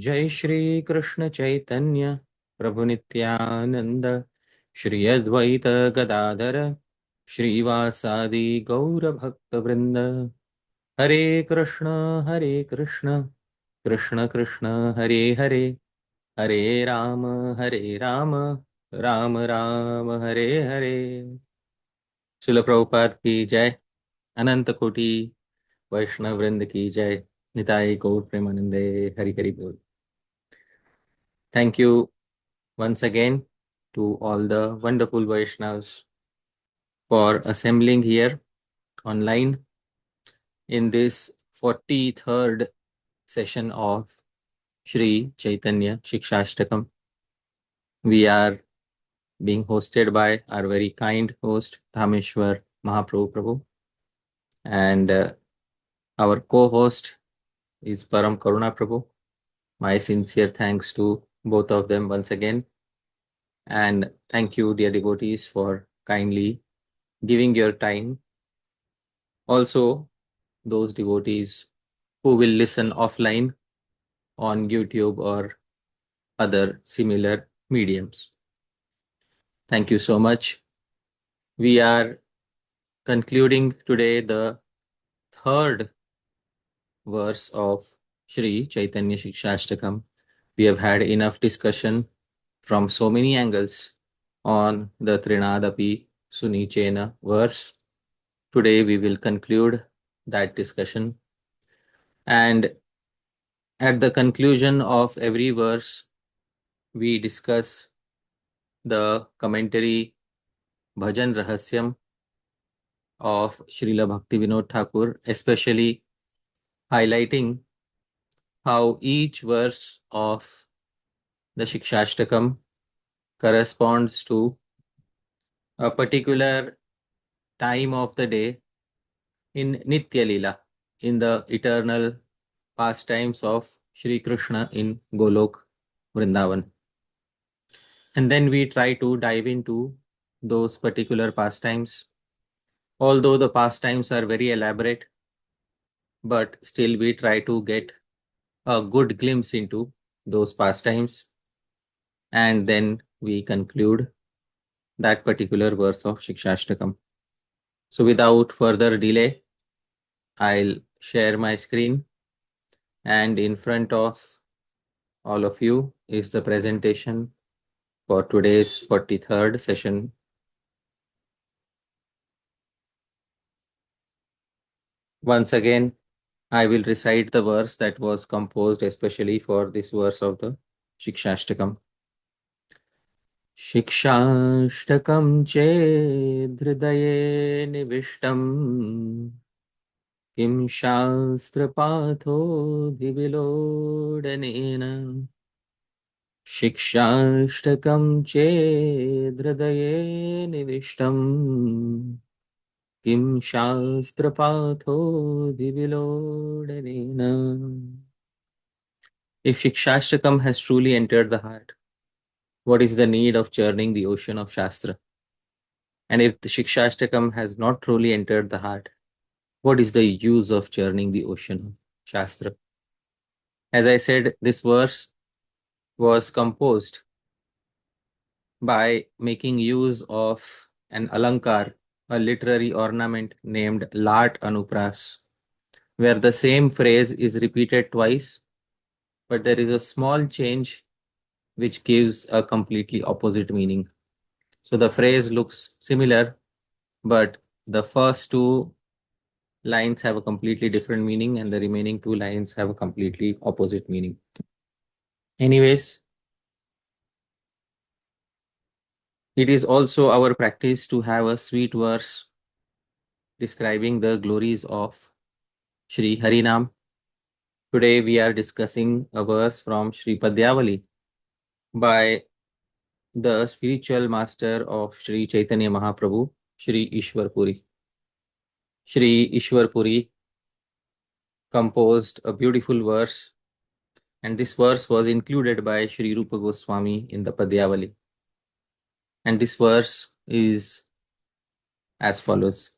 जय श्री कृष्ण चैतन्य प्रभु नित्यानंद श्री अद्वैत गदाधर श्रीवासादि गौर भक्त वृंद। हरे कृष्ण कृष्ण कृष्ण हरे हरे, हरे राम राम राम हरे हरे। शिल प्रभुपाद की जय। अनंत कोटि वैष्णव वृंद की जय। निताई गौर प्रेमानंदे। हरि हरि बोल। Thank you once again to all the wonderful Vaishnavas for assembling here online in this 43rd session of Śrī-Caitanya-Śikṣāṣṭakam. We are being hosted by our very kind host, Dhāmeśvara Mahāprabhu, and our co-host is Param Karuna Prabhu. My sincere thanks to both of them once again. And thank you, dear devotees, for kindly giving your time. Also, those devotees who will listen offline on YouTube or other similar mediums. Thank you so much. We are concluding today the third verse of Śrī-Caitanya-Śikṣāṣṭakam. We have had enough discussion from so many angles on the tṛṇād sunīcena verse. Today we will conclude that discussion, and at the conclusion of every verse we discuss the commentary Bhajan Rahasyam of Srila Bhaktivinoda Thakur, especially highlighting how each verse of the Śikṣāṣṭakam corresponds to a particular time of the day in Nitya Lila, in the eternal pastimes of Shri Krishna in Golok, Vrindavan. And then we try to dive into those particular pastimes. Although the pastimes are very elaborate, but still we try to get a good glimpse into those pastimes, and then we conclude that particular verse of Śikṣāṣṭakam. So without further delay, I'll share my screen, and in front of all of you is the presentation for today's 43rd session. Once again, I will recite the verse that was composed especially for this verse of the Śikṣāṣṭakam. शिक्षाष्टकं चेदृदये निविष्टम् किं शास्त्रपाथोऽभिविलोडनेन शिक्षाष्टकं चेदृदये निविष्टम् किं शास्त्रपाथोऽभिविलोडनेन. If Shikshashtakam has truly entered the heart, what is the need of churning the ocean of Shastra? And if the Shikshashtakam has not truly entered the heart, what is the use of churning the ocean of Shastra? As I said, this verse was composed by making use of an alankar, a literary ornament named Lat Anupras, where the same phrase is repeated twice, but there is a small change which gives a completely opposite meaning. So the phrase looks similar, but the first two lines have a completely different meaning and the remaining two lines have a completely opposite meaning. Anyways, it is also our practice to have a sweet verse describing the glories of Shri Harinam. Today we are discussing a verse from Shri Padyavali by the spiritual master of Shri Chaitanya Mahaprabhu, Shri Ishwar Puri. Shri Ishwar Puri composed a beautiful verse, and this verse was included by Shri Rupa Goswami in the Padyavali. And this verse is as follows.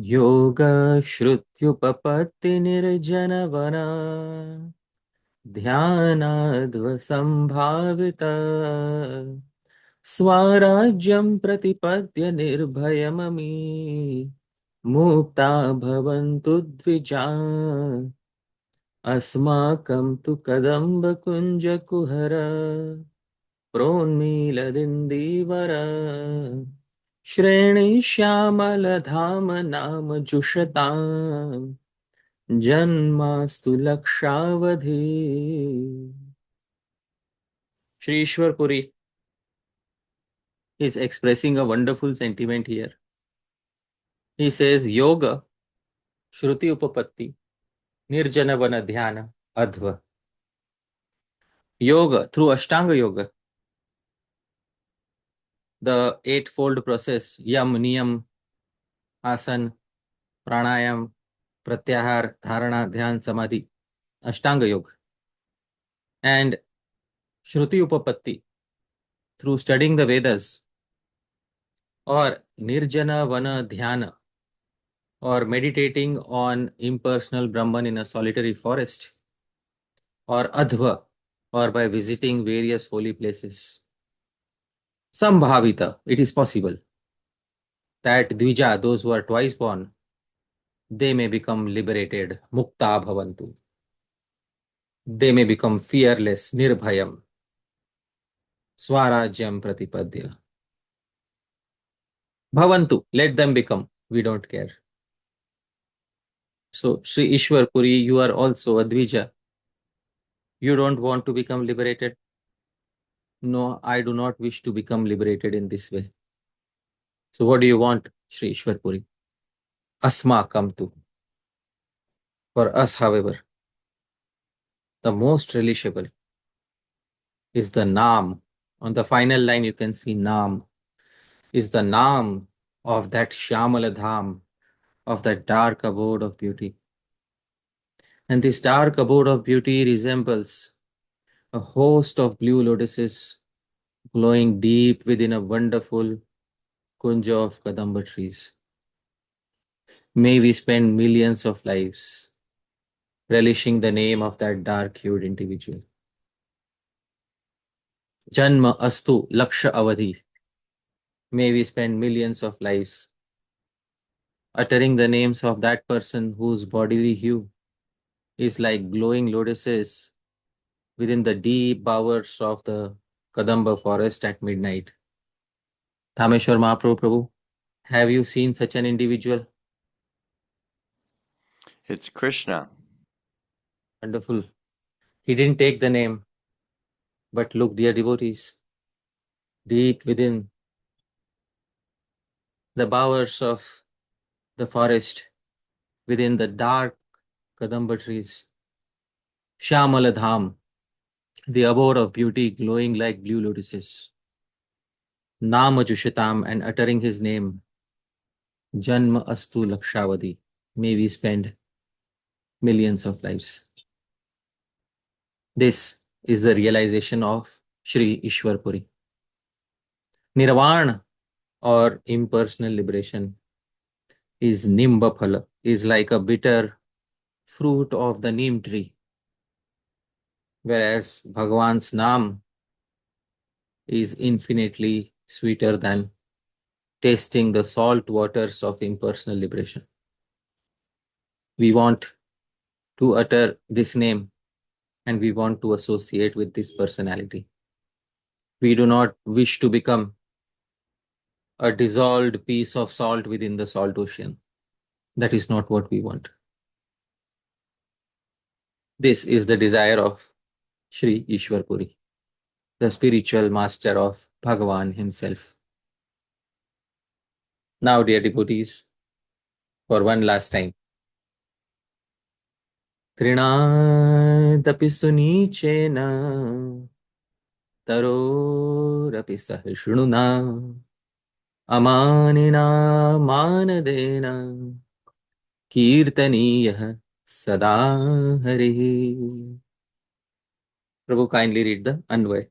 Yoga Shrutyupapatti Nirjanavana Dhyanadva Sambhavita Swarajyam Pratipadya Nirbhayamami Mukta Bhavantu Dvija Asmakam Tu Kadamba Kunja Kuhara Pronmiladindivara Shreni Shyamalodhama Nama Jushatam Janmastu Lakshavadhi. Shri Ishwar Puri is expressing a wonderful sentiment here. He says, Yoga, Shruti Upapatti, Nirjanavana Dhyana, Adva. Yoga, through Ashtanga Yoga, the eightfold process, Yam, Niyam, Asan, Pranayam, Pratyahar, Dharana, Dhyan, Samadhi, Ashtanga Yoga. And Shruti Upapatti, through studying the Vedas, or Nirjana Vana Dhyana, or meditating on impersonal Brahman in a solitary forest, or Adhva, or by visiting various holy places. Sambhavita, it is possible that Dvija, those who are twice born, they may become liberated, Mukta Bhavantu. They may become fearless, Nirbhayam, Swarajyam Pratipadya. Bhavantu, let them become, we don't care. So, Sri Ishwar Puri, you are also a Dvija. You don't want to become liberated? No, I do not wish to become liberated in this way. So what do you want, Sri Ishwar Puri? Asma come to. For us, however, the most relishable is the Naam. On the final line, you can see Naam. Is the Naam of that Shyamala Dham, of that dark abode of beauty. And this dark abode of beauty resembles a host of blue lotuses glowing deep within a wonderful kunja of Kadamba trees. May we spend millions of lives relishing the name of that dark-hued individual. Janma astu laksha avadhi. May we spend millions of lives uttering the names of that person whose bodily hue is like glowing lotuses within the deep bowers of the Kadamba forest at midnight. Dhāmeśvara Mahāprabhu, have you seen such an individual? It's Krishna. Wonderful. He didn't take the name, but look, dear devotees, deep within the bowers of the forest, within the dark Kadamba trees, Shyamala Dham, the abode of beauty glowing like blue lotuses, Nama Jushatam, and uttering his name, Janma Astu Lakshavadi, may we spend millions of lives. This is the realization of Shri Ishwar Puri. Nirvana, or impersonal liberation, is Nimba Phala, is like a bitter fruit of the neem tree, whereas Bhagavan's Naam is infinitely sweeter than tasting the salt waters of impersonal liberation. We want to utter this name and we want to associate with this personality. We do not wish to become a dissolved piece of salt within the salt ocean. That is not what we want. This is the desire of Shri Ishwar Puri, the spiritual master of Bhagavan himself. Now, dear devotees, for one last time, tṛṇād sunīcena taror sahiṣṇunā amāninā mānadena kīrtanīyaḥ sadā hariḥ. Prabhu, kindly read the Anvay.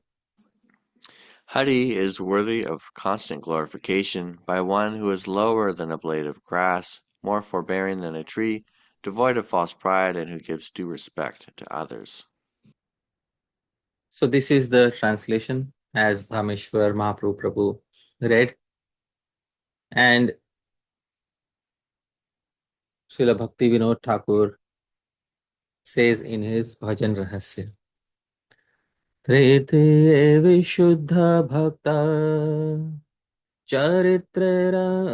Hari is worthy of constant glorification by one who is lower than a blade of grass, more forbearing than a tree, devoid of false pride, and who gives due respect to others. So this is the translation as Dhāmeśvara Mahāprabhu read. And Srila Bhakti Vinod Thakur says in his Bhajan Rahasya, Tritiye Vishuddha Bhakta Charitre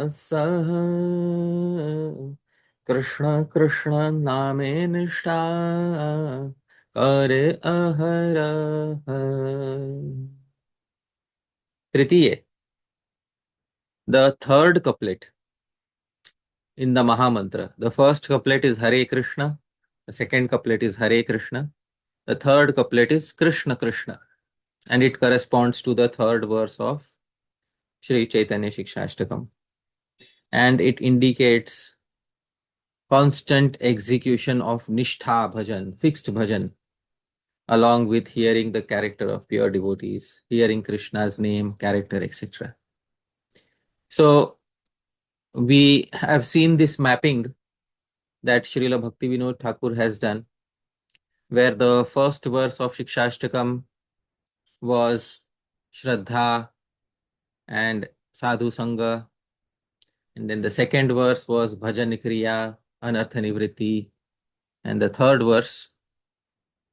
Rasaha Krishna Krishna Name Nishtha Kare Ahara. Tritiye, the third couplet in the Mahamantra. The first couplet is Hare Krishna, the second couplet is Hare Krishna, the third couplet is Krishna Krishna, and it corresponds to the third verse of Śrī-Caitanya-Śikṣāṣṭakam, and it indicates constant execution of Nishtha Bhajan, fixed Bhajan, along with hearing the character of pure devotees, hearing Krishna's name, character, etc. So we have seen this mapping that Srila Bhakti Vinod Thakur has done, where the first verse of Shikshashtakam was Shraddha and Sadhu Sangha, and then the second verse was Bhajan Kriya, Anartha Nivritti, and the third verse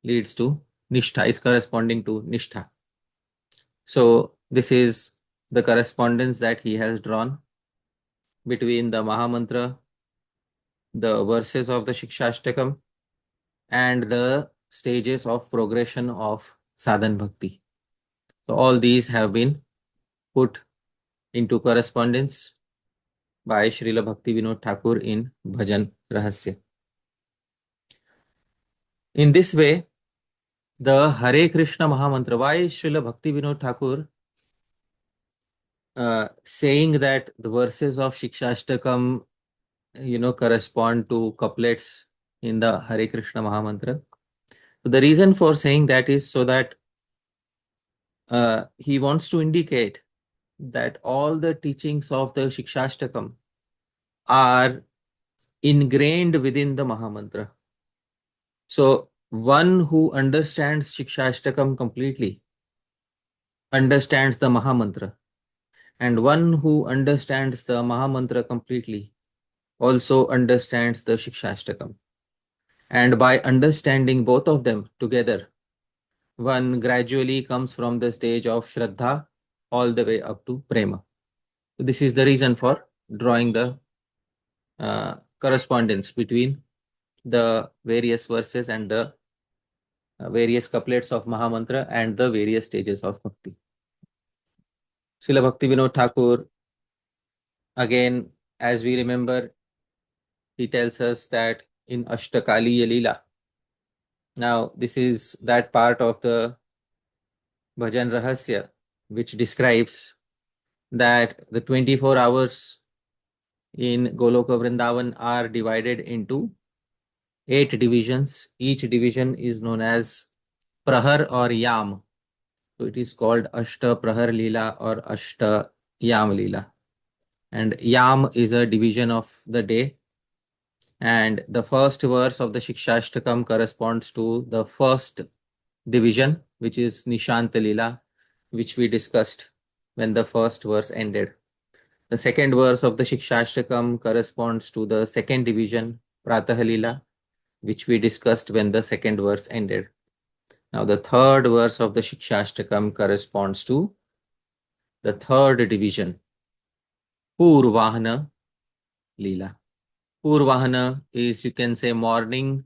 leads to Nishtha, is corresponding to Nishtha. So this is the correspondence that he has drawn between the Mahamantra, the verses of the Shikshashtakam, and the stages of progression of sadhan bhakti. So all these have been put into correspondence by Srila Bhakti Vinod Thakur in Bhajan Rahasya. In this way, the Hare Krishna Mahamantra, why is Srila Bhakti Vinod Thakur saying that the verses of Shikshashtakam, correspond to couplets in the Hare Krishna Mahamantra? So the reason for saying that is so that he wants to indicate that all the teachings of the Shikshashtakam are ingrained within the Mahamantra. So one who understands Shikshashtakam completely understands the Mahamantra, and one who understands the Mahamantra completely also understands the Shikshashtakam. And by understanding both of them together, one gradually comes from the stage of Shraddha all the way up to Prema. So this is the reason for drawing the correspondence between the various verses and the various couplets of Mahamantra and the various stages of Bhakti. Srila Bhakti Vinod Thakur, again, as we remember, he tells us that in Ashtakaliya Leela, now this is that part of the Bhajan Rahasya which describes that the 24 hours in Goloka Vrindavan are divided into 8 divisions. Each division is known as Prahar or Yam. So it is called Ashta Prahar Leela or Ashta Yam Leela. And Yam is a division of the day. And the first verse of the Shikshashtakam corresponds to the first division, which is Nishanta Leela, which we discussed when the first verse ended. The second verse of the Shikshashtakam corresponds to the second division, Pratah Leela, which we discussed when the second verse ended. Now the third verse of the Shikshashtakam corresponds to the third division, Purvahana Leela. Purvahana is, you can say, morning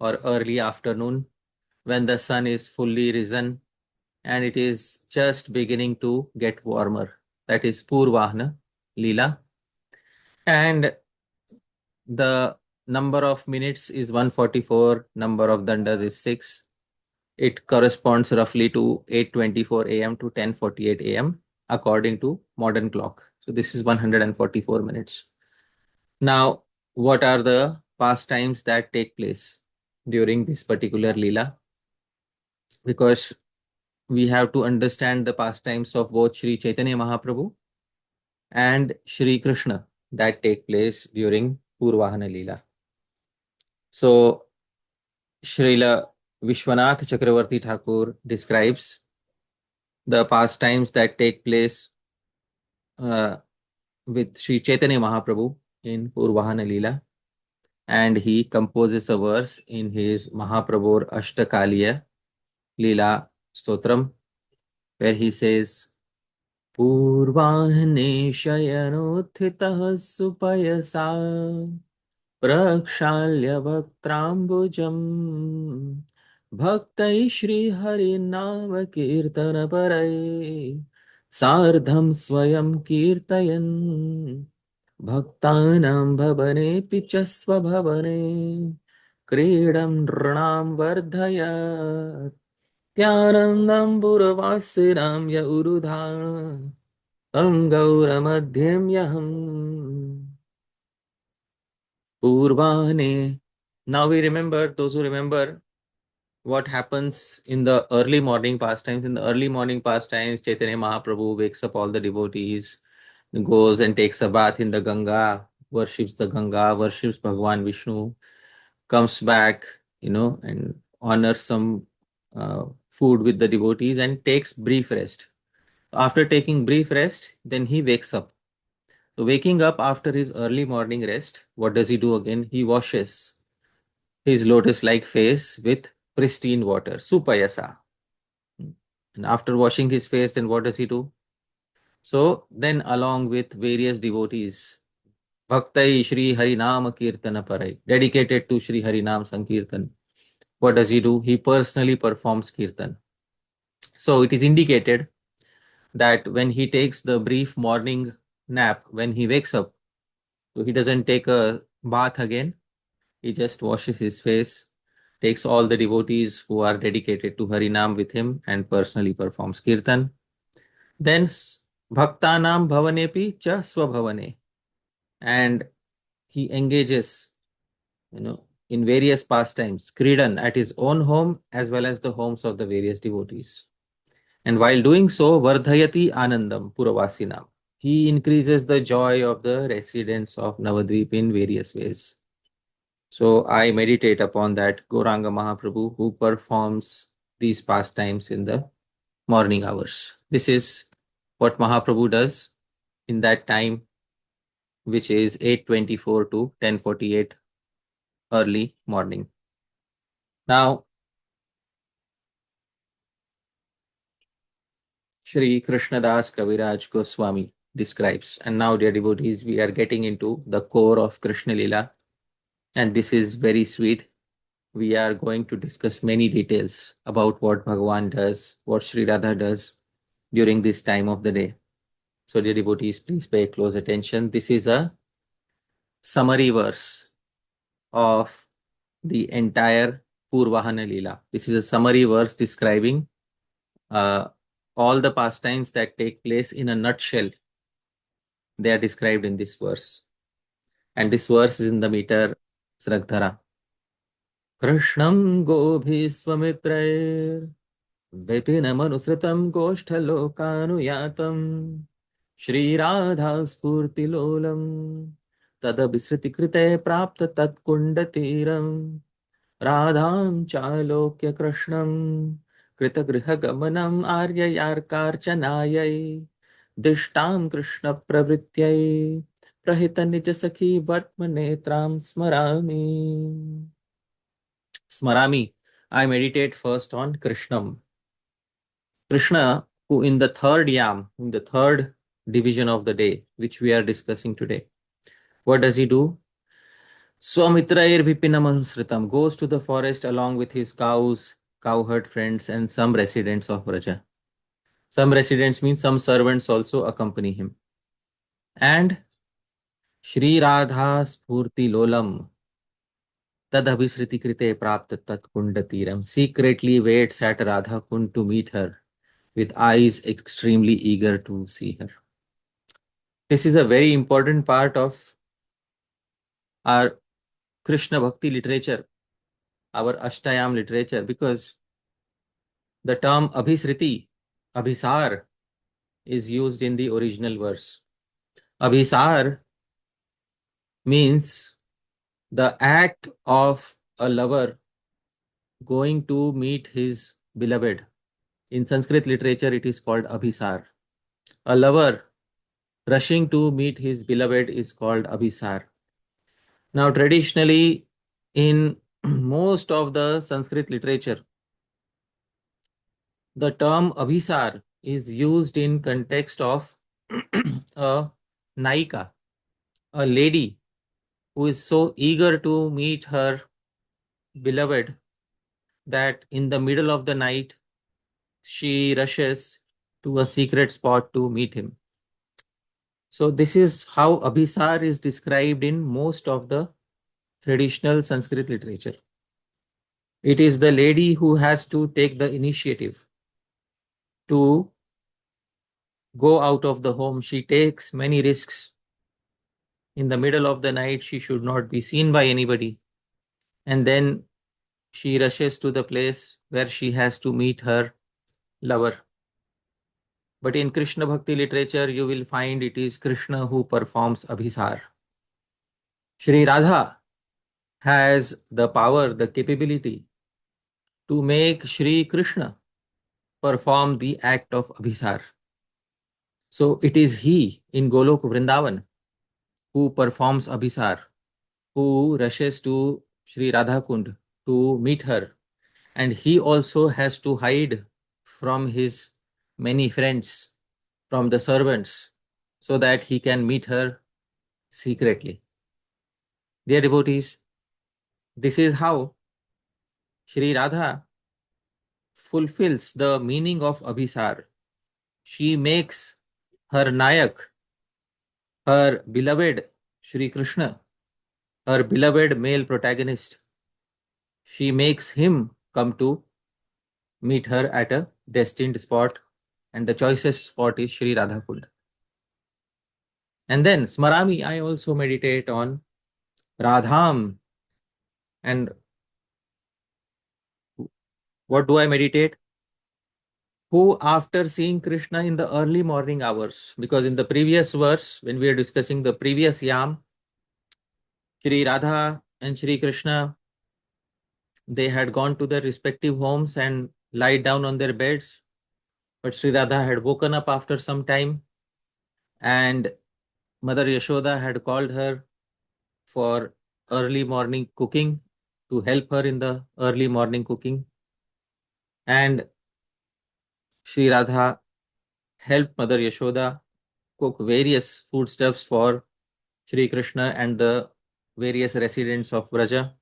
or early afternoon when the sun is fully risen and it is just beginning to get warmer. That is Purvahana Leela. And the number of minutes is 144, number of dandas is 6. It corresponds roughly to 8:24 a.m. to 10:48 a.m. according to modern clock. So this is 144 minutes. Now, what are the pastimes that take place during this particular Leela? Because we have to understand the pastimes of both Shri Chaitanya Mahaprabhu and Shri Krishna that take place during Purvahana Leela. So, Srila Vishwanath Chakravarti Thakur describes the pastimes that take place with Sri Chaitanya Mahaprabhu in Purvahana Leela, and he composes a verse in his Mahaprabhu Ashtakaliya Leela Stotram, where he says, Purvahane shayanotthitah supayasa प्रक्षाल्य वक्त्राम्बुजम् भक्तैः श्रीहरिनाम कीर्तनपरैः सार्धं स्वयं कीर्तयन् भक्तानां भवनेऽपि च स्वभवने क्रीडं नृणां वर्धयत् त्यानन्दं पुरवासिनां य उरुधा तं गौरमध्यम्यहम् Purvane. Now we remember, those who remember what happens in the early morning pastimes. In the early morning pastimes, Chaitanya Mahaprabhu wakes up all the devotees, goes and takes a bath in the Ganga, worships the Ganga, worships Bhagwan Vishnu, comes back, and honors some food with the devotees and takes brief rest. After taking brief rest, then he wakes up. So waking up after his early morning rest, what does he do again? He washes his lotus-like face with pristine water, supayasa. And after washing his face, then what does he do? So then along with various devotees, Bhaktai Shri Harinam Kirtana Parai, dedicated to Shri Harinam Sankirtan, what does he do? He personally performs Kirtan. So it is indicated that when he takes the brief morning nap, when he wakes up, so he doesn't take a bath again, he just washes his face, takes all the devotees who are dedicated to Harinam with him and personally performs Kirtan. Then Bhaktanam Bhavanepi Cha Swabhavane. And he engages, in various pastimes, Kridan at his own home as well as the homes of the various devotees. And while doing so, Vardhayati Anandam Puravasinam. He increases the joy of the residents of Navadvip in various ways. So I meditate upon that Gauranga Mahaprabhu who performs these pastimes in the morning hours. This is what Mahaprabhu does in that time, which is 8:24 to 10:48 early morning. Now, Shri Krishnadas Kaviraj Goswami describes, and now dear devotees, we are getting into the core of Krishna Lila, and this is very sweet. We are going to discuss many details about what Bhagavan does, what Sri Radha does during this time of the day. So dear devotees, please pay close attention. This is a summary verse of the entire Purvahana Leela. This is a summary verse describing all the pastimes that take place in a nutshell. They are described in this verse. And this verse is in the meter Sragdhara. Krishnam gobhisvamitrair vipinamanuśritam goshthalokanuyatam Shri Radha Spurtilolam tadabhisritikrite prapta tatkundatiram Radham Chalokya Krishnam Kritagriha Aryayarkarchanayai Dishtam Krishna Pravrityai Prahita Nija Sakhi Vartmanetram Smarami. Smarami. I meditate first on Krishnam. Krishna, who in the third yam, in the third division of the day, which we are discussing today, what does he do? Swamitrair Vipinamasritam goes to the forest along with his cows, cowherd friends, and some residents of Vraja. Some residents means some servants also accompany him. And Shri Radha Spurti Lolam Tadabhisriti Krite Prapta Tat Kundatiram secretly waits at Radha Kund to meet her with eyes extremely eager to see her. This is a very important part of our Krishna Bhakti literature, our Ashtayam literature, because the term Abhisriti, Abhisar, is used in the original verse. Abhisar means the act of a lover going to meet his beloved. In Sanskrit literature, it is called abhisar. A lover rushing to meet his beloved is called abhisar. Now, traditionally, in most of the Sanskrit literature, the term abhisar is used in context of a naika, a lady who is so eager to meet her beloved that in the middle of the night she rushes to a secret spot to meet him. So this is how abhisar is described in most of the traditional Sanskrit literature. It is the lady who has to take the initiative to go out of the home. She takes many risks. In the middle of the night, she should not be seen by anybody. And then she rushes to the place where she has to meet her lover. But in Krishna Bhakti literature, you will find it is Krishna who performs abhisar. Shri Radha has the power, the capability to make Shri Krishna perform the act of abhisar. So it is he in Golok Vrindavan who performs abhisar, who rushes to Shri Radha Kund to meet her. And he also has to hide from his many friends, from the servants, so that he can meet her secretly. Dear devotees, this is how Shri Radha fulfills the meaning of abhisar. She makes her Nayak, her beloved Shri Krishna, her beloved male protagonist. She makes him come to meet her at a destined spot, and the choicest spot is Shri Radha Kund. And then Smarami, I also meditate on Radham. And what do I meditate? Who, after seeing Krishna in the early morning hours, because in the previous verse, when we are discussing the previous yam, Shri Radha and Shri Krishna, they had gone to their respective homes and lied down on their beds. But Shri Radha had woken up after some time, and Mother Yashoda had called her for early morning cooking, to help her in the early morning cooking. And Shri Radha helped Mother Yashoda cook various foodstuffs for Shri Krishna and the various residents of Vraja.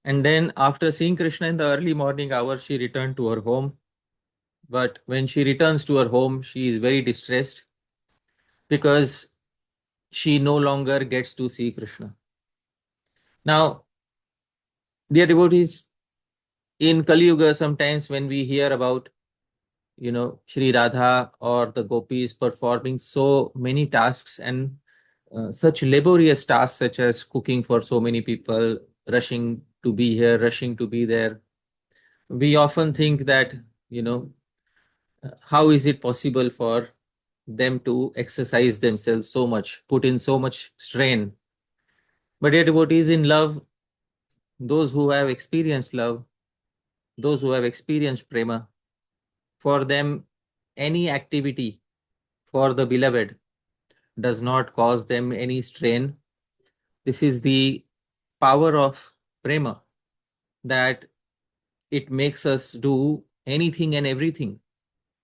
And then after seeing Krishna in the early morning hours, she returned to her home. But when she returns to her home, she is very distressed because she no longer gets to see Krishna. Now, dear devotees, in Kali Yuga, sometimes when we hear about, Shri Radha or the gopis performing so many tasks and such laborious tasks, such as cooking for so many people, rushing to be here, rushing to be there, we often think that, how is it possible for them to exercise themselves so much, put in so much strain? But dear devotees, in love, those who have experienced love, those who have experienced prema, for them, any activity for the beloved does not cause them any strain. This is the power of prema, that it makes us do anything and everything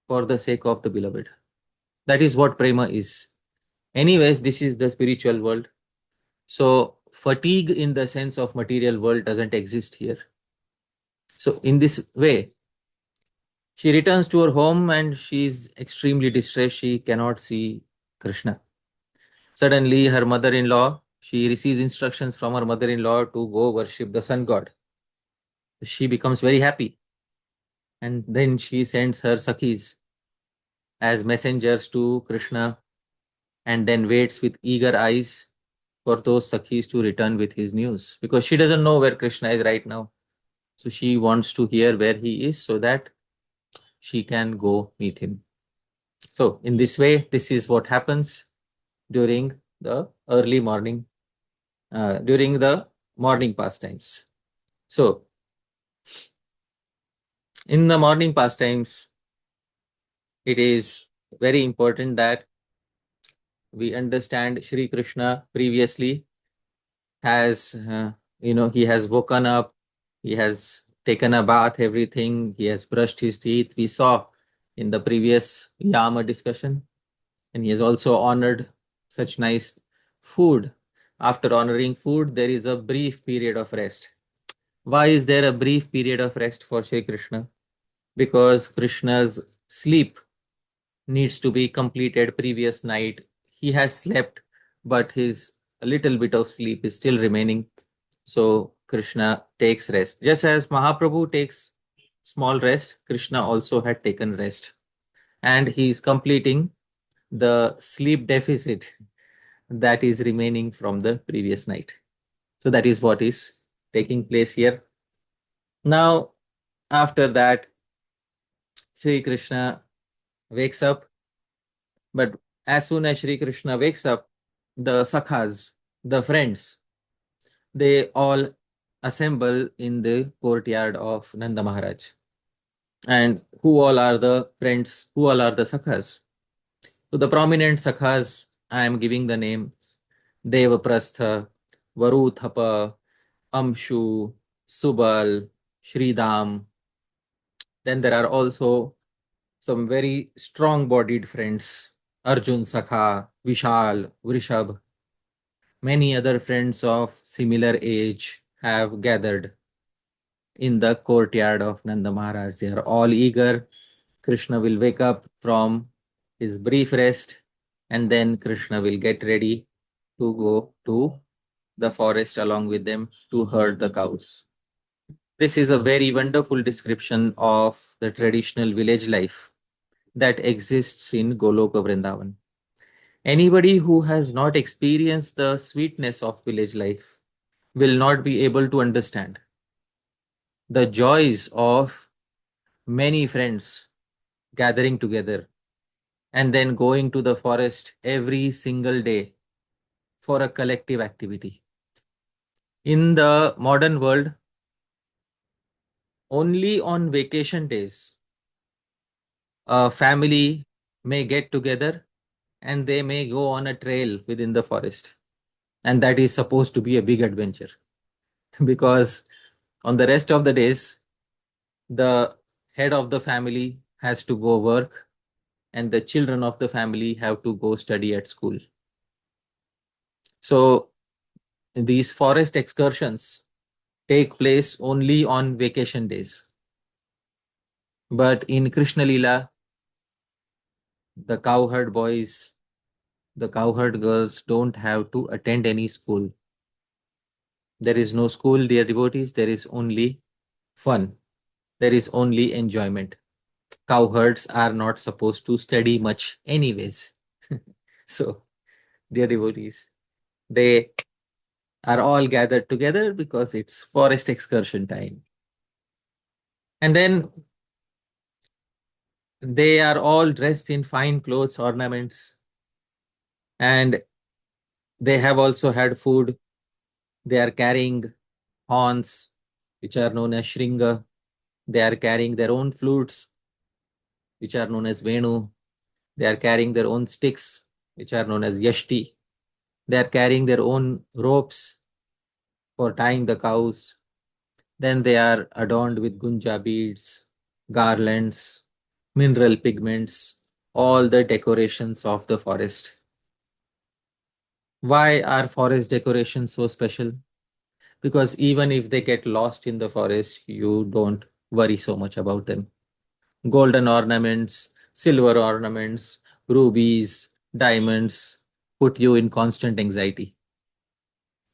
for the sake of the beloved. That is what prema is. Anyways, this is the spiritual world. So fatigue in the sense of material world doesn't exist here. So in this way, she returns to her home and she is extremely distressed. She cannot see Krishna. Suddenly, her mother-in-law, she receives instructions from her mother-in-law to go worship the sun god. She becomes very happy, and then she sends her sakhis as messengers to Krishna, and then waits with eager eyes for those sakhis to return with his news, because she doesn't know where Krishna is right now. So she wants to hear where he is so that she can go meet him. So in this way, this is what happens during the early morning, during the morning pastimes. So, in the morning pastimes, it is very important that we understand Shri Krishna previously has, he has woken up, he has taken a bath, everything, he has brushed his teeth. We saw in the previous Yama discussion, and he has also honored such nice food. After honoring food, there is a brief period of rest. Why is there a brief period of rest for Shri Krishna? Because Krishna's sleep needs to be completed previous night. He has slept, but his a little bit of sleep is still remaining. So Krishna takes rest. Just as Mahaprabhu takes small rest, Krishna also had taken rest. And he is completing the sleep deficit that is remaining from the previous night. So that is what is taking place here. Now, after that, Sri Krishna wakes up, but as soon as Sri Krishna wakes up, the sakhas, the friends, they all assemble in the courtyard of Nanda Maharaj. And who all are the friends? Who all are the sakhas? So the prominent sakhas, I am giving the name: Devaprastha, Varuthapa, Amshu, Subal, Shridham. Then there are also some very strong-bodied friends: Arjun Sakha, Vishal, Vrishab. Many other friends of similar age have gathered in the courtyard of Nanda Maharaj. They are all eager. Krishna will wake up from his brief rest, and then Krishna will get ready to go to the forest along with them to herd the cows. This is a very wonderful description of the traditional village life that exists in Goloka Vrindavan. Anybody who has not experienced the sweetness of village life will not be able to understand the joys of many friends gathering together and then going to the forest every single day for a collective activity. In the modern world, only on vacation days, a family may get together and they may go on a trail within the forest. And that is supposed to be a big adventure because on the rest of the days, the head of the family has to go work and the children of the family have to go study at school. So these forest excursions take place only on vacation days. But in Krishna Lila, the cowherd boys, the cowherd girls don't have to attend any school. There is no school, dear devotees. There is only fun. There is only enjoyment. Cowherds are not supposed to study much anyways. So, dear devotees, they are all gathered together because it's forest excursion time. And then they are all dressed in fine clothes, ornaments, and they have also had food. They are carrying horns, which are known as Shringa. They are carrying their own flutes, which are known as Venu. They are carrying their own sticks, which are known as Yashti. They are carrying their own ropes for tying the cows. Then they are adorned with gunja beads, garlands, mineral pigments, all the decorations of the forest. Why are forest decorations so special? Because even if they get lost in the forest, you don't worry so much about them. Golden ornaments, silver ornaments, rubies, diamonds put you in constant anxiety.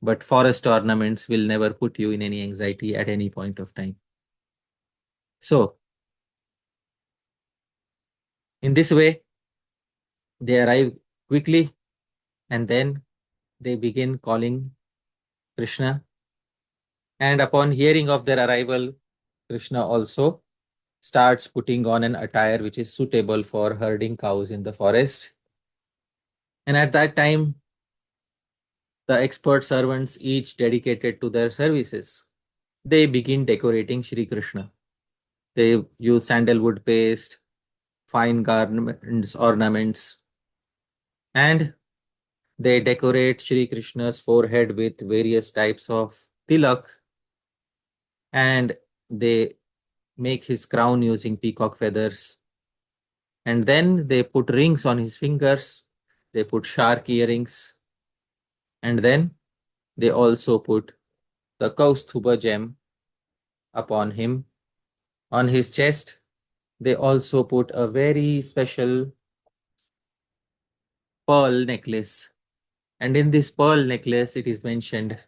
But forest ornaments will never put you in any anxiety at any point of time. So, in this way, they arrive quickly and then they begin calling Krishna. And upon hearing of their arrival, Krishna also starts putting on an attire which is suitable for herding cows in the forest. And at that time, the expert servants, each dedicated to their services, they begin decorating Shri Krishna. They use sandalwood paste, fine garments, ornaments, and they decorate Shri Krishna's forehead with various types of tilak, and they make his crown using peacock feathers. And then they put rings on his fingers, they put shark earrings, and then they also put the Kaustubha gem upon him. On his chest, they also put a very special pearl necklace. And in this pearl necklace, it is mentioned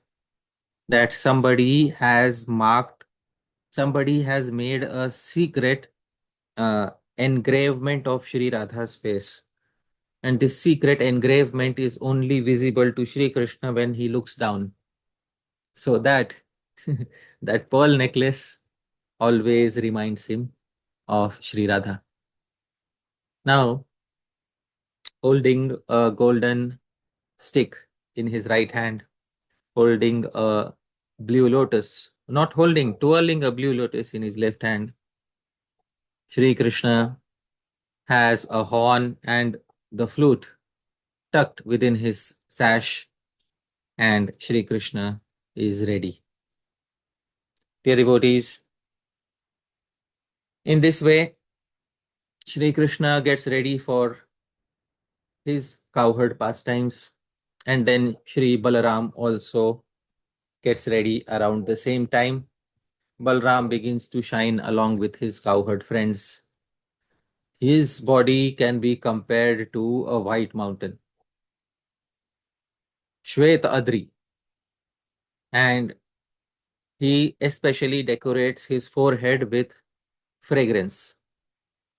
that somebody has made a secret engravement of Shri Radha's face. And this secret engravement is only visible to Shri Krishna when he looks down. So that that pearl necklace always reminds him of Shri Radha. Now, holding a golden stick in his right hand, holding a blue lotus, not holding, twirling a blue lotus in his left hand, Shri Krishna has a horn and the flute tucked within his sash, and Shri Krishna is ready. Dear devotees, in this way, Shri Krishna gets ready for his cowherd pastimes, and then Shri Balaram also gets ready around the same time. Balram begins to shine along with his cowherd friends. His body can be compared to a white mountain, Shwet Adri, and he especially decorates his forehead with fragrance.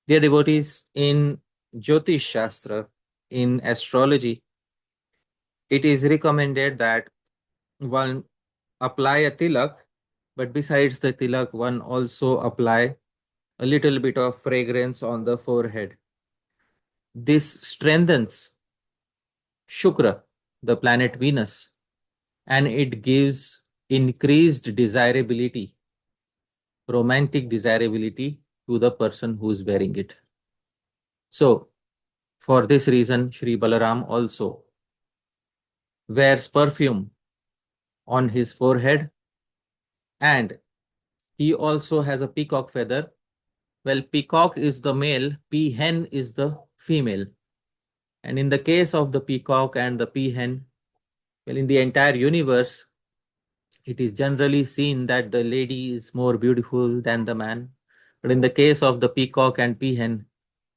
Dear devotees, in Jyotish Shastra, in astrology, it is recommended that one apply a tilak, but besides the tilak, one also apply a little bit of fragrance on the forehead. This strengthens Shukra, the planet Venus, and it gives increased desirability, romantic desirability to the person who is wearing it. So, for this reason, Shri Balaram also wears perfume on his forehead, and he also has a peacock feather. Well, peacock is the male, peahen is the female. And in the case of the peacock and the peahen, well, in the entire universe, it is generally seen that the lady is more beautiful than the man. But in the case of the peacock and peahen,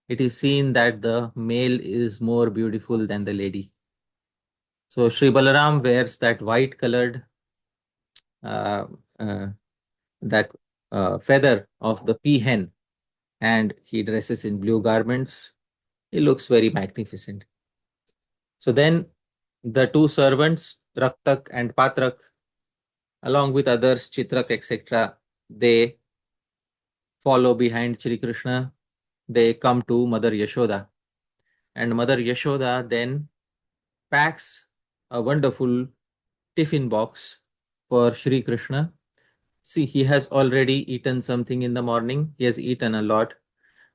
it is seen that the male is more beautiful than the lady. So Sri Balaram wears that white colored uh, uh, that feather of the peahen, and he dresses in blue garments. He looks very magnificent. So then the two servants, Raktak and Patrak, along with others, Chitrak, etc., they follow behind Shri Krishna. They come to Mother Yashoda, and Mother Yashoda then packs a wonderful tiffin box for Shri Krishna. See, he has already eaten something in the morning. He has eaten a lot,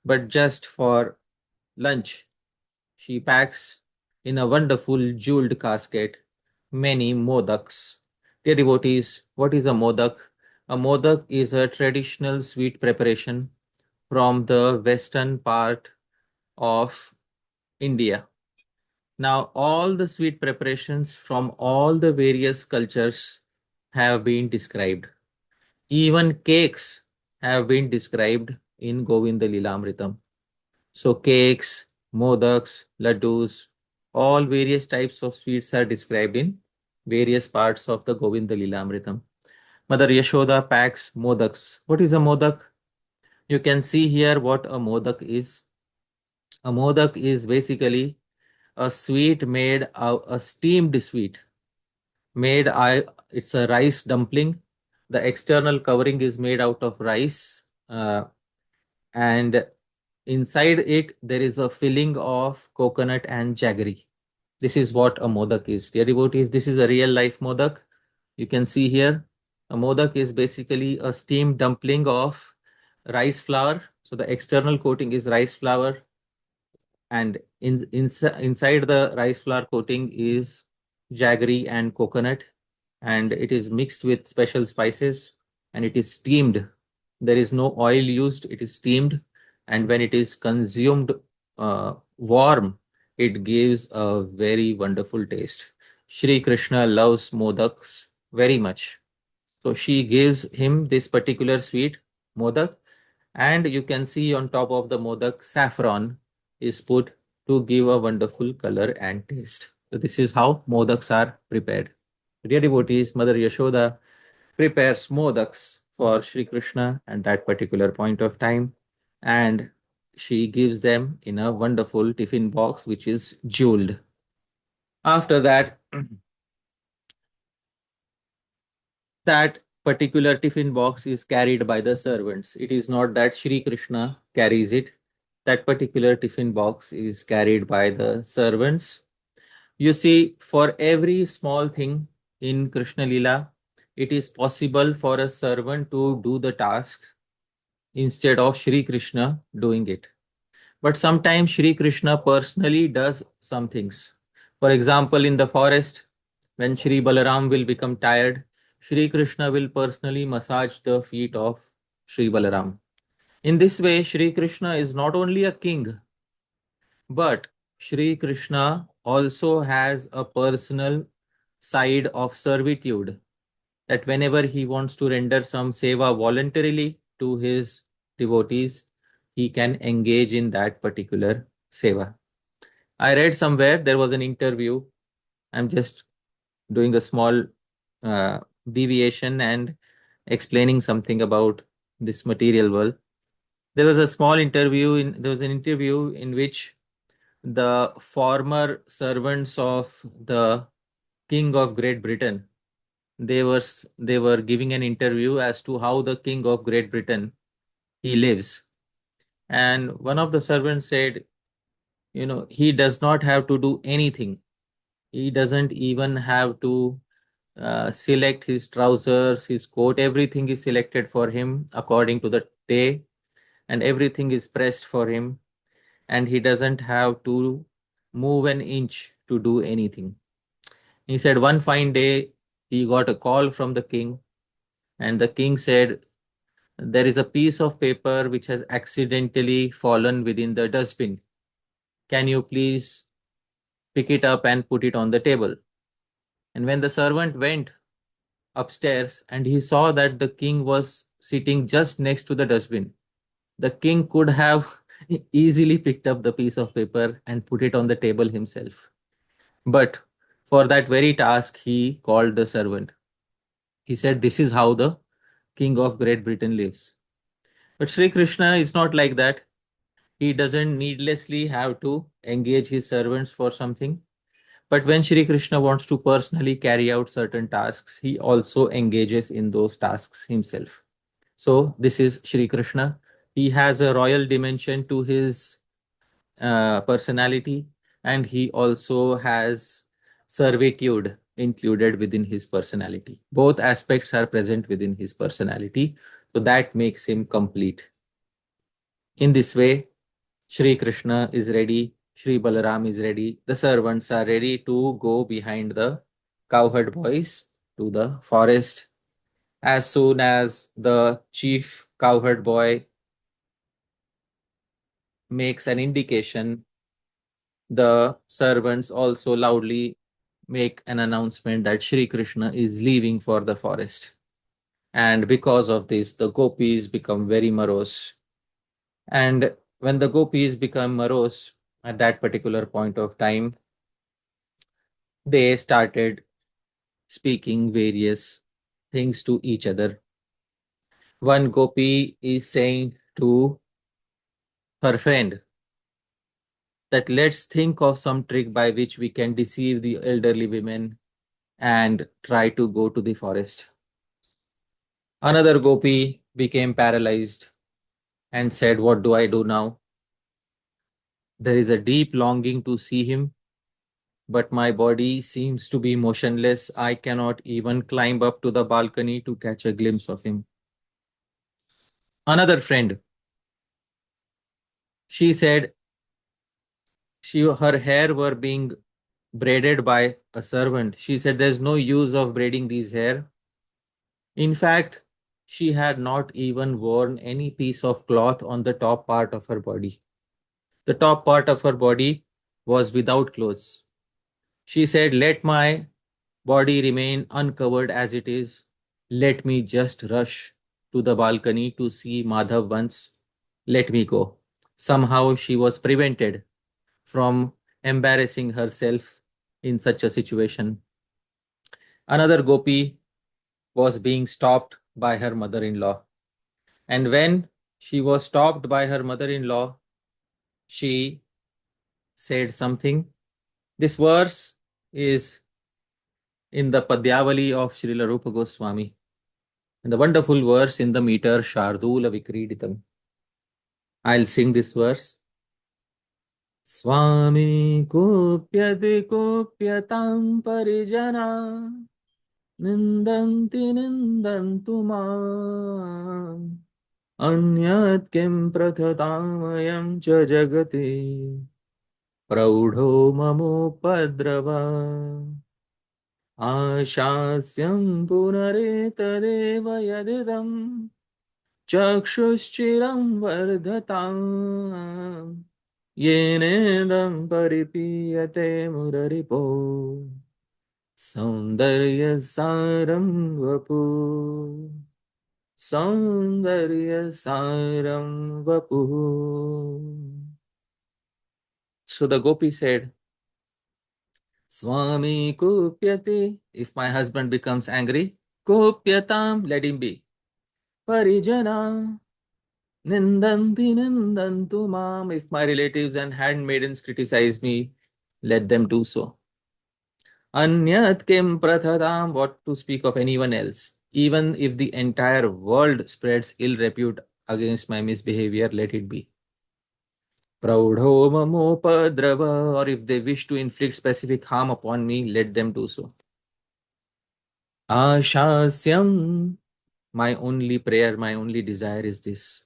but just for lunch, she packs in a wonderful jeweled casket many modaks. Dear devotees, what is a modak? A modak is a traditional sweet preparation from the western part of India. Now, all the sweet preparations from all the various cultures have been described. Even cakes have been described in Govinda Lilamritam. So, cakes, modaks, laddus, all various types of sweets are described in various parts of the Govinda Lilamritam. Mother Yashoda packs modaks. What is a modak? You can see here what a modak is. A modak is basically a sweet made out, a steamed sweet made. It's a rice dumpling. The external covering is made out of rice, and inside it there is a filling of coconut and jaggery. This is what a modak is. Dear devotees, this is a real life modak. You can see here, a modak is basically a steamed dumpling of rice flour. So the external coating is rice flour, and inside the rice flour coating is jaggery and coconut, and it is mixed with special spices, and it is steamed. There is no oil used, it is steamed, and when it is consumed warm, it gives a very wonderful taste. Shri Krishna loves modaks very much. So she gives him this particular sweet, modak, and you can see on top of the modak, saffron is put to give a wonderful color and taste. So this is how modaks are prepared. Dear devotees, Mother Yashoda prepares modaks for Shri Krishna at that particular point of time, and she gives them in a wonderful tiffin box which is jeweled. After that, that particular tiffin box is carried by the servants. It is not that Shri Krishna carries it. That particular tiffin box is carried by the servants. You see, for every small thing in Krishna Lila, it is possible for a servant to do the task instead of Shri Krishna doing it. But sometimes Shri Krishna personally does some things. For example, in the forest, when Shri Balaram will become tired, Shri Krishna will personally massage the feet of Shri Balaram. In this way, Shri Krishna is not only a king, but Shri Krishna also has a personal side of servitude, that whenever he wants to render some seva voluntarily to his devotees, he can engage in that particular seva. I read somewhere there was an interview. I'm just doing a small uh, deviation and explaining something about this material world. There was an interview in which the former servants of the King of Great Britain, they were giving an interview as to how the King of Great Britain he lives. And one of the servants said, he does not have to do anything. He doesn't even have to select his trousers, his coat. Everything is selected for him according to the day, and everything is pressed for him. And he doesn't have to move an inch to do anything. He said one fine day he got a call from the king, and the king said, "There is a piece of paper which has accidentally fallen within the dustbin. Can you please pick it up and put it on the table?" And when the servant went upstairs and he saw that the king was sitting just next to the dustbin, the king could have easily picked up the piece of paper and put it on the table himself. But for that very task, he called the servant. He said, "This is how the King of Great Britain lives." But Sri Krishna is not like that. He doesn't needlessly have to engage his servants for something. But when Shri Krishna wants to personally carry out certain tasks, he also engages in those tasks himself. So this is Shri Krishna. He has a royal dimension to his personality, and he also has servitude included within his personality. Both aspects are present within his personality, so that makes him complete. In this way, Shri Krishna is ready, Shri Balaram is ready, the servants are ready to go behind the cowherd boys to the forest. As soon as the chief cowherd boy makes an indication, the servants also loudly make an announcement that Shri Krishna is leaving for the forest. And because of this, the gopis become very morose. And when the gopis become morose at that particular point of time, they started speaking various things to each other. One gopi is saying to her friend that let's think of some trick by which we can deceive the elderly women and try to go to the forest. Another gopi became paralyzed and said, "What do I do now?" There is a deep longing to see him, but my body seems to be motionless. I cannot even climb up to the balcony to catch a glimpse of him. Another friend, she said her hair were being braided by a servant. She said there's no use of braiding these hair. In fact, she had not even worn any piece of cloth on the top part of her body. The top part of her body was without clothes. She said, "Let my body remain uncovered as it is. Let me just rush to the balcony to see Madhav once. Let me go." Somehow she was prevented from embarrassing herself in such a situation. Another gopi was being stopped by her mother in law. And when she was stopped by her mother in law, she said something. This verse is in the Padyavali of Srila Rupa Goswami. And the wonderful verse in the meter Shardula Vikriditam. I'll sing this verse. Swami Kupyati Kupyatam Parijana Nindanti Nindantu Mam Anyat Kim Prathatāmayam Cha Jagati Praudho Mamopadrava Ashasyam Punaretadeva Yadidam Chakshuschiram Vardhatam Yenedam Paripiyate Muraripo Saundarya Saram Vapu Saundarya Saram Vapu. So the gopi said, Swami Kupyati, if my husband becomes angry, Kupyatam, let him be. Parijana, Nindanti Nindantu Mam, if my relatives and handmaidens criticize me, let them do so. Anyat Kim Prathadam, what to speak of anyone else? Even if the entire world spreads ill repute against my misbehavior, let it be. Praudho Mamopadrava, or if they wish to inflict specific harm upon me, let them do so. Ashasyam, my only prayer, my only desire is this.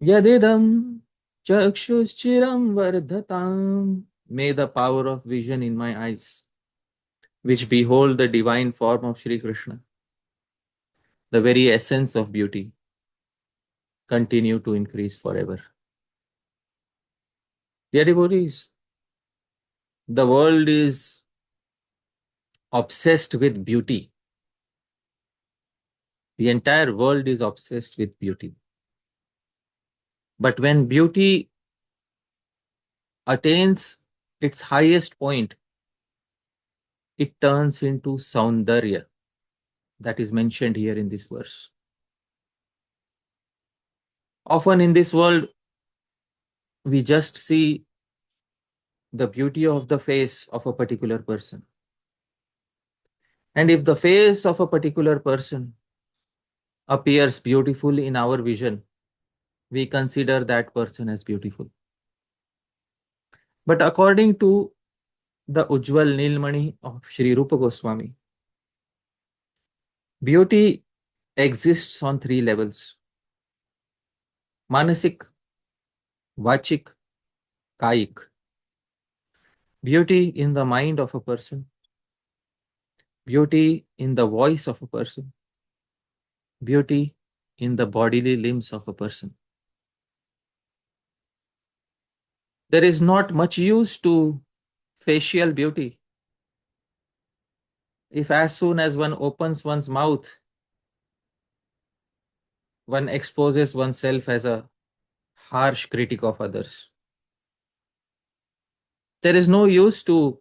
Yadidam chakshuschiram vardhatam, may the power of vision in my eyes, which behold the divine form of Shri Krishna, the very essence of beauty, continue to increase forever. Dear devotees, the world is obsessed with beauty. The entire world is obsessed with beauty. But when beauty attains its highest point, it turns into saundarya, that is mentioned here in this verse. Often in this world, we just see the beauty of the face of a particular person. And if the face of a particular person appears beautiful in our vision, we consider that person as beautiful. But according to the Ujjwal Nilmani of Sri Rupa Goswami, beauty exists on three levels: Manasik, Vachik, Kayik. Beauty in the mind of a person, beauty in the voice of a person, beauty in the bodily limbs of a person. There is not much use to facial beauty if as soon as one opens one's mouth, one exposes oneself as a harsh critic of others. There is no use to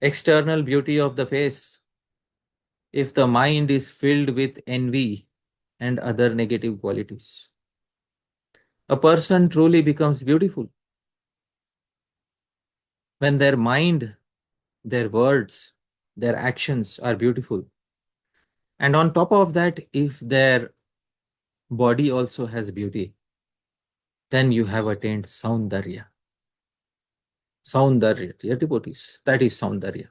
external beauty of the face if the mind is filled with envy and other negative qualities. A person truly becomes beautiful when their mind, their words, their actions are beautiful. And on top of that, if their body also has beauty, then you have attained saundarya. Saundarya, dear devotees, that is Saundarya.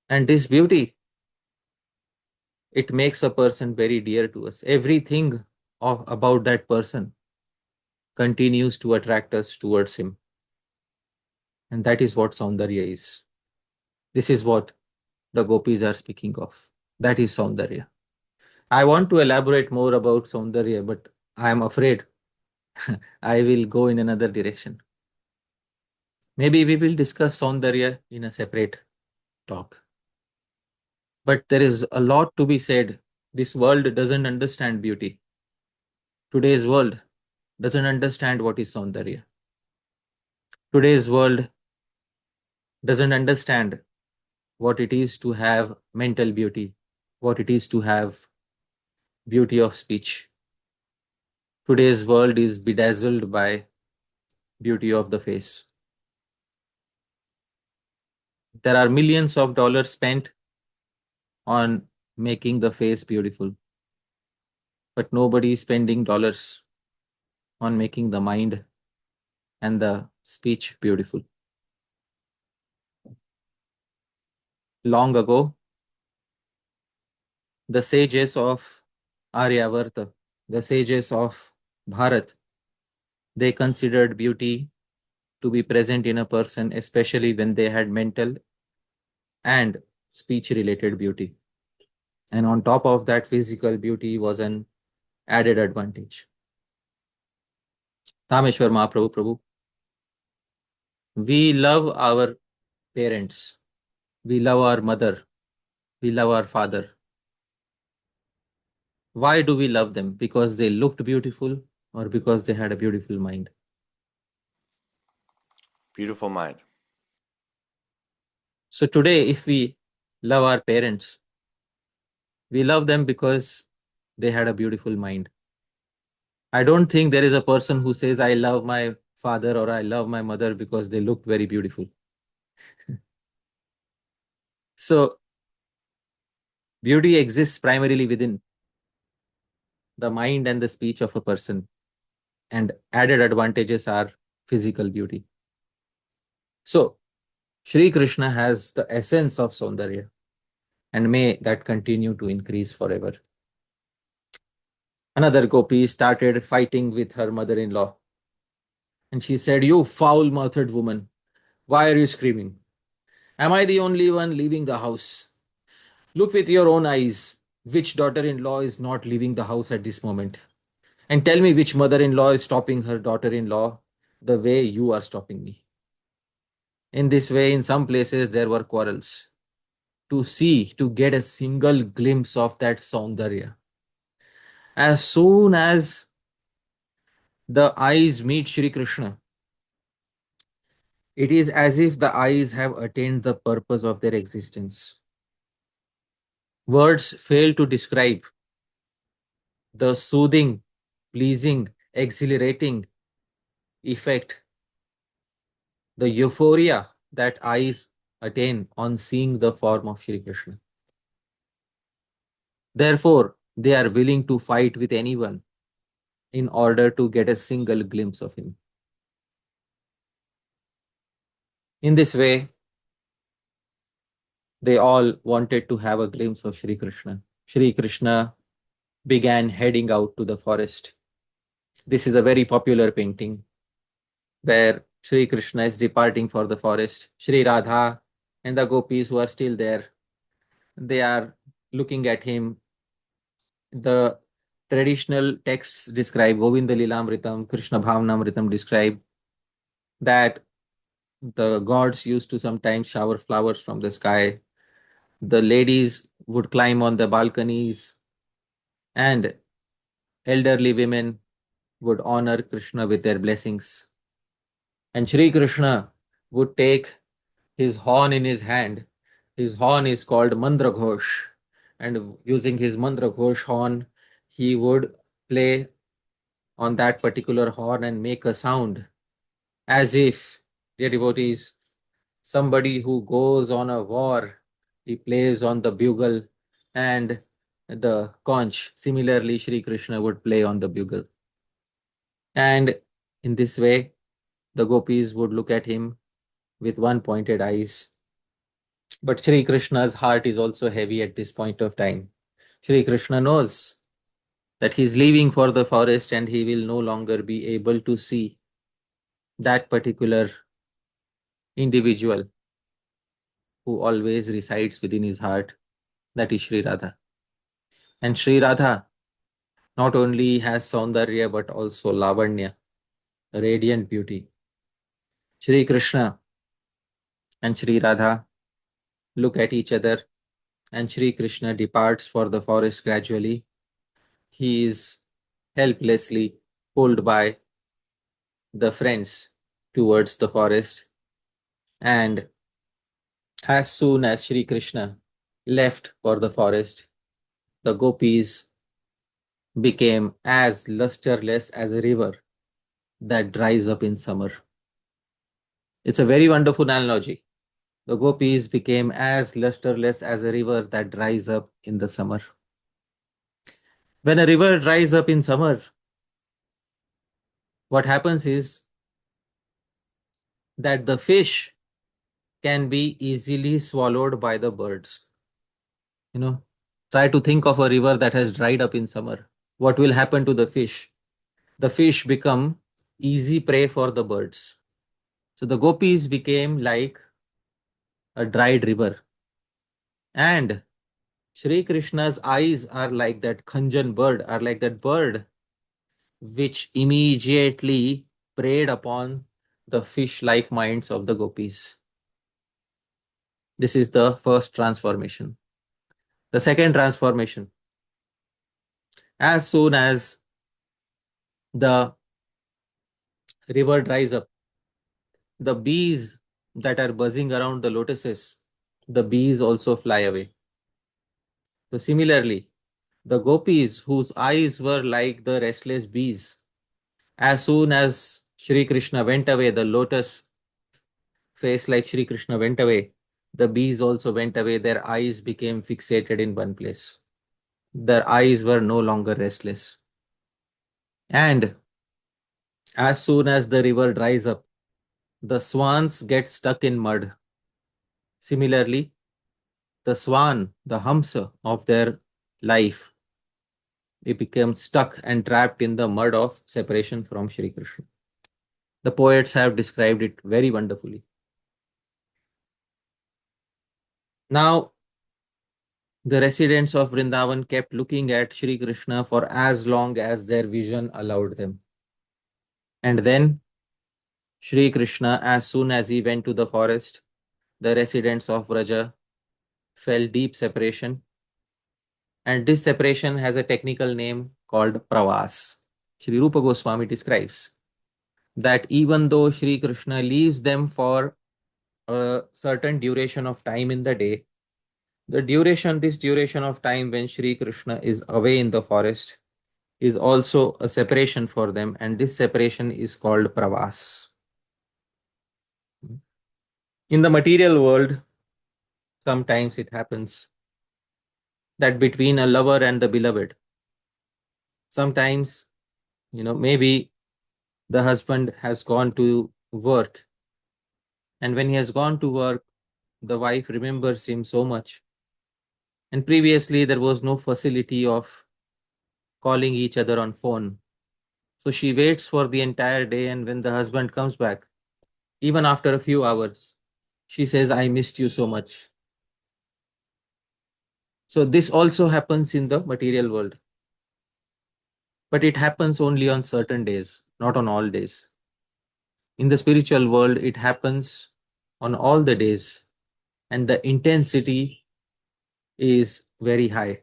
And this beauty, it makes a person very dear to us. Everything about that person continues to attract us towards him. And that is what Saundarya is. This is what the gopis are speaking of. That is Saundarya. I want to elaborate more about Saundarya, but I am afraid I will go in another direction. Maybe we will discuss Saundarya in a separate talk. But there is a lot to be said. This world doesn't understand beauty. Today's world doesn't understand what is Saundarya. Today's world doesn't understand what it is to have mental beauty, what it is to have beauty of speech. Today's world is bedazzled by beauty of the face. There are millions of dollars spent on making the face beautiful, but nobody is spending dollars on making the mind and the speech beautiful. Long ago, the sages of Aryavarta, the sages of Bharat, they considered beauty to be present in a person, especially when they had mental and speech related beauty. And on top of that, physical beauty was an added advantage. Dhāmeśvara Mahāprabhu, Prabhu, we love our parents, we love our mother, we love our father. Why do we love them? Because they looked beautiful or because they had a beautiful mind? Beautiful mind. So today, if we love our parents, we love them because they had a beautiful mind. I don't think there is a person who says, I love my father or I love my mother because they look very beautiful. So beauty exists primarily within the mind and the speech of a person, and added advantages are physical beauty. So Shri Krishna has the essence of Saundarya, and may that continue to increase forever. Another gopi started fighting with her mother-in-law, and she said, "You foul-mouthed woman, why are you screaming? Am I the only one leaving the house? Look with your own eyes which daughter-in-law is not leaving the house at this moment. And tell me which mother-in-law is stopping her daughter-in-law the way you are stopping me." In this way, in some places, there were quarrels. To get a single glimpse of that Saundarya. As soon as the eyes meet Shri Krishna, it is as if the eyes have attained the purpose of their existence. Words fail to describe the soothing, pleasing, exhilarating effect, the euphoria that eyes attain on seeing the form of Shri Krishna. Therefore, they are willing to fight with anyone in order to get a single glimpse of him. In this way, they all wanted to have a glimpse of Shri Krishna. Shri Krishna began heading out to the forest. This is a very popular painting where Shri Krishna is departing for the forest. Shri Radha and the gopis who are still there, they are looking at him. The traditional texts describe, Govinda Lilamritam, Krishna Bhavnamritam describe that the gods used to sometimes shower flowers from the sky. The ladies would climb on the balconies, and elderly women would honor Krishna with their blessings. And Shri Krishna would take his horn in his hand. His horn is called Mandra Ghosh. And using his Mandra Ghosh horn, he would play on that particular horn and make a sound as if, dear devotees, somebody who goes on a war, he plays on the bugle and the conch. Similarly, Shri Krishna would play on the bugle. And in this way, the gopis would look at him with one pointed eyes. But Shri Krishna's heart is also heavy at this point of time. Shri Krishna knows that he is leaving for the forest and he will no longer be able to see that particular individual who always resides within his heart, that is Shri Radha. And Shri Radha not only has Saundarya but also Lavanya, radiant beauty. Shri Krishna and Shri Radha look at each other, and Shri Krishna departs for the forest gradually. He is helplessly pulled by the friends towards the forest, and as soon as Shri Krishna left for the forest, the gopis became as lusterless as a river that dries up in summer. It's a very wonderful analogy. The gopis became as lusterless as a river that dries up in the summer. When a river dries up in summer, what happens is that the fish can be easily swallowed by the birds. Try to think of a river that has dried up in summer. What will happen to the fish? The fish become easy prey for the birds. So the gopis became like a dried river. And Shri Krishna's eyes are like that Khanjan bird, are like that bird which immediately preyed upon the fish-like minds of the gopis. This is the first transformation. The second transformation, as soon as the river dries up, the bees that are buzzing around the lotuses, the bees also fly away. So similarly, the gopis whose eyes were like the restless bees, as soon as Shri Krishna went away, the lotus face like Shri Krishna went away, the bees also went away. Their eyes became fixated in one place. Their eyes were no longer restless. And as soon as the river dries up, the swans get stuck in mud. Similarly, the swan, the hamsa of their life, it becomes stuck and trapped in the mud of separation from Shri Krishna. The poets have described it very wonderfully. Now, the residents of Vrindavan kept looking at Shri Krishna for as long as their vision allowed them. And then Shri Krishna, as soon as he went to the forest, the residents of Vraja felt deep separation. And this separation has a technical name called Pravas. Shri Rupa Goswami describes that even though Shri Krishna leaves them for a certain duration of time in the day, this duration of time when Shri Krishna is away in the forest is also a separation for them, and this separation is called pravas. In the material world, sometimes it happens that between a lover and the beloved, sometimes, maybe the husband has gone to work, and when he has gone to work, the wife remembers him so much. And previously, there was no facility of calling each other on phone. So she waits for the entire day, and when the husband comes back, even after a few hours, she says, I missed you so much. So this also happens in the material world. But it happens only on certain days, not on all days. In the spiritual world, it happens on all the days, and the intensity is very high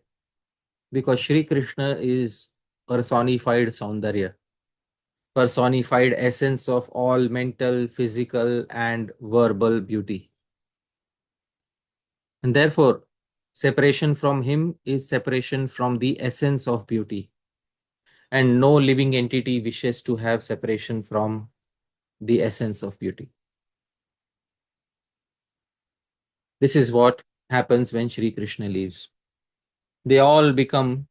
because Shri Krishna is personified Saundarya, personified essence of all mental, physical, and verbal beauty. And therefore, separation from him is separation from the essence of beauty. And no living entity wishes to have separation from the essence of beauty. This is what happens when Shri Krishna leaves. They all become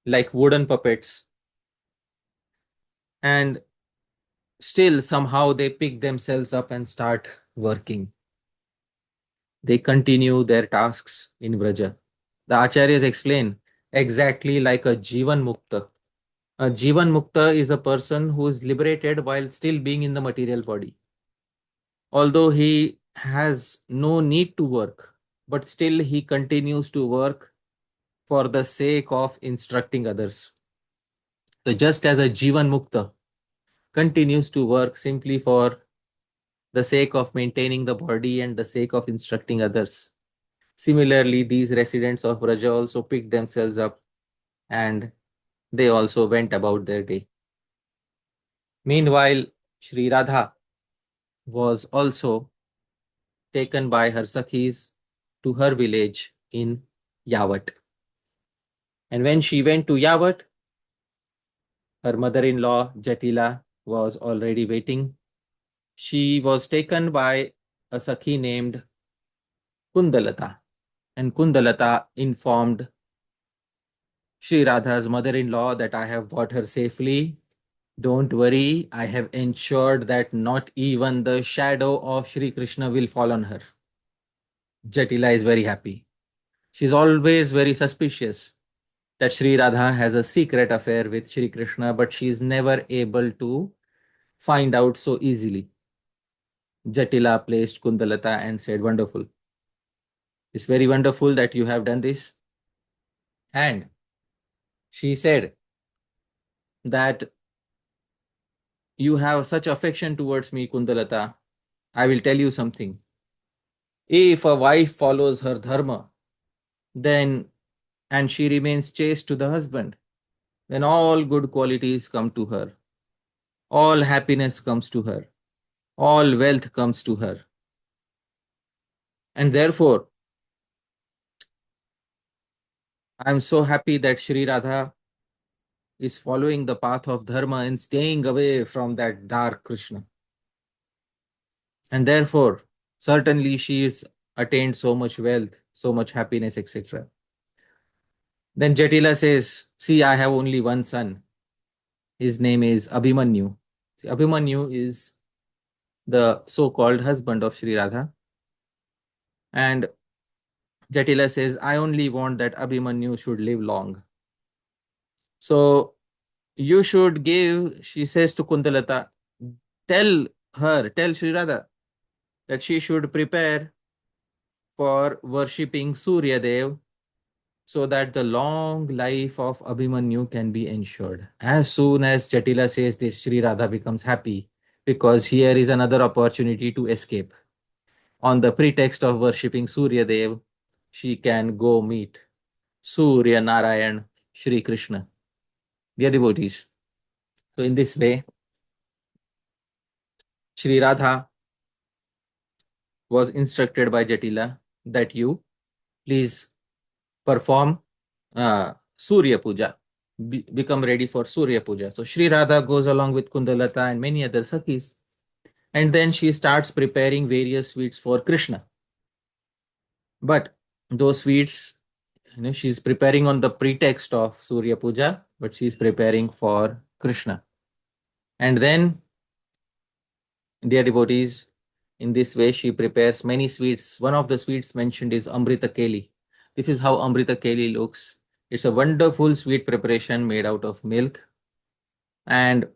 like wooden puppets. And still somehow they pick themselves up and start working. They continue their tasks in Vraja. The Acharyas explain exactly like a Jivan Mukta. A Jivan Mukta is a person who is liberated while still being in the material body. Although he has no need to work, but still he continues to work for the sake of instructing others. So just as a Jivan Mukta continues to work simply for the sake of maintaining the body and the sake of instructing others, similarly, these residents of Vraja also picked themselves up and they also went about their day. Meanwhile, Shri Radha was also taken by her Sakhis to her village in Yavat. And when she went to Yavat, her mother-in-law Jatila was already waiting. She was taken by a Sakhi named Kundalata, and Kundalata informed Shri Radha's mother-in-law that I have brought her safely. Don't worry, I have ensured that not even the shadow of Shri Krishna will fall on her. Jatila is very happy. She's always very suspicious that Shri Radha has a secret affair with Shri Krishna, but she is never able to find out so easily. Jatila placed Kundalata and said, "Wonderful. It's very wonderful that you have done this." And she said that you have such affection towards me, Kundalata. I will tell you something. If a wife follows her dharma, then and she remains chaste to the husband, then all good qualities come to her, all happiness comes to her, all wealth comes to her. And therefore, I am so happy that Shri Radha is following the path of dharma and staying away from that dark Krishna. And therefore, certainly she is attained so much wealth, so much happiness, etc. Then Jatila says, "See, I have only one son. His name is Abhimanyu." See, Abhimanyu is the so-called husband of Shri Radha. And Jatila says, "I only want that Abhimanyu should live long. So you should give," she says to Kundalata, tell Shri Radha that she should prepare for worshipping Surya Dev so that the long life of Abhimanyu can be ensured." As soon as Jatila says this, Shri Radha becomes happy because here is another opportunity to escape. On the pretext of worshipping Surya Dev, she can go meet Surya Narayan Shri Krishna. Dear devotees, so in this way, Shri Radha was instructed by Jatila that you please perform Surya Puja, become ready for Surya Puja. So Shri Radha goes along with Kundalata and many other Sakhis, and then she starts preparing various sweets for Krishna. But those sweets, she's preparing on the pretext of Surya Puja, but she's preparing for Krishna. And then, dear devotees, in this way she prepares many sweets. One of the sweets mentioned is Amrita Keli. This is how Amrita Keli looks. It's a wonderful sweet preparation made out of milk. And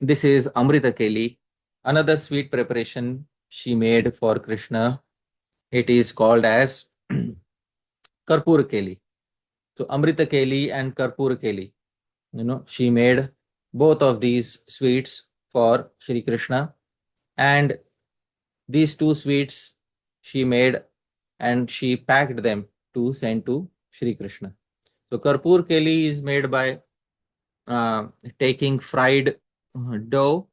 this is Amrita Keli. Another sweet preparation she made for Krishna. It is called as Karpur Keli. So Amrita Keli and Karpur Keli. She made both of these sweets for Shri Krishna. And these two sweets she made and she packed them to send to Shri Krishna. So Karpur Keli is made by taking fried dough,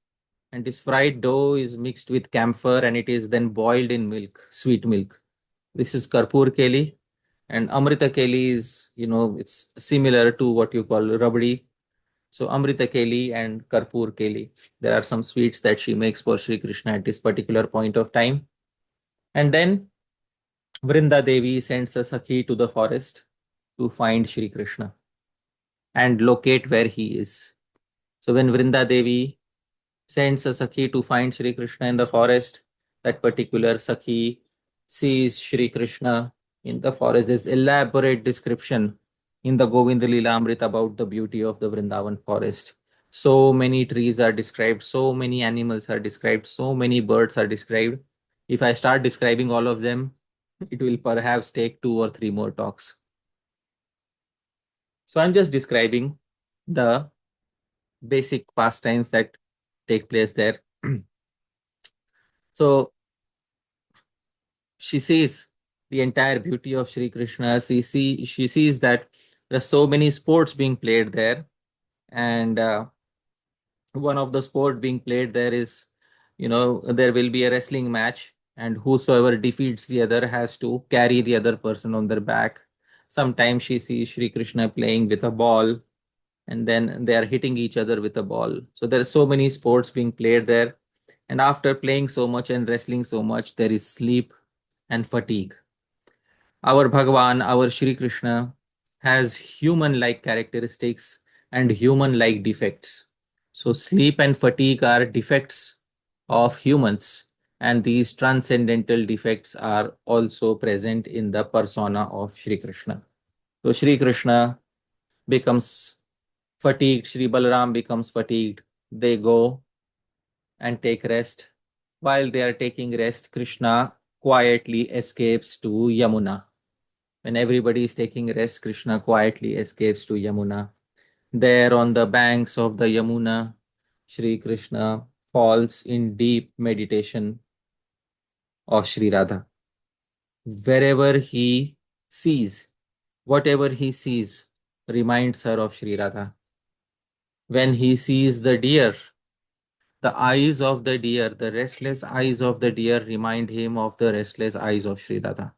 and this fried dough is mixed with camphor and it is then boiled in milk, sweet milk. This is Karpur Keli. And Amrita Keli is, it's similar to what you call rabdi. So Amrita Keli and Karpur Keli, there are some sweets that she makes for Shri Krishna at this particular point of time. And then Vrinda Devi sends a Sakhi to the forest to find Shri Krishna and locate where he is. So when Vrinda Devi sends a Sakhi to find Shri Krishna in the forest. That particular Sakhi sees Shri Krishna in the forest. There's elaborate description in the Govinda Lilamrita about the beauty of the Vrindavan forest. So many trees are described, so many animals are described, so many birds are described. If I start describing all of them, it will perhaps take 2 or 3 more talks. So I'm just describing the basic pastimes that take place there. So she sees the entire beauty of Sri Krishna. She sees that there are so many sports being played there, and one of the sport being played there is, there will be a wrestling match, and whosoever defeats the other has to carry the other person on their back. Sometimes she sees Sri Krishna playing with a ball, and then they are hitting each other with a ball. So there are so many sports being played there. And after playing so much and wrestling so much, there is sleep and fatigue. Our Bhagavan, our Shri Krishna, has human like characteristics and human like defects. So, sleep and fatigue are defects of humans, and these transcendental defects are also present in the persona of Shri Krishna. So, Shri Krishna becomes fatigued, Shri Balaram becomes fatigued. They go and take rest. While they are taking rest, Krishna quietly escapes to Yamuna. When everybody is taking rest, Krishna quietly escapes to Yamuna. There on the banks of the Yamuna, Shri Krishna falls in deep meditation of Shri Radha. Wherever he sees, whatever he sees reminds her of Shri Radha. When he sees the deer, the eyes of the deer, the restless eyes of the deer remind him of the restless eyes of Shri Radha.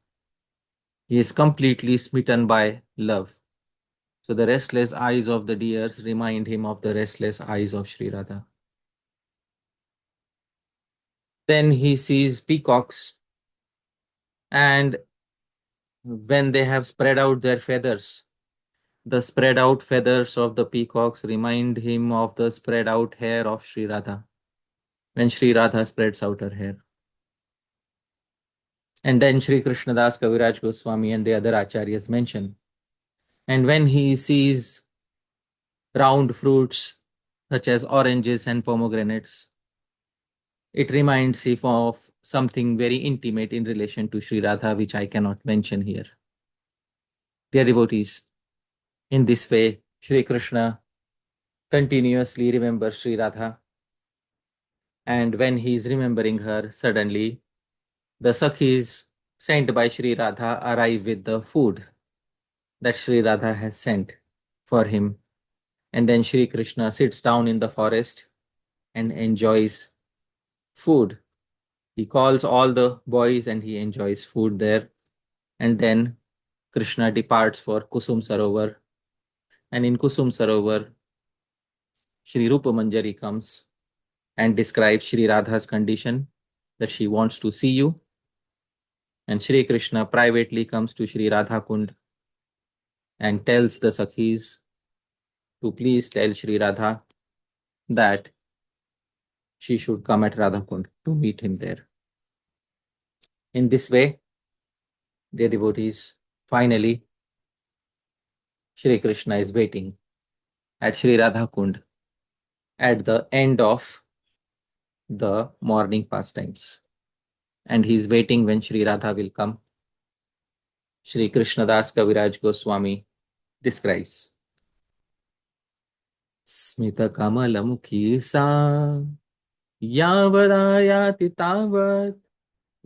He is completely smitten by love. So the restless eyes of the deers remind him of the restless eyes of Shri Radha. Then he sees peacocks, and when they have spread out their feathers, the spread out feathers of the peacocks remind him of the spread out hair of Shri Radha, when Shri Radha spreads out her hair. And then Shri Krishnadas Kaviraj Goswami and the other acharyas mention. And when he sees round fruits such as oranges and pomegranates, it reminds him of something very intimate in relation to Sri Radha, which I cannot mention here. Dear devotees, in this way, Sri Krishna continuously remembers Sri Radha, and when he is remembering her, suddenly the Sakhis sent by Sri Radha arrive with the food that Sri Radha has sent for him. And then Sri Krishna sits down in the forest and enjoys food. He calls all the boys and he enjoys food there. And then Krishna departs for Kusum Sarovar. And in Kusum Sarovar, Shri Rupa Manjari comes and describes Shri Radha's condition, that she wants to see you. And Shri Krishna privately comes to Shri Radha Kund and tells the Sakhis to please tell Shri Radha that she should come at Radha Kund to meet him there. In this way, dear devotees, finally, Shri Krishna is waiting at Shri Radha Kund at the end of the morning pastimes. And he is waiting when Shri Radha will come. Shri Krishnadas Kaviraj Goswami describes Smita Kamala Mukhi Sa Yavadayati Tavat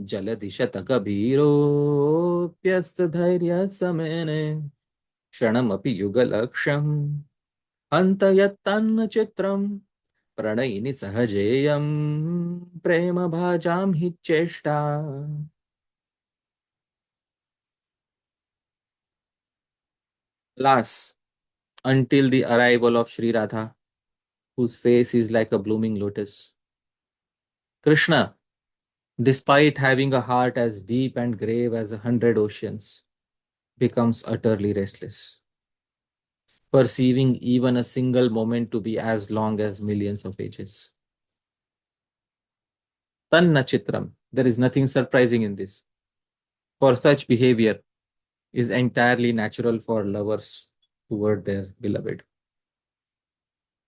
Jaladishat Kabhiro Pyast Dhairya Samene Shanamapi Yugalaksham Antayattanna Chitram Pranayini Sahajeyam Prema Bhajam Hicheshta. Alas, until the arrival of Sri Radha, whose face is like a blooming lotus, Krishna, despite having a heart as deep and grave as 100 oceans, becomes utterly restless, perceiving even a single moment to be as long as millions of ages. Tanna chitram. There is nothing surprising in this. For such behavior is entirely natural for lovers toward their beloved.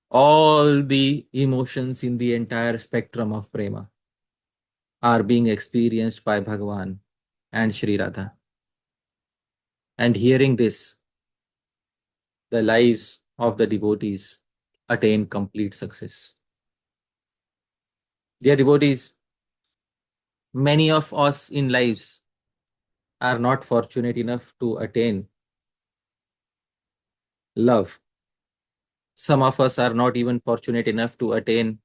All the emotions in the entire spectrum of prema are being experienced by Bhagavan and Shri Radha. And hearing this, the lives of the devotees attain complete success. Dear devotees, many of us in lives are not fortunate enough to attain love. Some of us are not even fortunate enough to attain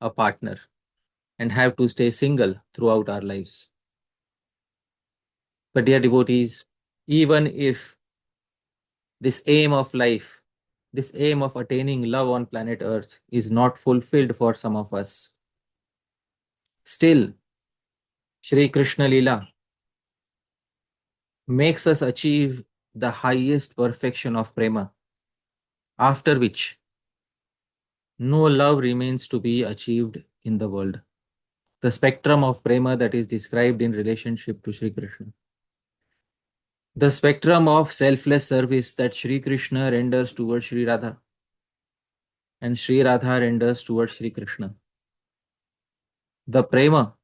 a partner and have to stay single throughout our lives. But dear devotees, even if this aim of life, this aim of attaining love on planet Earth is not fulfilled for some of us, still Shri Krishna Lila makes us achieve the highest perfection of prema, after which no love remains to be achieved in the world. The spectrum of prema that is described in relationship to Shri Krishna. The spectrum of selfless service that Shri Krishna renders towards Shri Radha and Shri Radha renders towards Shri Krishna. The prema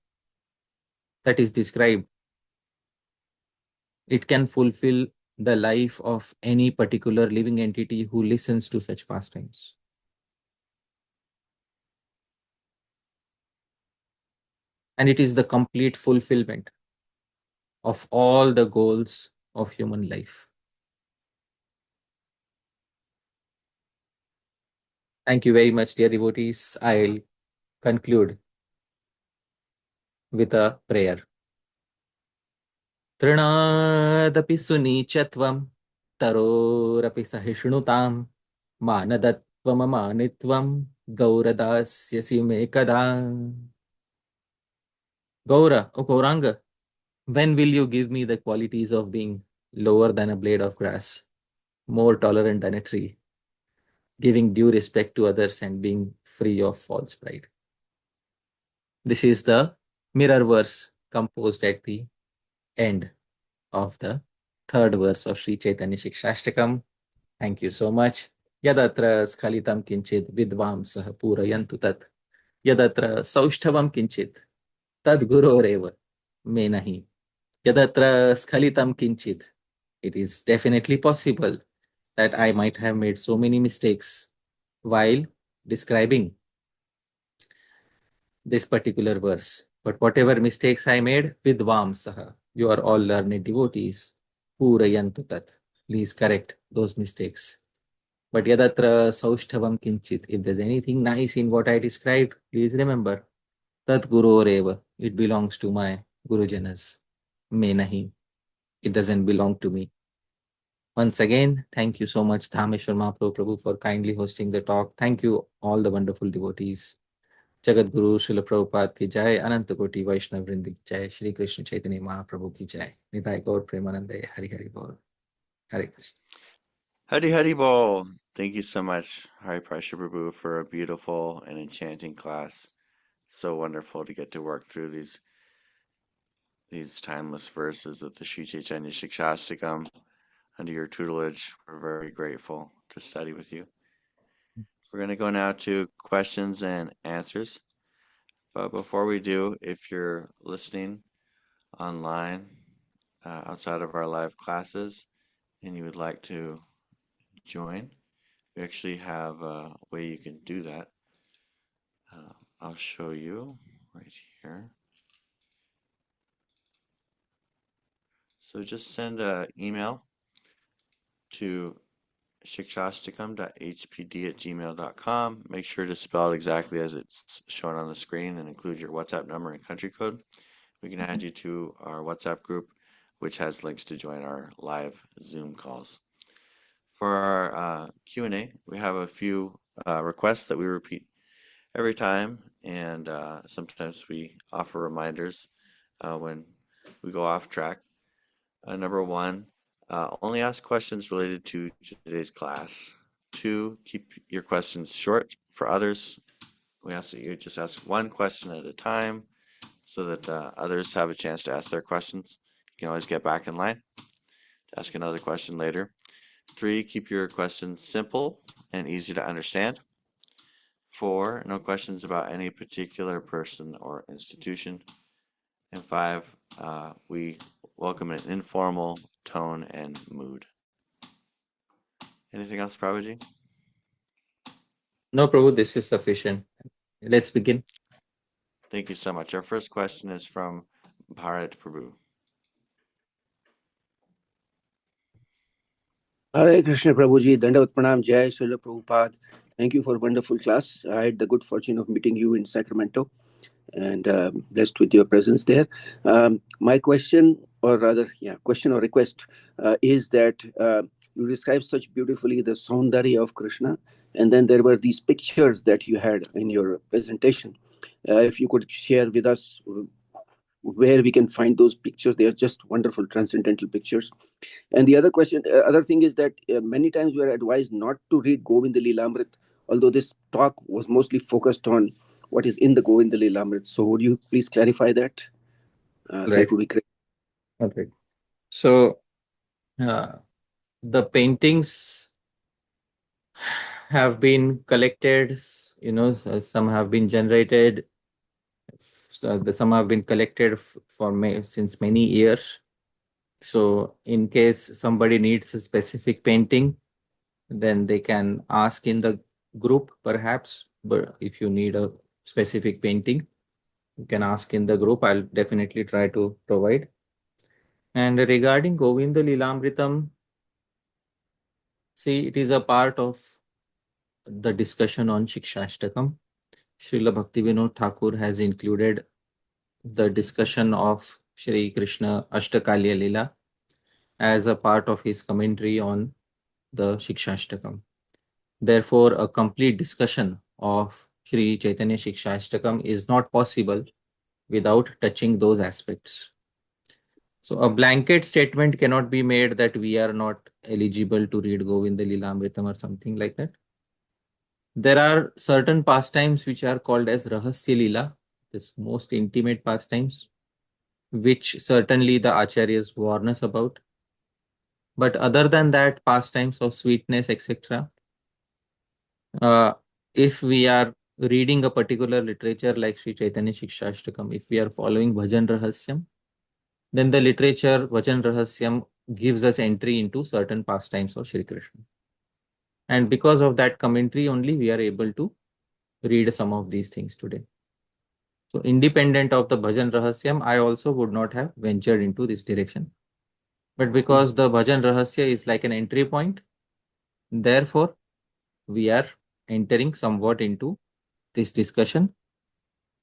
that is described, it can fulfill the life of any particular living entity who listens to such pastimes. And it is the complete fulfillment of all the goals of human life. Thank you very much, dear devotees. I'll conclude with a prayer. तृणादपि सुनीचत्वं तरोरपि सहिष्णुतां मानदत्वममानित्वं गौरदास्यसि मे कदा. Gaura, O Gauranga, when will you give me the qualities of being lower than a blade of grass, more tolerant than a tree, giving due respect to others and being free of false pride? This is the mirror verse composed at the end of the third verse of Śrī-Caitanya-Śikṣāṣṭakam. Thank you so much. Yadatra skalitam kinchit vidvamsah purayantu tat. Yadatra saushthavam kinchit tad guroreva me nahi. Yadatra skalitam kinchit. It is definitely possible that I might have made so many mistakes while describing this particular verse. But whatever mistakes I made, vidvamsah, you are all learned devotees, purayantu tat. Please correct those mistakes. But yadatra saushthavam kinchit. If there's anything nice in what I described, please remember, tat guroreva. It belongs to my gurujanas. Me nahi. It doesn't belong to me. Once again, thank you so much, Dhāmeśvara Mahāprabhu, for kindly hosting the talk. Thank you, all the wonderful devotees. Jagat Guru Srila Prabhupada ki jai, Ananta Koti Vaishnav Vrind ki jai, Shri Krishna Chaitanya Mahaprabhu ki jai. Nidai Gaur Premanande, Hari Hari Gaur. Hare Krishna. Hari Hari Bol. Thank you so much, Hari Prabhu, for a beautiful and enchanting class. So wonderful to get to work through these timeless verses of the Śrī-Caitanya-Śikṣāṣṭakam under your tutelage. We're very grateful to study with you. We're going to go now to questions and answers. But before we do, if you're listening online outside of our live classes and you would like to join, we actually have a way you can do that. I'll show you right here. So just send an email to Siksastakam.hpd@gmail.com. Make sure to spell it exactly as it's shown on the screen and include your WhatsApp number and country code. We can add you to our WhatsApp group, which has links to join our live Zoom calls. For our Q&A, we have a few requests that we repeat every time, and sometimes we offer reminders when we go off track. Number one, only ask questions related to today's class. 2, keep your questions short. For others, we ask that you just ask one question at a time. so that others have a chance to ask their questions. You can always get back in line to ask another question later. 3, keep your questions simple and easy to understand. 4, no questions about any particular person or institution. And 5, we welcome an informal tone and mood. Anything else, Prabhuji? No, Prabhu, this is sufficient. Let's begin. Thank you so much. Our first question is from Bharat Prabhu. Hare Krishna Prabhuji, Dandavat Pranam, Jai Srila Prabhupada. Thank you for a wonderful class. I had the good fortune of meeting you in Sacramento and blessed with your presence there. My question, or rather, question or request is that you described such beautifully the Saundarya of Krishna, and then there were these pictures that you had in your presentation. If you could share with us where we can find those pictures, they are just wonderful, transcendental pictures. And the other thing is that many times we are advised not to read Govinda Lilamrit, although this talk was mostly focused on what is in the Govinda Lilamrit. So would you please clarify that? Right. That would be great. Okay. So the paintings have been collected, some have been generated, some have been collected since many years. So in case somebody needs a specific painting, then they can ask in the group perhaps. But if you need a specific painting, you can ask in the group. I'll definitely try to provide. And regarding Govinda Lilamritam, see, it is a part of the discussion on Śrī-Caitanya-Śikṣāṣṭakam. Srila Bhaktivinoda Thakur has included the discussion of Shri Krishna Ashtakalya Lila as a part of his commentary on the Śrī-Caitanya-Śikṣāṣṭakam. Therefore, a complete discussion of Śrī-Caitanya-Śikṣāṣṭakam is not possible without touching those aspects. So a blanket statement cannot be made that we are not eligible to read Govinda Lilamritam or something like that. There are certain pastimes which are called as Rahasya Lila, this most intimate pastimes, which certainly the Acharyas warn us about. But other than that, pastimes of sweetness, etc., if we are reading a particular literature like Śrī-Caitanya-Śikṣāṣṭakam, if we are following Bhajan Rahasyam, then the literature Bhajan Rahasyam gives us entry into certain pastimes of Shri Krishna. And because of that commentary only, we are able to read some of these things today. So independent of the Bhajan Rahasyam, I also would not have ventured into this direction. But because the Bhajan Rahasya is like an entry point, therefore, we are entering somewhat into this discussion,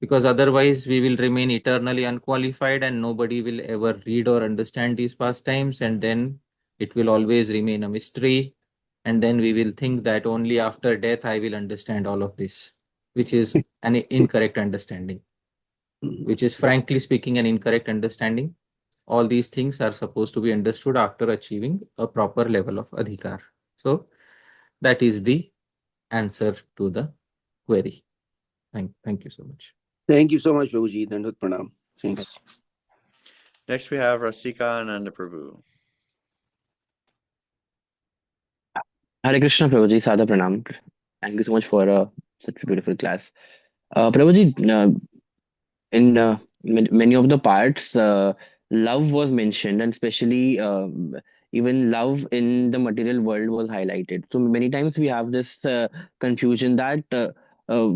because otherwise we will remain eternally unqualified and nobody will ever read or understand these pastimes, and then it will always remain a mystery, and then we will think that only after death I will understand all of this, which is an incorrect understanding, which is frankly speaking an incorrect understanding. All these things are supposed to be understood after achieving a proper level of adhikar. So that is the answer to the query. Thank you so much. Thank you so much, Prabhuji. Dandavat Pranam. Thanks. Next we have Rasika Ananda Prabhu. Hare Krishna Prabhuji, Sada Pranam. Thank you so much for such a beautiful class. Prabhuji, in many of the parts, love was mentioned, and especially even love in the material world was highlighted. So many times we have this confusion that uh,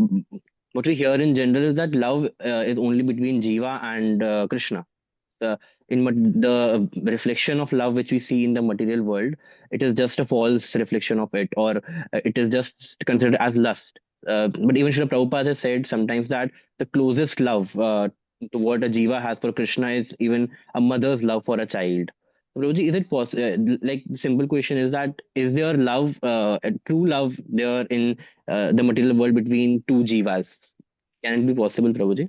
what we hear in general is that love is only between Jiva and Krishna. uh, the reflection of love which we see in the material world, it is just a false reflection of it, or it is just considered as lust. But even Srila Prabhupada has said sometimes that the closest love to what a jiva has for Krishna is even a mother's love for a child. Prabhuji, is it possible? Like, the simple question is that is there love, a true love there in the material world between two jivas? Can it be possible, Prabhuji?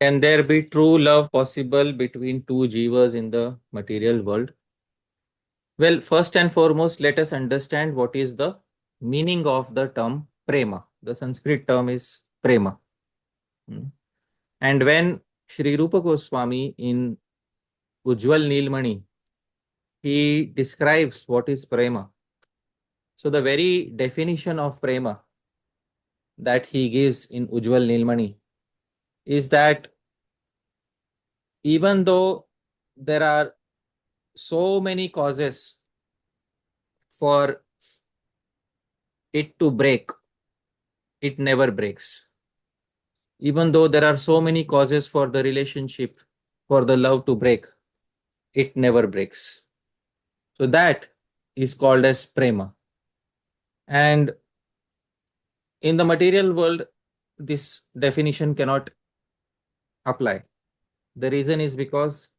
Can there be true love possible between two jivas in the material world? Well, first and foremost, let us understand what is the meaning of the term prema. The Sanskrit term is prema. And when Shri Rupa Goswami in Ujjwal Nilmani, he describes what is prema. So the very definition of prema that he gives in Ujjwal Nilmani is that even though there are so many causes for it to break, it never breaks. Even though there are so many causes for the relationship, for the love to break, it never breaks. So that is called as prema. And in the material world, this definition cannot apply. The reason is because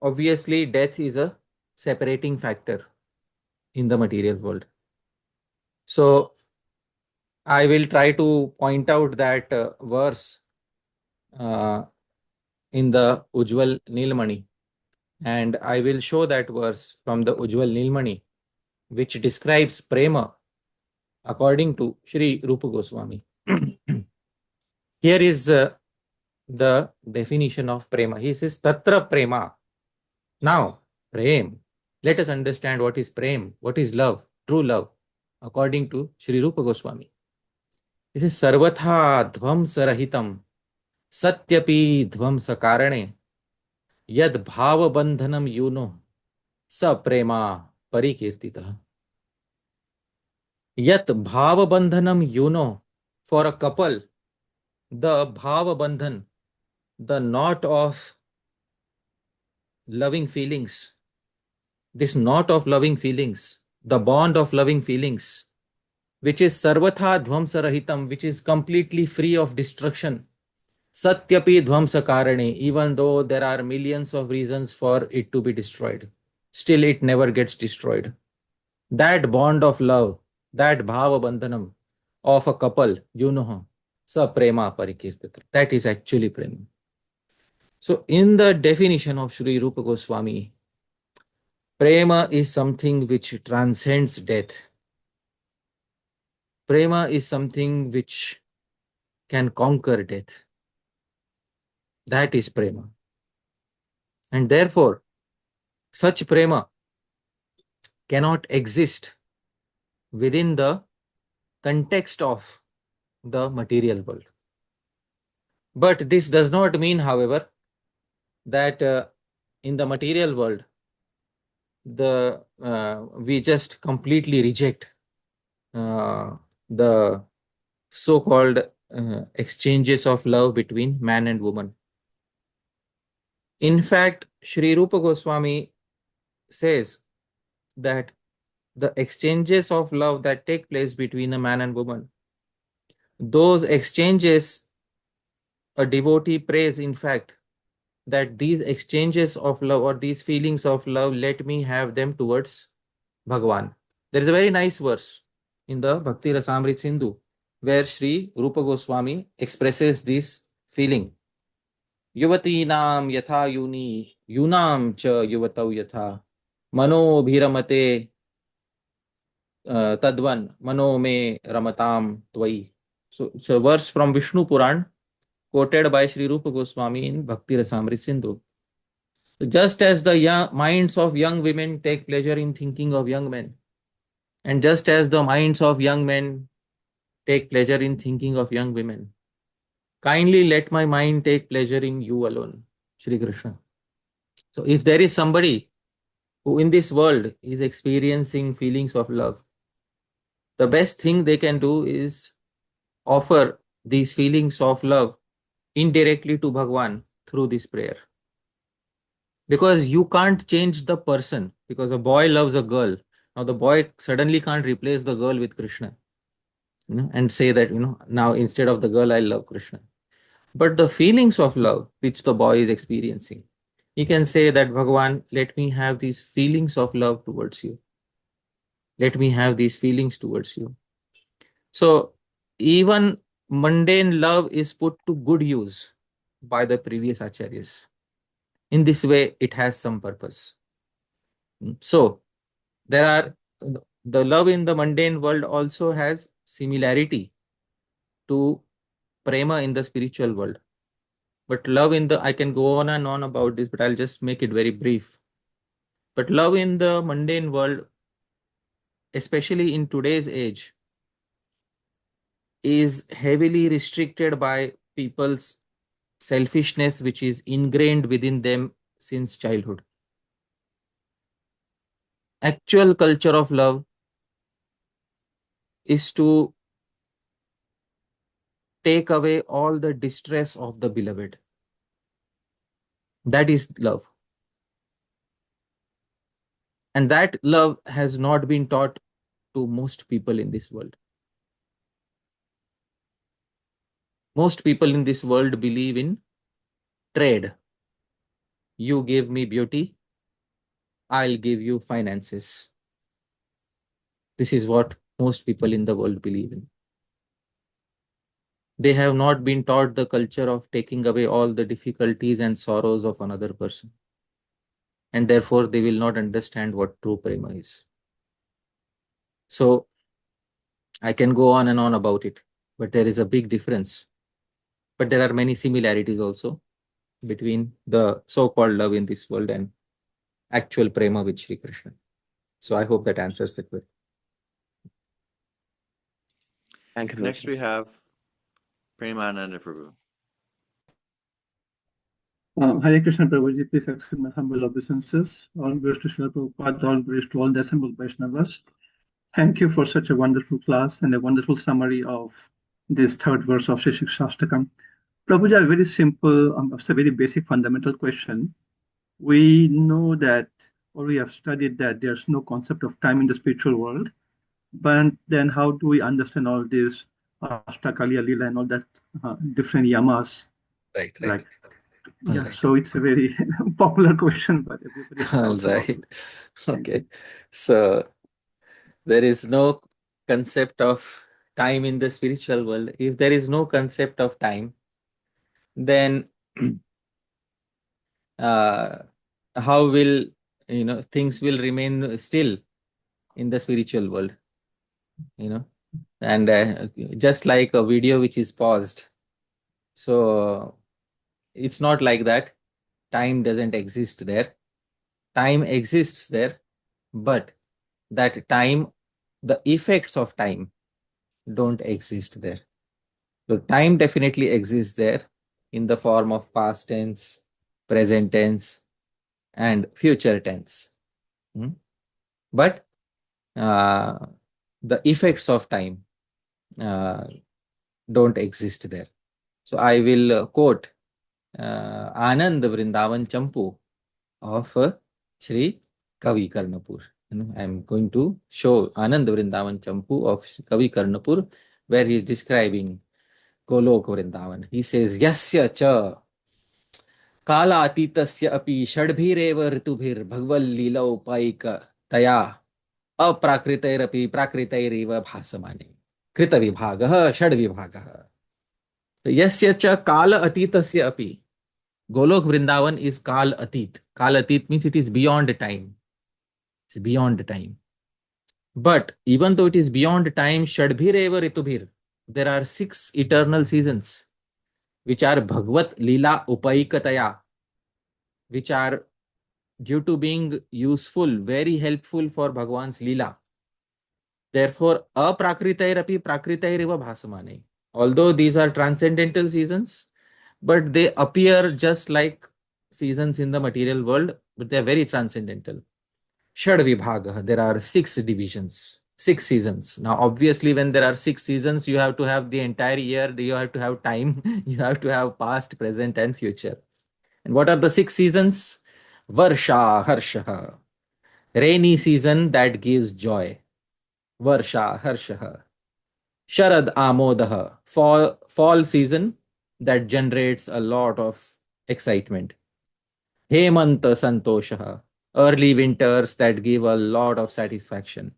obviously death is a separating factor in the material world. So I will try to point out that verse in the Ujjwal Nilmani, and I will show that verse from the Ujjwal Nilmani, which describes prema according to Shri Rupa Goswami. Here is the definition of prema. He says, Tatra prema. Now, prem. Let us understand what is prem, what is love, true love, according to Shri Rupa Goswami. He says, Sarvatha dhvamsarahitam satyapi dhvamsakarane yad bhava bandhanam yuno sa prema parikirtitah. Yat bhava bandhanam yuno, for a couple, the bhava bandhan, the knot of loving feelings, this knot of loving feelings, the bond of loving feelings, which is sarvatha dhvamsarahitam, which is completely free of destruction. Satyapi dhvamsakarane, even though there are millions of reasons for it to be destroyed, still it never gets destroyed. That bond of love, that bhava bandhanam of a couple, sa prema parikirtata. That is actually prema. So in the definition of Shri Rupa Goswami, prema is something which transcends death. Prema is something which can conquer death. That is prema. And therefore, such prema cannot exist within the context of the material world. But this does not mean, however, that in the material world, we just completely reject the so-called exchanges of love between man and woman. In fact, Shri Rupa Goswami says that the exchanges of love that take place between a man and woman, those exchanges, a devotee prays, in fact, that these exchanges of love or these feelings of love, let me have them towards Bhagavan. There is a very nice verse in the Bhakti Rasamrit Sindhu where Shri Rupa Goswami expresses this feeling. Yuvatīnām yatha yuni, yunām cha yuvatau yatha, mano bhiramate tadvan, mano me ramatam tvai. So it's a verse from Vishnu Puran quoted by Shri Rupa Goswami in Bhakti Rasamrit Sindhu. Just as the minds of young women take pleasure in thinking of young men, and just as the minds of young men take pleasure in thinking of young women, kindly let my mind take pleasure in you alone, Shri Krishna. So if there is somebody who in this world is experiencing feelings of love, the best thing they can do is offer these feelings of love indirectly to Bhagwan through this prayer. Because you can't change the person, because a boy loves a girl. Now the boy suddenly can't replace the girl with Krishna, and say that, now instead of the girl, I love Krishna. But the feelings of love which the boy is experiencing, he can say that, Bhagavan, let me have these feelings of love towards you. Let me have these feelings towards you. So even mundane love is put to good use by the previous acharyas. In this way, it has some purpose. So the love in the mundane world also has similarity to prema in the spiritual world. But love in the, I can go on and on about this, but I'll just make it very brief. But love in the mundane world, especially in today's age, is heavily restricted by people's selfishness, which is ingrained within them since childhood. Actual culture of love is to take away all the distress of the beloved. That is love. And that love has not been taught to most people in this world. Most people in this world believe in trade. You give me beauty, I'll give you finances. This is what most people in the world believe in. They have not been taught the culture of taking away all the difficulties and sorrows of another person. And therefore, they will not understand what true prema is. So, I can go on and on about it, but there is a big difference. But there are many similarities also between the so-called love in this world and actual prema with Shri Krishna. So, I hope that answers the question. Thank you, Next Prabhuji. we have Premananda Prabhu. Hare Krishna Prabhuji, please accept my humble obeisances. All glories to Srila Prabhupada, all glories to all the assembled Vaishnavas. Thank you for such a wonderful class and a wonderful summary of this third verse of Shri-Siksastakam. Prabhuji, I have a very simple, it's a very basic fundamental question. We know that, or we have studied that there's no concept of time in the spiritual world, but then how do we understand all this Ashtakaliya Lila and all that different yamas? Right. Like, All yeah, right. so it's a very popular question, but everybody All talks about right. it. Thank Okay. you. So there is no concept of time in the spiritual world. If there is no concept of time, then how will things will remain still in the spiritual world? And just like a video which is paused. So it's not like that. Time doesn't exist there. Time exists there, but that time, the effects of time don't exist there. So time definitely exists there in the form of past tense, present tense, and future tense. But the effects of time don't exist there. So I will quote Anand Vrindavan Champu of Shri Kavi Karnapur. I am going to show Anand Vrindavan Champu of Kavi Karnapur, where he is describing Golok Vrindavan. He says, Yasya cha कालातीतस्य अपि षड्भिरेव ऋतुभिर् भगवल्लीलौपायिक तया अप्राकृतैरपि प्राकृतैरेव भासमाने कृतविभागः षड्विभागः. यस्य च काल अतीतस्य अपि. Golok Vrindavan is Kal Atit. Kal Atit means it is beyond time. It's beyond time. But even though it is beyond time, Shadbhireva Ritubhir, there are 6 eternal seasons which are Bhagvat Lila Upaikataya, which are due to being useful, very helpful for Bhagwan's Lila. Therefore, aprakritayrapi prakritayriva bhasamane. Although these are transcendental seasons, but they appear just like seasons in the material world, but they are very transcendental. Shad Vibhaga, there are 6 divisions, 6 seasons. Now, obviously, when there are 6 seasons, you have to have the entire year, you have to have time, you have to have past, present, and future. And what are the 6 seasons? Varsha Harshaha, rainy season that gives joy. Varsha Harshaha. Sharad Amodaha, fall season that generates a lot of excitement. Hemanta Santoshaha, early winters that give a lot of satisfaction.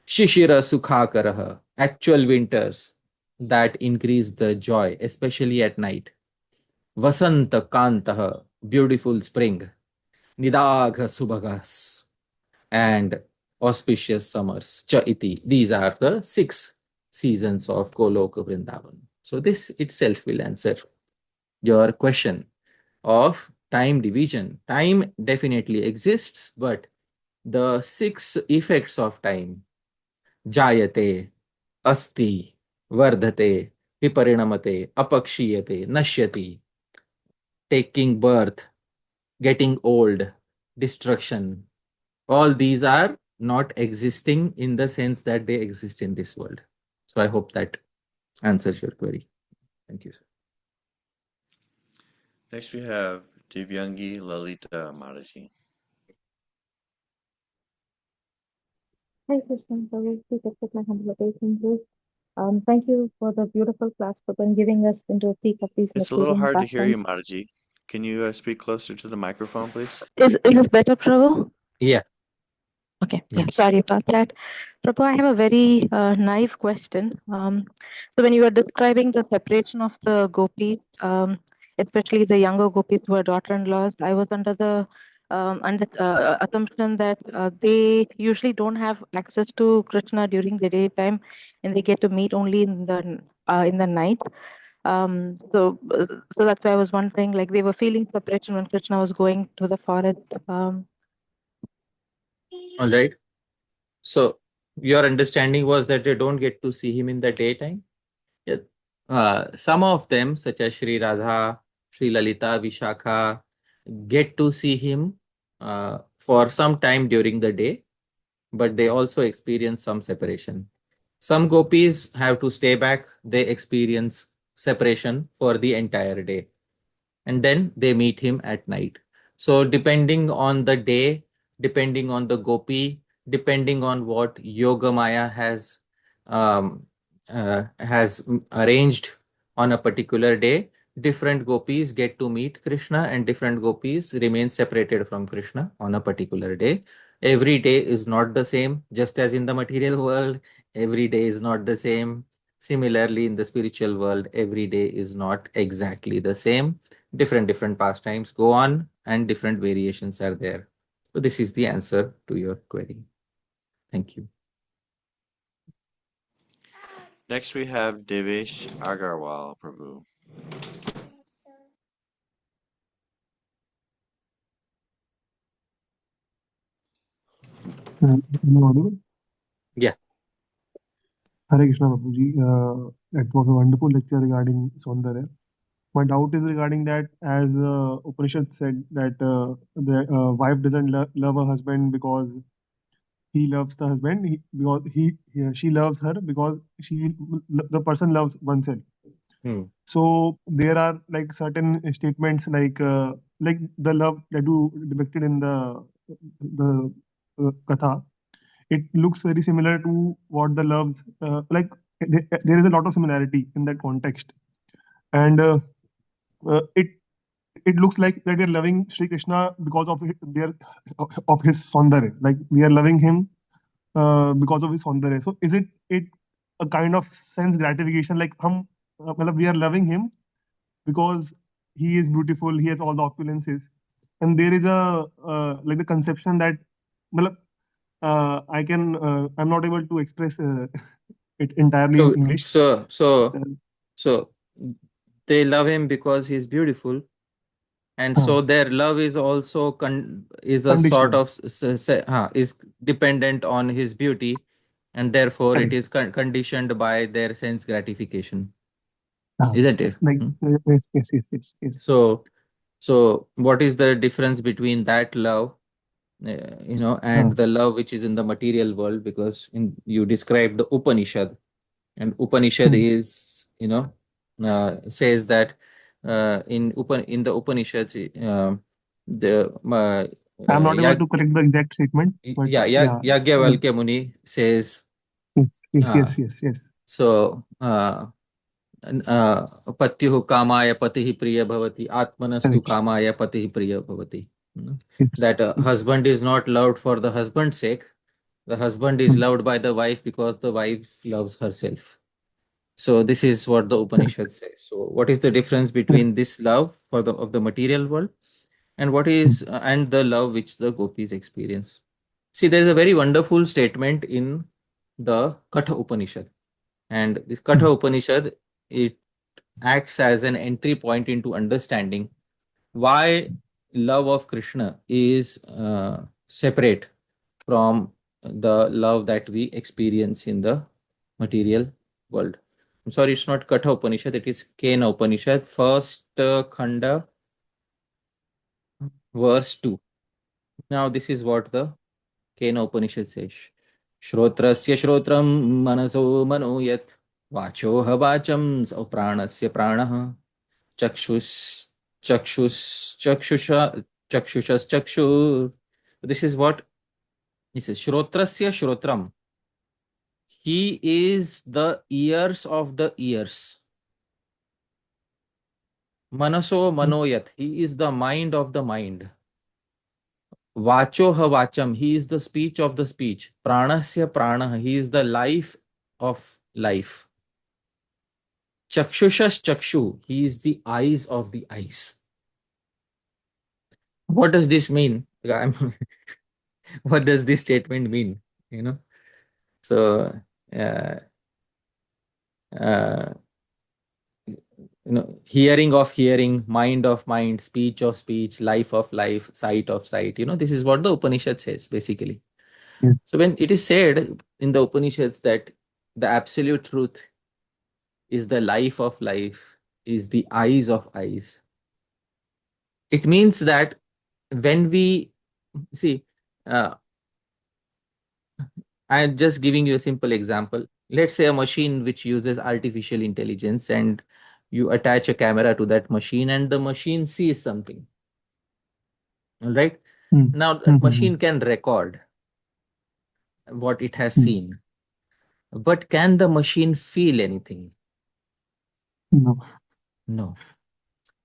Shishira Sukhakaraha, actual winters that increase the joy, especially at night. Vasanta Kantaha, beautiful spring. Nidagha Subhagas, and auspicious summers. Cha iti. These are the 6 seasons of Goloka Vrindavan. So this itself will answer your question of time division. Time definitely exists, but the 6 effects of time, jayate, asti, vardhate, viparinamate, apakshiyate, nashyati, taking birth, getting old, destruction, all these are not existing in the sense that they exist in this world. So I hope that answers your query. Thank you, sir. Next we have Divyangi Lalita Mataji. Hi, Krishna. Prabhu, please accept my humble obeisances. Thank you for the beautiful class, Prabhu, and giving us into a peek of these It's a little Neptunian hard to hear you, pastimes. Mataji. Can you speak closer to the microphone, please? Is this better, Prabhu? Yeah. Okay, Yeah. yeah, sorry about that. Prabhu, I have a very naive question. So when you were describing the separation of the gopis, especially the younger gopis who are daughter-in-laws, I was under the assumption that they usually don't have access to Krishna during the daytime, and they get to meet only in the night. So that's why I was wondering, like they were feeling separation when Krishna was going to the forest. All right. So your understanding was that they don't get to see him in the daytime? Yeah. Some of them, such as Shri Radha, Shri Lalita, Vishakha, get to see him for some time during the day, but they also experience some separation. Some gopis have to stay back, they experience separation for the entire day, and then they meet him at night. So depending on the day, depending on the gopi, depending on what Yoga Maya has arranged on a particular day, different gopis get to meet Krishna and different gopis remain separated from Krishna on a particular day. Every day is not the same, just as in the material world, every day is not the same. Similarly, in the spiritual world, every day is not exactly the same. Different pastimes go on and different variations are there. So this is the answer to your query. Thank you. Next we have Devesh Agarwal, Prabhu. Am I audible? Yeah. Hare Krishna, Prabhuji. It was a wonderful lecture regarding Saundarya. My doubt is regarding that, as Upanishad said, that the wife doesn't love her husband because he loves the husband. She loves her because the person loves oneself. So there are like certain statements like the love that you depicted in the katha. It looks very similar to what the loves like. There is a lot of similarity in that context, and it looks like that we are loving Sri Krishna because of his saundarya. Like we are loving him because of his saundarya. So is it a kind of sense gratification? Like we are loving him because he is beautiful, he has all the opulences, and there is a like the conception that I'm not able to express it entirely in English. So they love him because he's beautiful, and so their love is also is a sort of is dependent on his beauty, and therefore it is conditioned by their sense gratification, isn't it? Yes. So what is the difference between that love, and the love which is in the material world? Because you described the Upanishad, and Upanishad is, says that in the Upanishads, I'm not able to correct the exact statement, but Yajnavalkya Muni says, yes. so पत्युः कामाय पतिः प्रिय भवति आत्मनस्तु कामाय पतिः प्रिय भवति. That a husband is not loved for the husband's sake. The husband is loved by the wife because the wife loves herself. So this is what the Upanishad says. So what is the difference between this love of the material world and what is and the love which the gopis experience? See, there is a very wonderful statement in the Katha Upanishad, and this Katha Upanishad, it acts as an entry point into understanding why love of Krishna is separate from the love that we experience in the material world. I'm sorry, it's not Katha Upanishad, it is Kena Upanishad, first Khanda, verse 2. Now, this is what the Kena Upanishad says. Shrotrasya shrotram manaso manoyat vachoha vacham pranasya pranaha chakshus chakshusha chakshushas chakshur. This is what it says. Shrotrasya shrotram. He is the ears of the ears. Manaso manoyat. He is the mind of the mind. Vachoha vacham. He is the speech of the speech. Pranasya pranaha. He is the life of life. Chakshushas chakshu. He is the eyes of the eyes. What does this mean? What does this statement mean? You know, so hearing of hearing, mind of mind, speech of speech, life of life, sight of sight. This is what the Upanishad says basically. Yes. So when it is said in the Upanishads that the absolute truth is the life of life, is the eyes of eyes, it means that when we see, I'm just giving you a simple example. Let's say a machine which uses artificial intelligence, and you attach a camera to that machine and the machine sees something. All right. Now that machine can record what it has seen. But can the machine feel anything? No. No.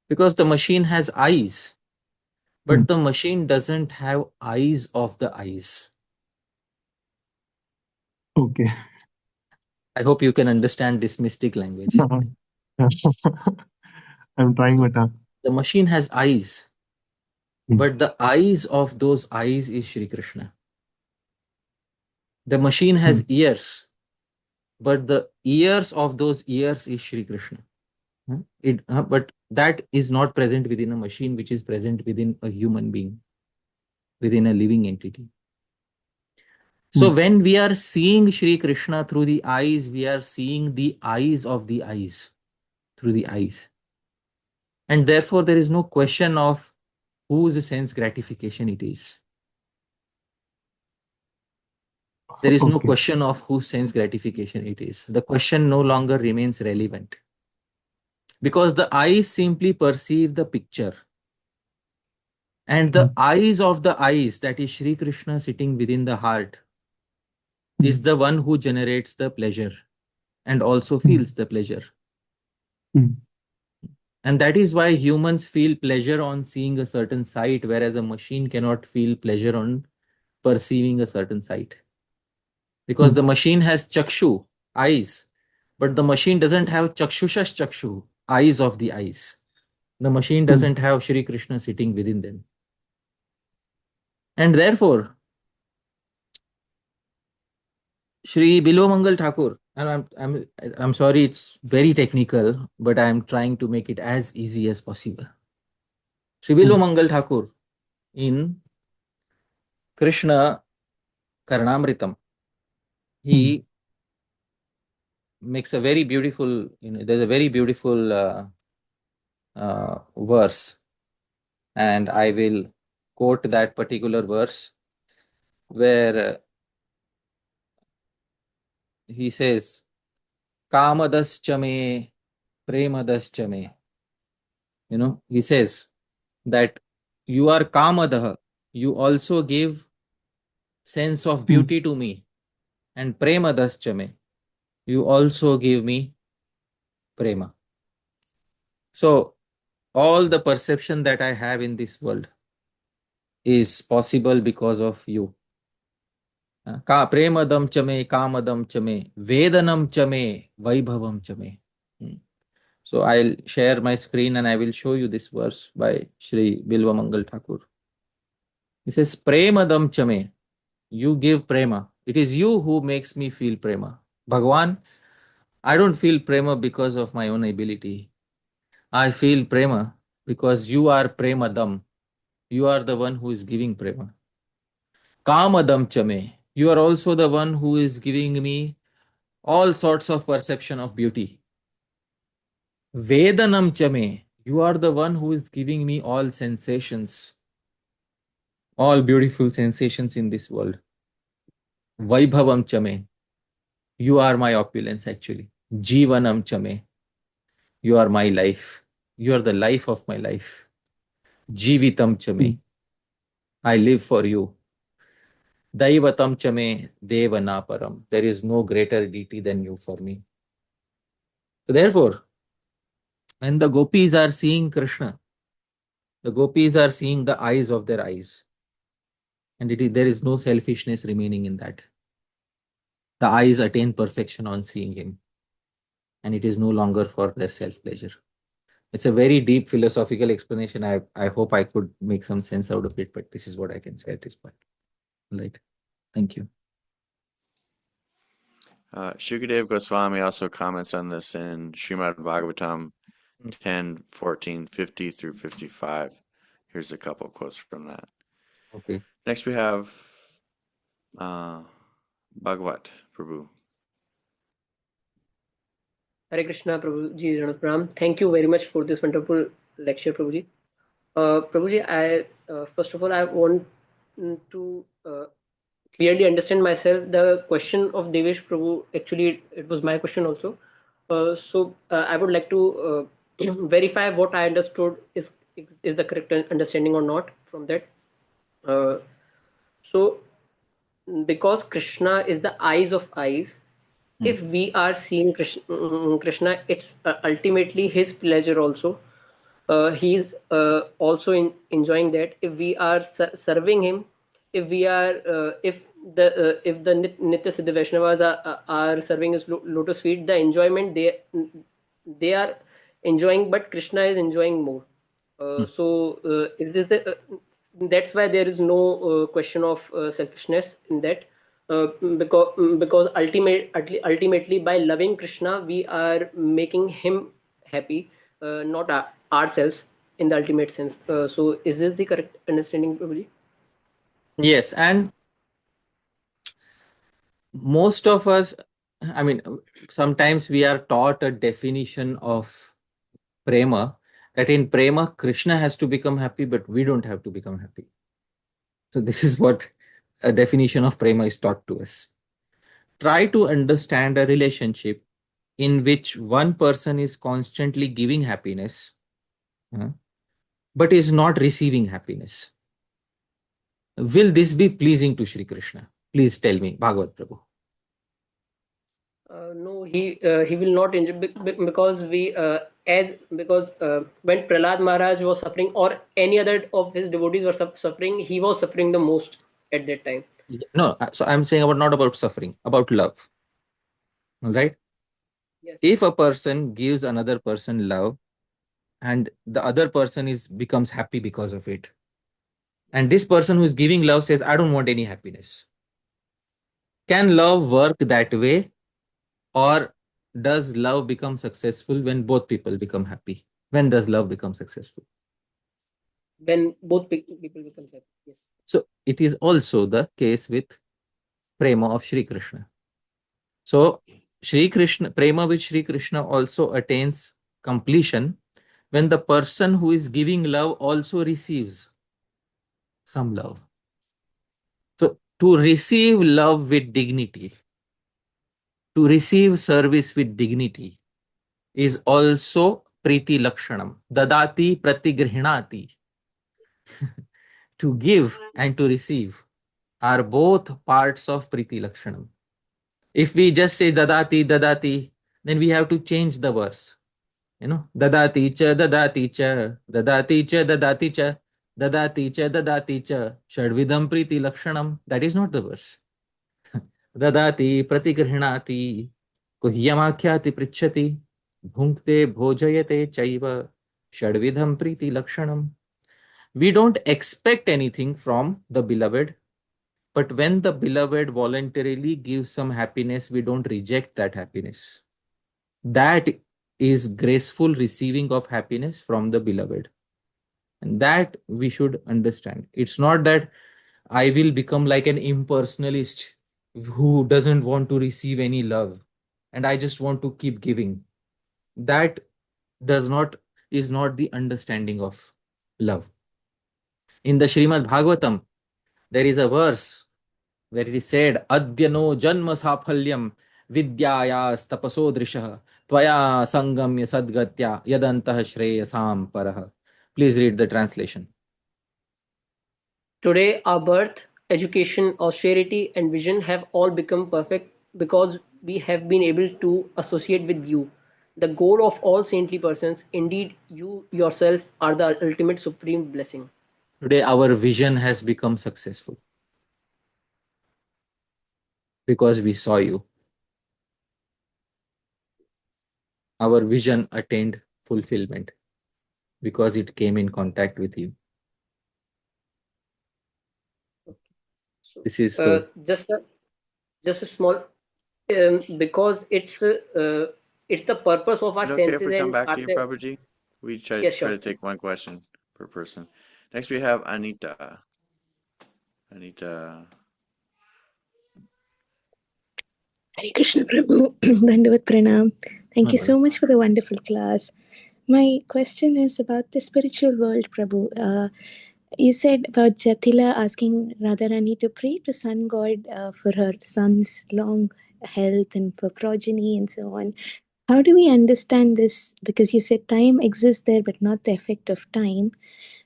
Because the machine has eyes, but the machine doesn't have eyes of the eyes. Okay. I hope you can understand this mystic language. I'm trying, but The machine has eyes, but the eyes of those eyes is Shri Krishna. The machine has ears, but the ears of those ears is Shri Krishna. But that is not present within a machine, which is present within a human being, within a living entity. So when we are seeing Shri Krishna through the eyes, we are seeing the eyes of the eyes, through the eyes. And therefore, there is no question of whose sense gratification it is. There is no question of whose sense gratification it is. The question no longer remains relevant. Because the eyes simply perceive the picture. And the eyes of the eyes, that is Shri Krishna sitting within the heart, is the one who generates the pleasure and also feels the pleasure. And that is why humans feel pleasure on seeing a certain sight, whereas a machine cannot feel pleasure on perceiving a certain sight. Because the machine has chakshu, eyes, but the machine doesn't have chakshushas chakshu, eyes of the eyes. The machine doesn't have Shri Krishna sitting within them. And therefore, Shri Bilvamangal Thakur, and I'm sorry, it's very technical, but I'm trying to make it as easy as possible. Shri Bilvamangal Thakur in Krishna Karnamritam, he makes a very beautiful, there's a very beautiful verse, and I will quote that particular verse where he says, Kamadascha premadascha me. He says that you are Kamadaha, you also give sense of beauty to me, and premadascha me, you also give me prema. So all the perception that I have in this world is possible because of you. Premadam chame, kamadam chame, vedanam chame, vaibhavam chame. So I'll share my screen and I will show you this verse by Shri Bilvamangal Thakur. He says, Premadam chame, you give prema. It is you who makes me feel prema. Bhagwan, I don't feel prema because of my own ability. I feel prema because you are premadam. You are the one who is giving prema. Kamadam chame. You are also the one who is giving me all sorts of perception of beauty. Vedanam chame. You are the one who is giving me all sensations, all beautiful sensations in this world. Vaibhavam chame. You are my opulence actually. Jivanam chame. You are my life. You are the life of my life. Jivitam chame. I live for you. Daivatam chame devanaparam. There is no greater deity than you for me. So therefore, when the gopis are seeing Krishna, the gopis are seeing the eyes of their eyes. And there is no selfishness remaining in that. The eyes attain perfection on seeing him. And it is no longer for their self-pleasure. It's a very deep philosophical explanation. I hope I could make some sense out of it, but this is what I can say at this point. Right. Thank you. Shukadev Goswami also comments on this in Srimad Bhagavatam 10, 14, 50 through 55. Here's a couple quotes from that. Okay. Next we have Bhagavat Prabhu. Hare Krishna, Prabhuji, Pranam. Thank you very much for this wonderful lecture, Prabhuji. Prabhuji, first of all, I want to clearly understand myself. The question of Devesh Prabhu, actually, it was my question also. So I would like to verify what I understood is the correct understanding or not from that. So because Krishna is the eyes of eyes, if we are seeing Krishna, it's ultimately his pleasure also. He's also enjoying that. If we are serving him, if we are if the Nitya Siddha Vaishnavas are serving his lotus feet, the enjoyment they are enjoying, but Krishna is enjoying more. So is this that's why there is no question of selfishness in that. Because ultimately by loving Krishna we are making him happy, not ourselves in the ultimate sense. So is this the correct understanding, Prabhuji? Yes, and most of us, I mean, sometimes we are taught a definition of prema, that in prema Krishna has to become happy, but we don't have to become happy. So this is what a definition of prema is taught to us. Try to understand a relationship in which one person is constantly giving happiness, but is not receiving happiness. Will this be pleasing to Shri Krishna? Please tell me, Bhagavat Prabhu. No, he will not enjoy because when Prahlad Maharaj was suffering or any other of his devotees were suffering, he was suffering the most at that time. No, so I'm saying not about suffering, about love. All right? Yes. If a person gives another person love and the other person becomes happy because of it, and this person who is giving love says, I don't want any happiness. Can love work that way? Or does love become successful when both people become happy? When does love become successful? When both people become happy, yes. So it is also the case with prema of Shri Krishna. So Shri Krishna, prema with Shri Krishna also attains completion when the person who is giving love also receives some love. So to receive love with dignity, to receive service with dignity is also priti lakshanam. Dadati pratigrihnati. To give and to receive are both parts of priti lakshanam. If we just say dadati, then we have to change the verse. Dadati cha, dadati cha, dadati cha, dadati cha, dadati cha, dadati cha, shadvidam priti lakshanam. That is not the verse. Dadati pratigrihnati, kuhyamakhyati prichhati, bhunkte bhojayate chaiva, shadvidam priti lakshanam. We don't expect anything from the beloved, but when the beloved voluntarily gives some happiness, we don't reject that happiness. That is graceful receiving of happiness from the beloved. And that we should understand. It's not that I will become like an impersonalist who doesn't want to receive any love and I just want to keep giving. That is not the understanding of love. In the Srimad Bhagavatam, there is a verse where it is said, Adyano Janma Saphalyam Vidyayas Tapaso Drishah Tvaya Sangamya Sadgatya Yadantah Shreyasam Paraha. Please read the translation. Today, our birth, education, austerity, and vision have all become perfect because we have been able to associate with you. The goal of all saintly persons, indeed, you yourself are the ultimate supreme blessing. Today, our vision has become successful because we saw you. Our vision attained fulfillment because it came in contact with you. So, This is just a small, because it's the purpose of our Is it okay if senses we come and back our to you, Prabhuji? We try Yes, sure. to take one question per person. Next we have Anita. Anita. Hare Krishna Prabhu, Dandavat Pranam. Thank you so much for the wonderful class. My question is about the spiritual world, Prabhu. You said about Jatila asking Radharani to pray to Sun God for her son's long health and for progeny and so on. How do we understand this? Because you said time exists there, but not the effect of time.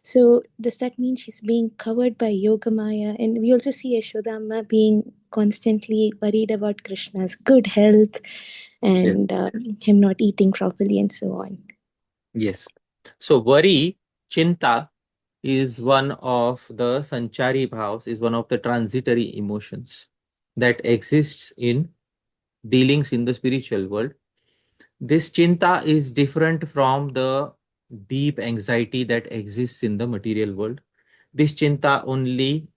So does that mean she's being covered by Yogamaya? And we also see Yashodhamma being constantly worried about Krishna's good health and him not eating properly and so on. Yes. So worry, chinta, is one of the sanchari bhavs, is one of the transitory emotions that exists in dealings in the spiritual world. This chinta is different from the deep anxiety that exists in the material world. This chinta only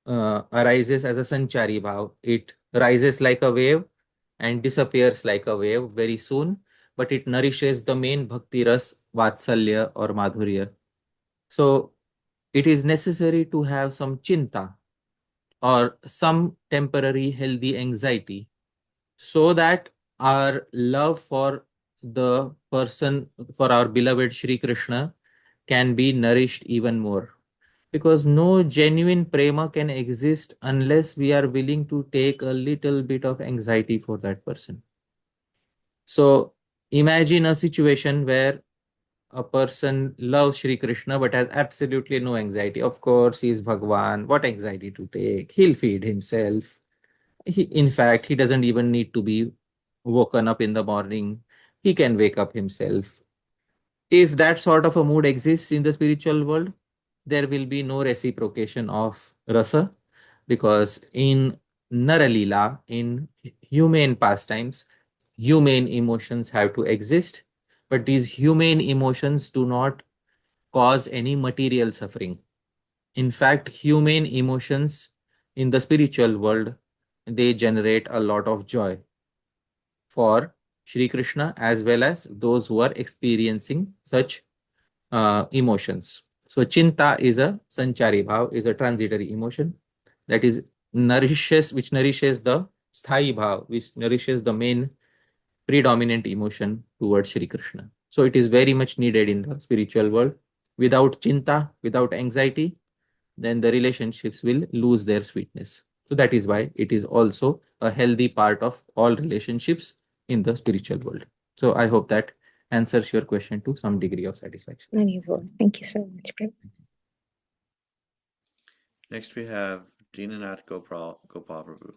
arises as a sanchari bhav. It rises like a wave and disappears like a wave very soon, but it nourishes the main bhakti ras, vatsalya or madhurya. So it is necessary to have some chinta or some temporary healthy anxiety so that our love for the person, for our beloved Shri Krishna, can be nourished even more. Because no genuine prema can exist unless we are willing to take a little bit of anxiety for that person. So imagine a situation where a person loves Shri Krishna but has absolutely no anxiety. Of course, he is Bhagwan. What anxiety to take? He'll feed himself. In fact, he doesn't even need to be woken up in the morning. He can wake up himself. If that sort of a mood exists in the spiritual world, there will be no reciprocation of rasa, because in Naralila, in humane pastimes, humane emotions have to exist, but these humane emotions do not cause any material suffering. In fact, humane emotions in the spiritual world, they generate a lot of joy for Shri Krishna as well as those who are experiencing such emotions. So chinta is a sanchari bhav, is a transitory emotion that is which nourishes the sthai bhav, which nourishes the main predominant emotion towards Shri Krishna. So it is very much needed in the spiritual world. Without chinta, without anxiety, then the relationships will lose their sweetness. So that is why it is also a healthy part of all relationships in the spiritual world. So I hope that answers your question to some degree of satisfaction. Thank you so much, Prabhu. Next we have Dinanath Gopal Prabhu.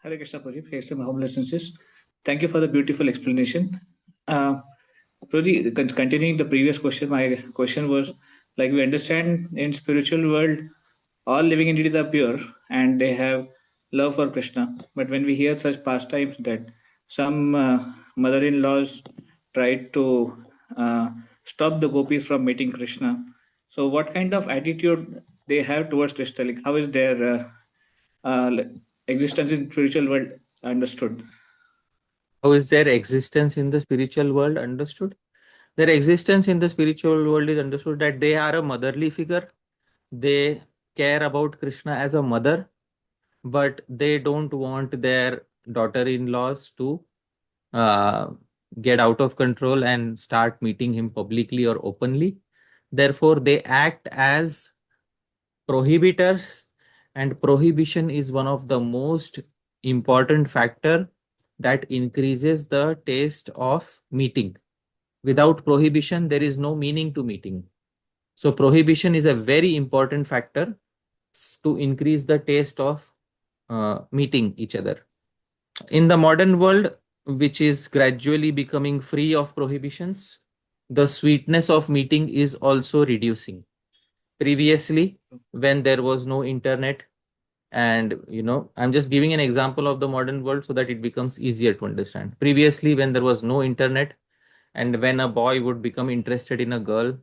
Hare Krishna Prabhuji, here's some home lessons. Thank you for the beautiful explanation. Prabhuji, continuing the previous question, my question was, like, we understand in spiritual world, all living entities are pure and they have love for Krishna. But when we hear such pastimes that some mother-in-laws tried to stop the gopis from meeting Krishna, so what kind of attitude they have towards Krishna? Like, how is their existence in spiritual world understood? How is their existence in the spiritual world understood? Their existence in the spiritual world is understood that they are a motherly figure. They care about Krishna as a mother, but they don't want their daughter-in-laws to uh, get out of control and start meeting him publicly or openly. Therefore, they act as prohibitors, and prohibition is one of the most important factor that increases the taste of meeting. Without prohibition, there is no meaning to meeting. So prohibition is a very important factor to increase the taste of meeting each other. In the modern world, which is gradually becoming free of prohibitions, the sweetness of meeting is also reducing. Previously, when there was no internet, and I'm just giving an example of the modern world so that it becomes easier to understand. Previously, when there was no internet, and when a boy would become interested in a girl,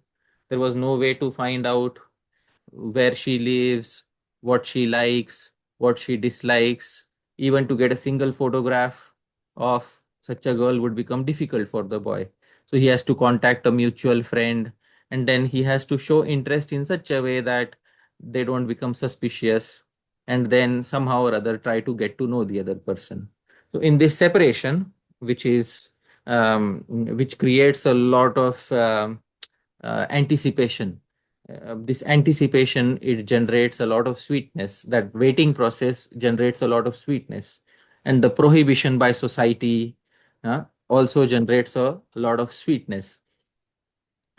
there was no way to find out where she lives, what she likes, what she dislikes. Even to get a single photograph of such a girl would become difficult for the boy. So he has to contact a mutual friend, and then he has to show interest in such a way that they don't become suspicious, and then somehow or other try to get to know the other person. So in this separation, which creates a lot of anticipation. This anticipation, it generates a lot of sweetness. That waiting process generates a lot of sweetness, and the prohibition by society also generates a lot of sweetness.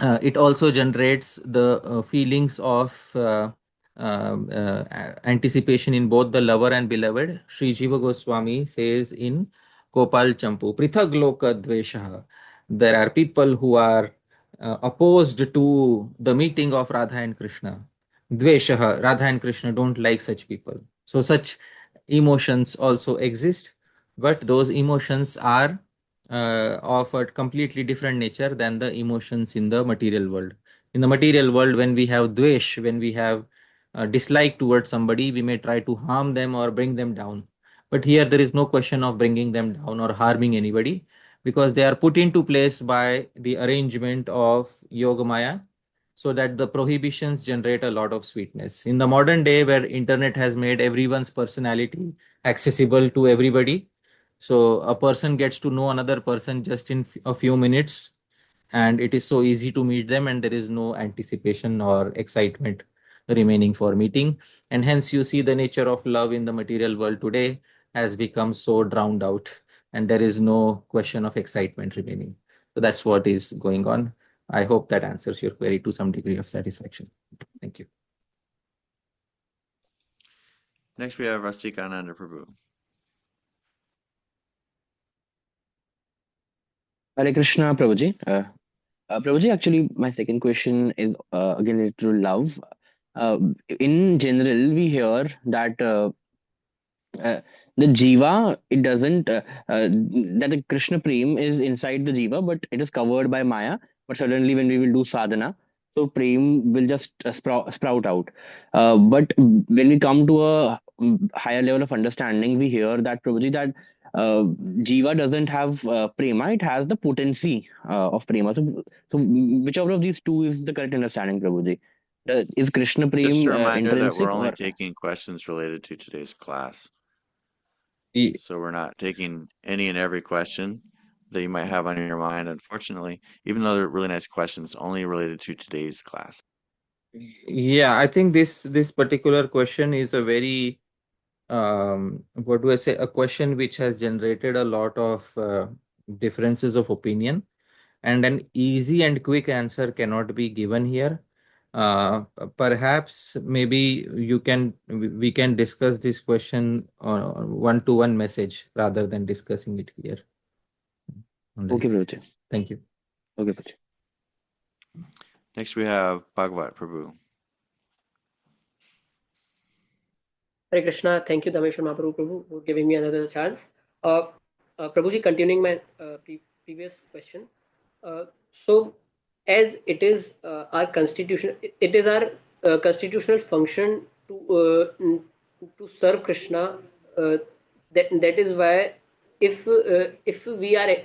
It also generates the feelings of anticipation in both the lover and beloved. Sri Jiva Goswami says in Gopal Champu, Prithag Loka Dvesha. There are people who are opposed to the meeting of Radha and Krishna. Dvesha, Radha and Krishna don't like such people. So such emotions also exist, but those emotions are of a completely different nature than the emotions in the material world. In the material world, when we have dvesh, when we have dislike towards somebody, we may try to harm them or bring them down. But here there is no question of bringing them down or harming anybody, because they are put into place by the arrangement of Yogamaya, so that the prohibitions generate a lot of sweetness. In the modern day, where internet has made everyone's personality accessible to everybody, so a person gets to know another person just in a few minutes, and it is so easy to meet them, and there is no anticipation or excitement remaining for meeting. And hence you see the nature of love in the material world today has become so drowned out, and there is no question of excitement remaining. So that's what is going on. I hope that answers your query to some degree of satisfaction. Thank you. Next, we have Rastikananda Prabhu. Hare Krishna, Prabhuji. Prabhuji, actually, my second question is again related to love. In general, we hear that the jiva, it doesn't, that the Krishna prem is inside the jiva, but it is covered by Maya. But suddenly, when we will do sadhana, so prem will just sprout out. But when we come to a higher level of understanding, we hear that, Prabhuji, that jiva doesn't have prema, it has the potency of prema. So whichever of these two is the correct understanding, Prabhuji? Is Krishna Just prem a reminder that we're intrinsic only or? taking questions related to today's class. Ye- So we're not taking any and every question that you might have on your mind, unfortunately, even though they're really nice questions, only related to today's class. Yeah, I think this particular question is a very what do I say, a question which has generated a lot of differences of opinion, and an easy and quick answer cannot be given here. Perhaps maybe we can discuss this question on one-to-one message rather than discussing it here. Okay, Prabhuji. Thank you. Okay, Prabhuji. Next, we have Bhagavat Prabhu. Hare Krishna. Thank you, Dhāmeśvara Prabhu, for giving me another chance. Prabhuji, continuing my previous question. So, as it is our constitution, it is our constitutional function to serve Krishna. That is why if we are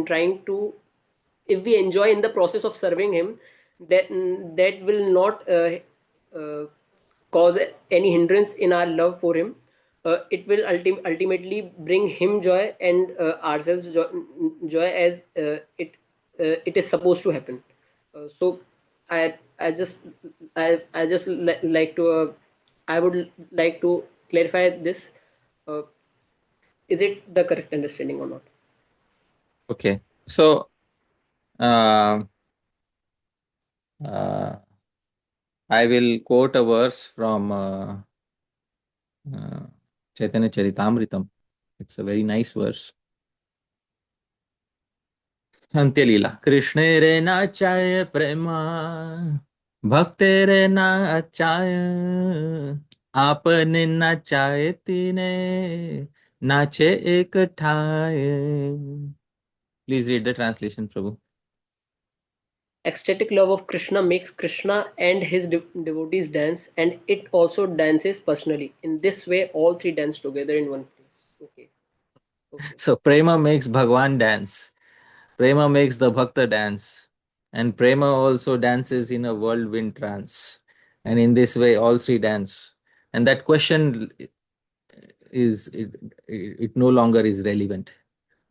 trying to, if we enjoy in the process of serving him, that will not cause any hindrance in our love for him. It will ultimately bring him joy and ourselves joy, as it is supposed to happen. So I just like to I would like to clarify this. Is it the correct understanding or not? Okay. So, uh, I will quote a verse from Chaitanya Charitamritam. It's a very nice verse. Antyalila. Krishna re nachaya prema, bhakte re nachaya, आपने नाचाए तीने, नाचे एक ठाए. Please read the translation, Prabhu. Ecstatic love of Krishna makes Krishna and his devotees dance, and it also dances personally. In this way, all three dance together in one place. Okay. So prema makes Bhagwan dance. Prema makes the Bhakta dance. And prema also dances in a whirlwind trance. And in this way, all three dance. And that question is, it no longer is relevant,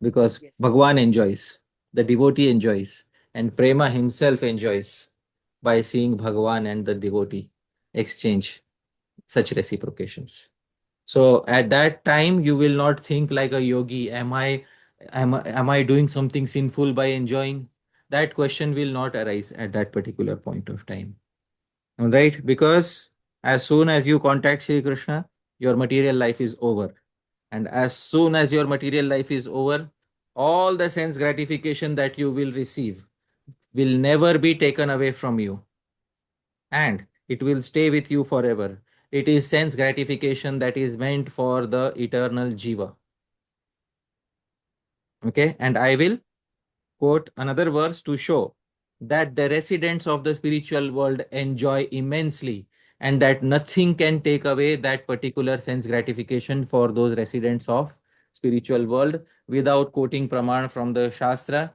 because Yes. Bhagwan enjoys, the devotee enjoys, and prema himself enjoys by seeing Bhagwan and the devotee exchange such reciprocations. So at that time, you will not think like a yogi, am I doing something sinful by enjoying? That question will not arise at that particular point of time. All right? Because as soon as you contact Sri Krishna, your material life is over. And as soon as your material life is over, all the sense gratification that you will receive will never be taken away from you. And it will stay with you forever. It is sense gratification that is meant for the eternal jiva. Okay, and I will quote another verse to show that the residents of the spiritual world enjoy immensely, and that nothing can take away that particular sense gratification for those residents of spiritual world. Without quoting praman from the shastra,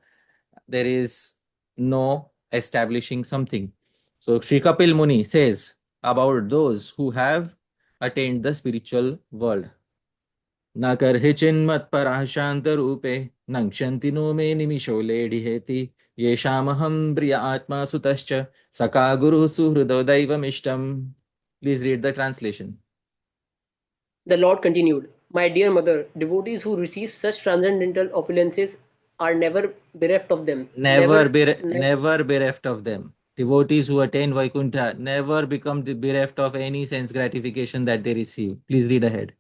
there is no establishing something. So Sri Kapil Muni says about those who have attained the spiritual world. न कर्हिचिन्मत् पराशांत रूपे नंक्षन्ति no मे निमिषो लेढिहेति येषामहं प्रिय आत्मा सुतश्च सका गुरु सुहृदो दैवमिष्टम्. Please read the translation. The Lord continued, "My dear mother, devotees who receive such transcendental opulences are never bereft of them. Never bereft of them. Devotees who attain Vaikuntha never become bereft of any sense gratification that they receive. Please read ahead.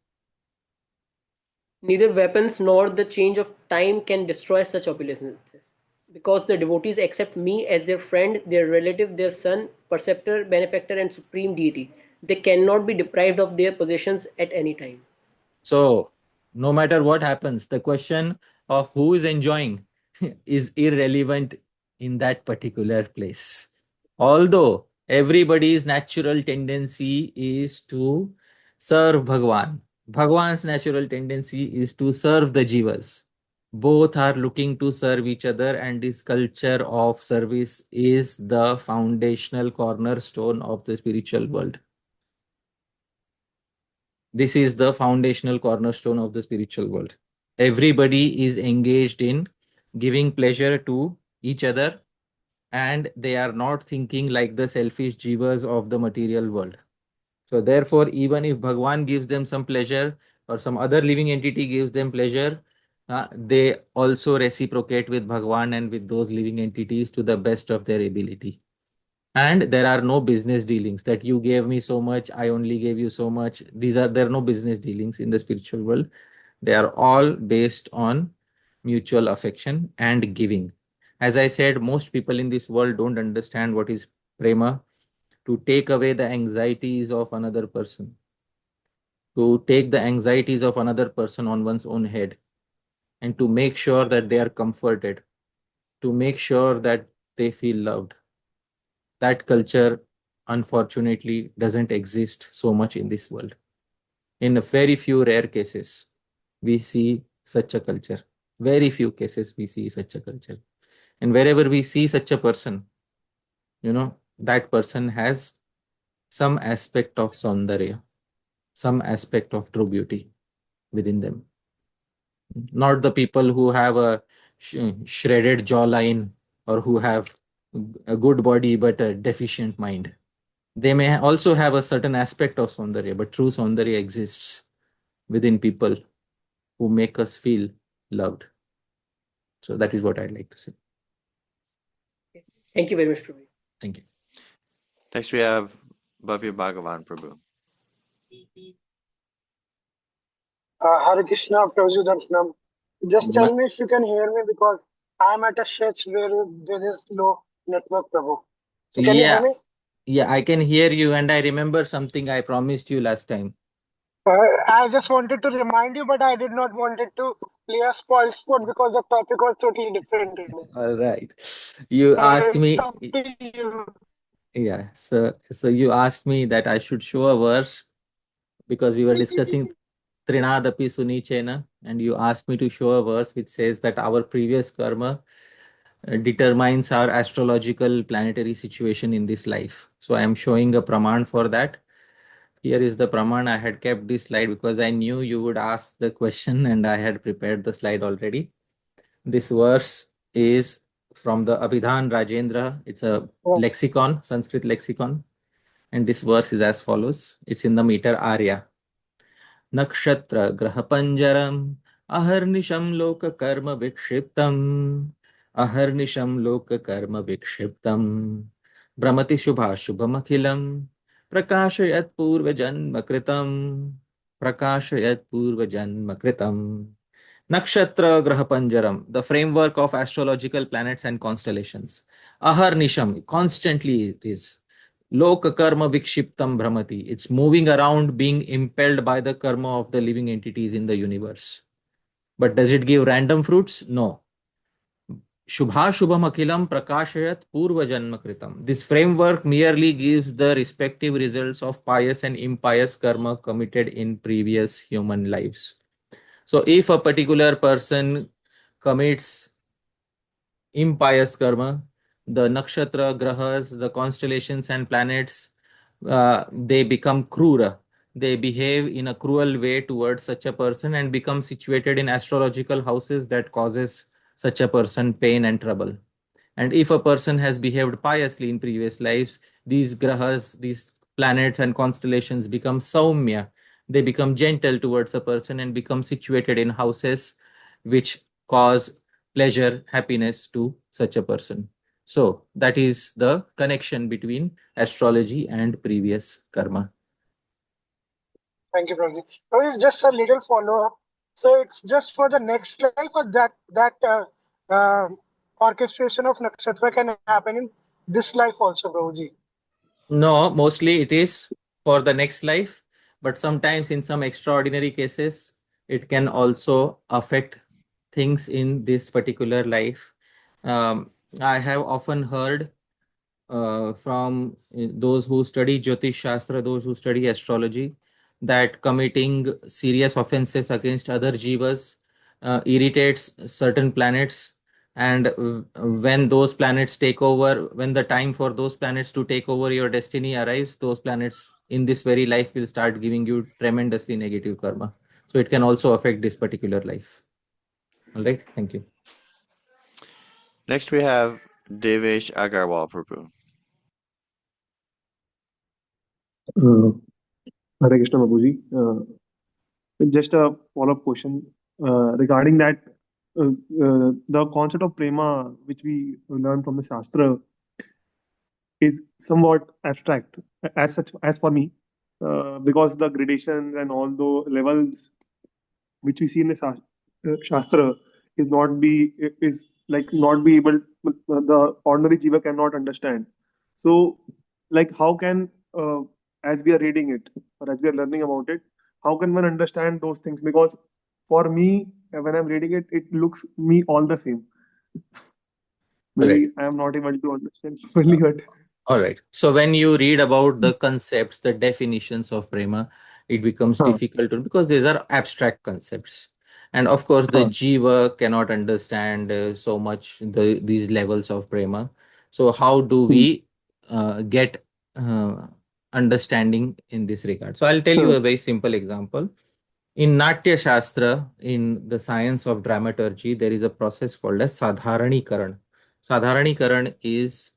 Neither weapons nor the change of time can destroy such opulences, because the devotees accept me as their friend, their relative, their son, preceptor, benefactor, and supreme deity. They cannot be deprived of their possessions at any time." So, no matter what happens, the question of who is enjoying is irrelevant in that particular place. Although everybody's natural tendency is to serve Bhagwan, Bhagwan's natural tendency is to serve the jivas. Both are looking to serve each other, and this culture of service is the foundational cornerstone of the spiritual world. This is the foundational cornerstone of the spiritual world. Everybody is engaged in giving pleasure to each other, and they are not thinking like the selfish jivas of the material world. So therefore, even if Bhagwan gives them some pleasure or some other living entity gives them pleasure, they also reciprocate with Bhagwan and with those living entities to the best of their ability. And there are no business dealings that you gave me so much, I only gave you so much. There are no business dealings in the spiritual world. They are all based on mutual affection and giving. As I said, most people in this world don't understand what is prema, to take away the anxieties of another person, to take the anxieties of another person on one's own head, and to make sure that they are comforted, to make sure that they feel loved. That culture, unfortunately, doesn't exist so much in this world. In a very few rare cases, we see such a culture. Very few cases we see such a culture. And wherever we see such a person, that person has some aspect of saundarya, some aspect of true beauty within them. Not the people who have a shredded jawline or who have a good body but a deficient mind. They may also have a certain aspect of saundarya, but true saundarya exists within people who make us feel loved. So that is what I'd like to say. Thank you very much, Prabhu. Thank you. Next we have Bhavya Bhagavan Prabhu. Hare Krishna, Prabhuji Darshanam. Just tell me if you can hear me because I'm at a stretch where there is low network, Prabhu. So can you hear me? Yeah, I can hear you, and I remember something I promised you last time. I just wanted to remind you, but I did not want it to play a spoil sport because the topic was totally different today. All right. You asked me. It's up to you. Yeah. So you asked me that I should show a verse because we were discussing tṛṇād api sunīcena, and you asked me to show a verse which says that our previous karma determines our astrological planetary situation in this life. So I am showing a praman for that. Here is the praman. I had kept this slide because I knew you would ask the question and I had prepared the slide already. This verse is from the Abhidhan Rajendra. It's a lexicon, Sanskrit lexicon. And this verse is as follows. It's in the meter Arya. Nakshatra grahapanjaram aharnisham loka karma vikshiptam aharnisham loka karma vikshiptam brahmati shubha shubhamakhilam prakashayat purva janma kritam Nakshatra Grahapanjaram, the framework of astrological planets and constellations. Aharnisham, constantly it is. Loka karma vikshiptam brahmati. It's moving around, being impelled by the karma of the living entities in the universe. But does it give random fruits? No. Shubha Shubham Akhilam Prakashayat Purva Janma Kritam. This framework merely gives the respective results of pious and impious karma committed in previous human lives. So if a particular person commits impious karma, the nakshatra, grahas, the constellations and planets, they become krura. They behave in a cruel way towards such a person and become situated in astrological houses that causes such a person pain and trouble. And if a person has behaved piously in previous lives, these grahas, these planets and constellations become saumya. They become gentle towards a person and become situated in houses which cause pleasure, happiness to such a person. So that is the connection between astrology and previous karma. Thank you, Prabhuji. So it's just a little follow-up. So it's just for the next life, or that orchestration of nakshatra can happen in this life also, Prabhuji? No, mostly it is for the next life, but sometimes in some extraordinary cases, it can also affect things in this particular life. I have often heard from those who study Jyotish Shastra, those who study astrology, that committing serious offenses against other jivas irritates certain planets, and when those planets take over, when the time for those planets to take over your destiny arrives, those planets in this very life will start giving you tremendously negative karma. So it can also affect this particular life. All right, thank you. Next we have Devesh Agarwal Prabhu. Hare Krishna Prabhuji. Just a follow-up question regarding that. The concept of prema, which we learn from the Shastra, is somewhat abstract as such, as for me, because the gradations and all the levels which we see in the Shastra is not be able, the ordinary jiva cannot understand. So, like, how can, as we are reading it or as we are learning about it, how can one understand those things? Because for me, when I'm reading it, it looks me all the same. Maybe I am not able to understand fully, but all right. So when you read about the concepts, the definitions of prema, it becomes difficult because these are abstract concepts. And of course, the jiva cannot understand so much these levels of prema. So how do we get understanding in this regard? So I'll tell you a very simple example. In Natya Shastra, in the science of dramaturgy, there is a process called as Sadharanikaran. Sadharanikaran is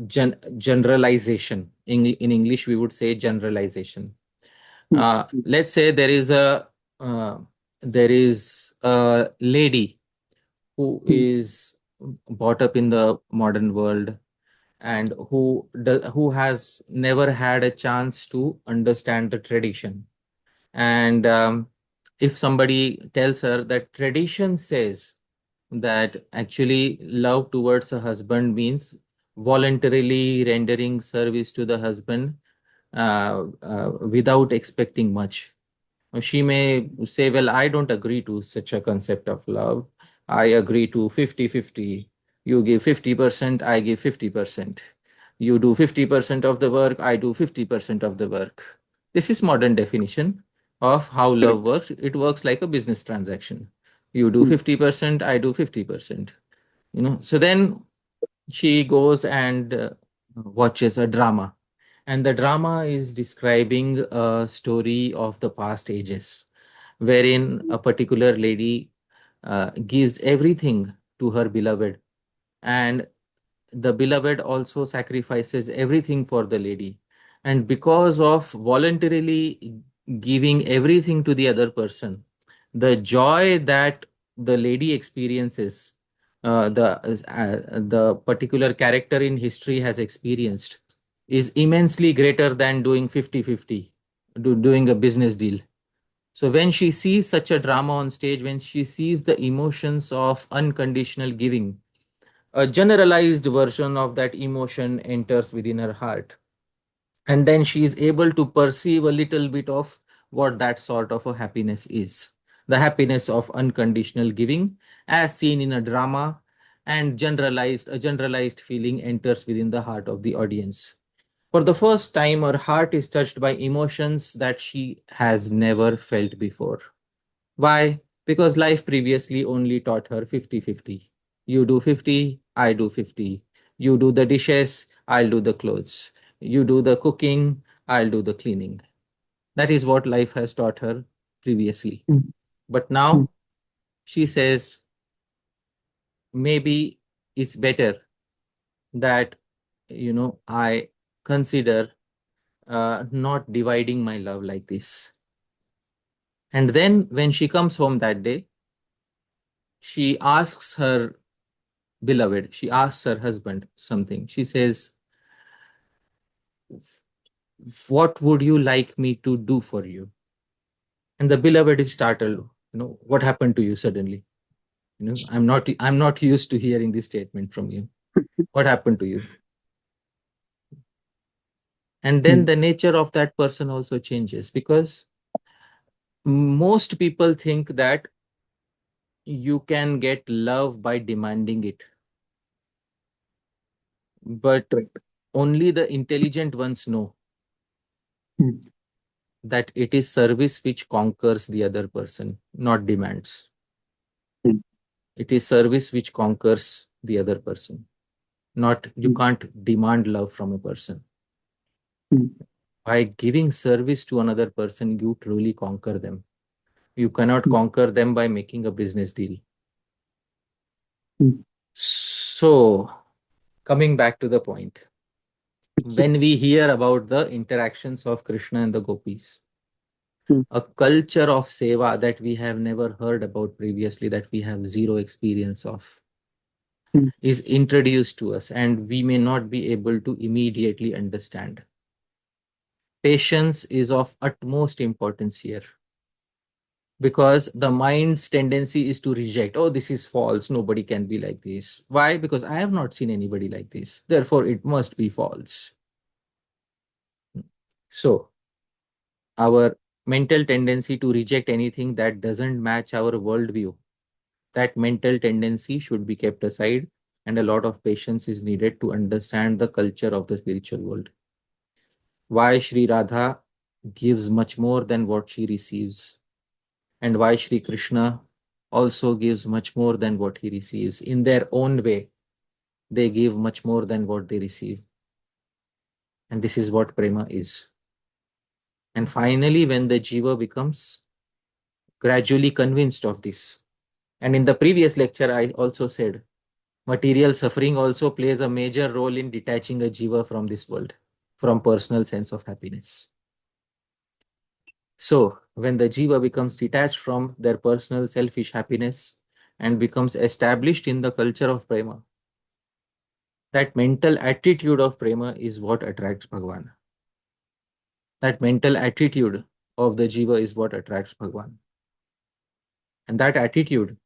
generalization. In English, we would say generalization. Let's say there is a lady who is brought up in the modern world and who has never had a chance to understand the tradition. And if somebody tells her that tradition says that actually love towards a husband means voluntarily rendering service to the husband without expecting much, she may say, well, I don't agree to such a concept of love. I agree to 50-50. You give 50%, I give 50%. You do 50% of the work, I do 50% of the work. This is modern definition of how love works. It works like a business transaction. You do 50%, I do 50%. So then she goes and watches a drama. And the drama is describing a story of the past ages, wherein a particular lady gives everything to her beloved, and the beloved also sacrifices everything for the lady. And because of voluntarily giving everything to the other person, the joy that the lady experiences, the particular character in history has experienced, is immensely greater than doing 50-50, doing a business deal. So when she sees such a drama on stage, when she sees the emotions of unconditional giving, a generalized version of that emotion enters within her heart. And then she is able to perceive a little bit of what that sort of a happiness is. The happiness of unconditional giving as seen in a drama, and a generalized feeling enters within the heart of the audience. For the first time, her heart is touched by emotions that she has never felt before. Why? Because life previously only taught her 50-50. You do 50, I do 50. You do the dishes, I'll do the clothes. You do the cooking, I'll do the cleaning. That is what life has taught her previously. But now she says, maybe it's better that, I consider not dividing my love like this. And then when she comes home that day, she asks her beloved, she asks her husband something. She says, what would you like me to do for you? And the beloved is startled. What happened to you suddenly? I'm not used to hearing this statement from you. What happened to you? And then the nature of that person also changes, because most people think that you can get love by demanding it. But only the intelligent ones know that it is service which conquers the other person, not demands. It is service which conquers the other person. Not, you can't demand love from a person. By giving service to another person, you truly conquer them. You cannot conquer them by making a business deal. So, coming back to the point, when we hear about the interactions of Krishna and the gopis, a culture of seva that we have never heard about previously, that we have zero experience of, is introduced to us, and we may not be able to immediately understand. Patience is of utmost importance here, because the mind's tendency is to reject. Oh, this is false. Nobody can be like this. Why? Because I have not seen anybody like this. Therefore, it must be false. So, our mental tendency to reject anything that doesn't match our worldview, that mental tendency should be kept aside, and a lot of patience is needed to understand the culture of the spiritual world. Why Shri Radha gives much more than what she receives. and why Shri Krishna also gives much more than what he receives. In their own way, they give much more than what they receive. And this is what prema is. And finally, when the jiva becomes gradually convinced of this, and in the previous lecture, I also said, material suffering also plays a major role in detaching a jiva from this world, from personal sense of happiness. So, when the jiva becomes detached from their personal selfish happiness and becomes established in the culture of prema, that mental attitude of prema is what attracts Bhagavan. That mental attitude of the jiva is what attracts Bhagavan. And that attitude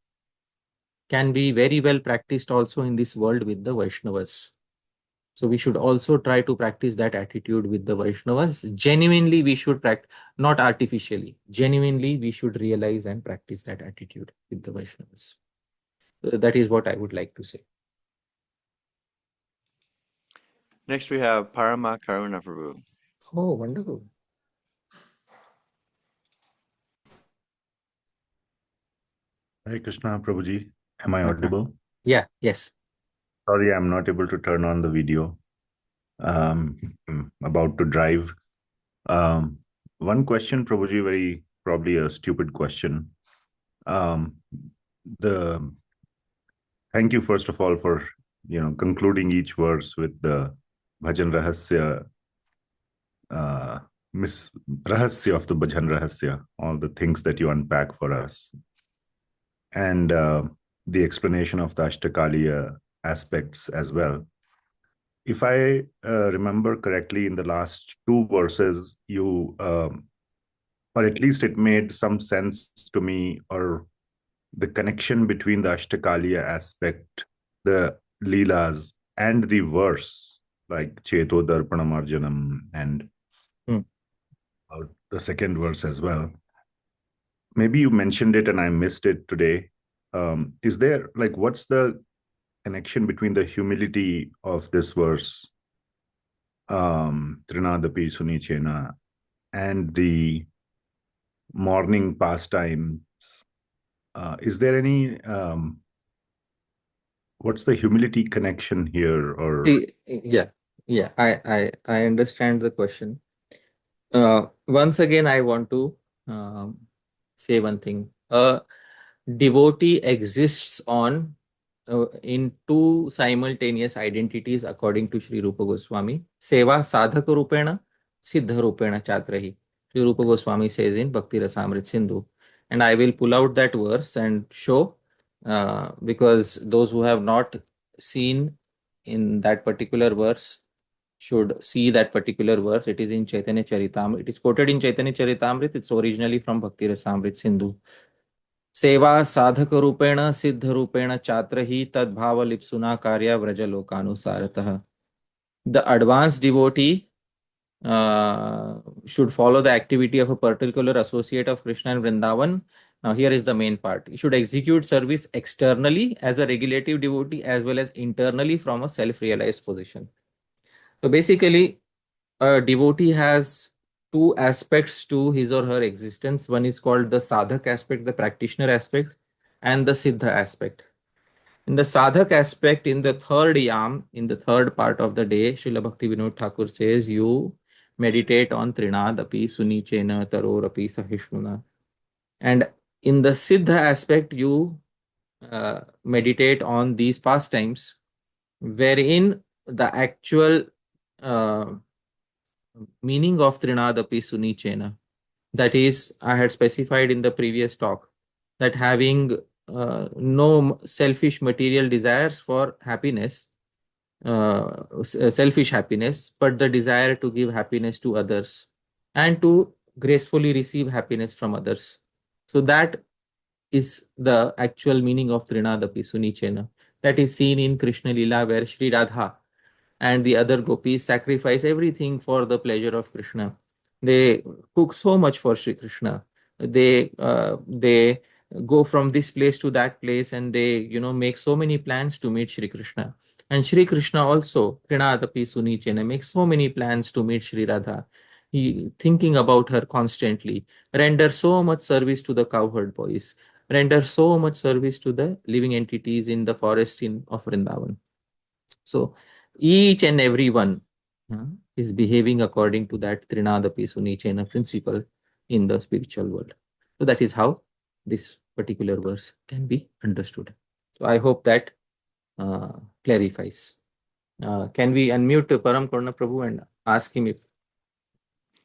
can be very well practiced also in this world with the Vaishnavas. So we should also try to practice that attitude with the Vaishnavas. Genuinely, we should practice, not artificially. Genuinely, we should realize and practice that attitude with the Vaishnavas. So that is what I would like to say. Next, we have Parama Karuna Prabhu. Oh, wonderful. Hare Krishna, Prabhuji. Am I audible? Yeah, yes. Sorry, I'm not able to turn on the video. I'm about to drive. One question, Prabhuji, very probably a stupid question. Thank you, first of all, for concluding each verse with the Bhajan Rahasya, Rahasya of the Bhajan Rahasya, all the things that you unpack for us. And the explanation of the Ashtakaliya aspects as well. If I remember correctly, in the last two verses, you, or at least it made some sense to me, or the connection between the Ashtakaliya aspect, the Leelas, and the verse, like Cheto Darpanamarjanam, and the second verse as well. Maybe you mentioned it and I missed it today. Is there, like, what's the connection between the humility of this verse, tṛṇād sunīcena, and the morning pastimes? Is there any, what's the humility connection here? Or yeah, I understand the question. Once again, I want to say one thing. A devotee exists in two simultaneous identities according to Sri Rupa Goswami. Seva sadhaka rupena, siddha rupena chatrahi. Sri Rupa Goswami says in Bhakti Rasamrit Sindhu. And I will pull out that verse and show, because those who have not seen in that particular verse should see that particular verse. It is in Chaitanya Charitamrita. It is quoted in Chaitanya Charitamrita. It's originally from Bhakti Rasamrit Sindhu. Seva sadhaka rupena siddha rupena chatrahi tadbhava lipsuna karya vraja lokanusaratah. The advanced devotee should follow the activity of a particular associate of Krishna and Vrindavan. Now here is the main part. He should execute service externally as a regulative devotee as well as internally from a self-realized position. So basically, a devotee has two aspects to his or her existence. One is called the sadhak aspect, the practitioner aspect, and the siddha aspect. In the sadhak aspect, in the third yam, in the third part of the day, Srila Bhakti Vinod Thakur says, you meditate on tṛṇād api sunīcena taror api sahiṣṇunā. And in the siddha aspect, you meditate on these pastimes, wherein the actual meaning of tṛṇād api sunīcena, that is, I had specified in the previous talk, that having no selfish material desires for happiness, selfish happiness, but the desire to give happiness to others and to gracefully receive happiness from others. So that is the actual meaning of tṛṇād api sunīcena. That is seen in Krishna Lila, where Shri Radha and the other gopis sacrifice everything for the pleasure of Krishna. They cook so much for Shri Krishna. They go from this place to that place, and they make so many plans to meet Shri Krishna. And Shri Krishna also, tṛṇād api sunīcena, makes so many plans to meet Shri Radha. thinking about her constantly, render so much service to the cowherd boys, render so much service to the living entities in the forest of Vrindavan. So each and every one is behaving according to that tṛṇād sunīcena principle in the spiritual world. So that is how this particular verse can be understood. So I hope that clarifies. Can we unmute Param Karuna Prabhu and ask him if?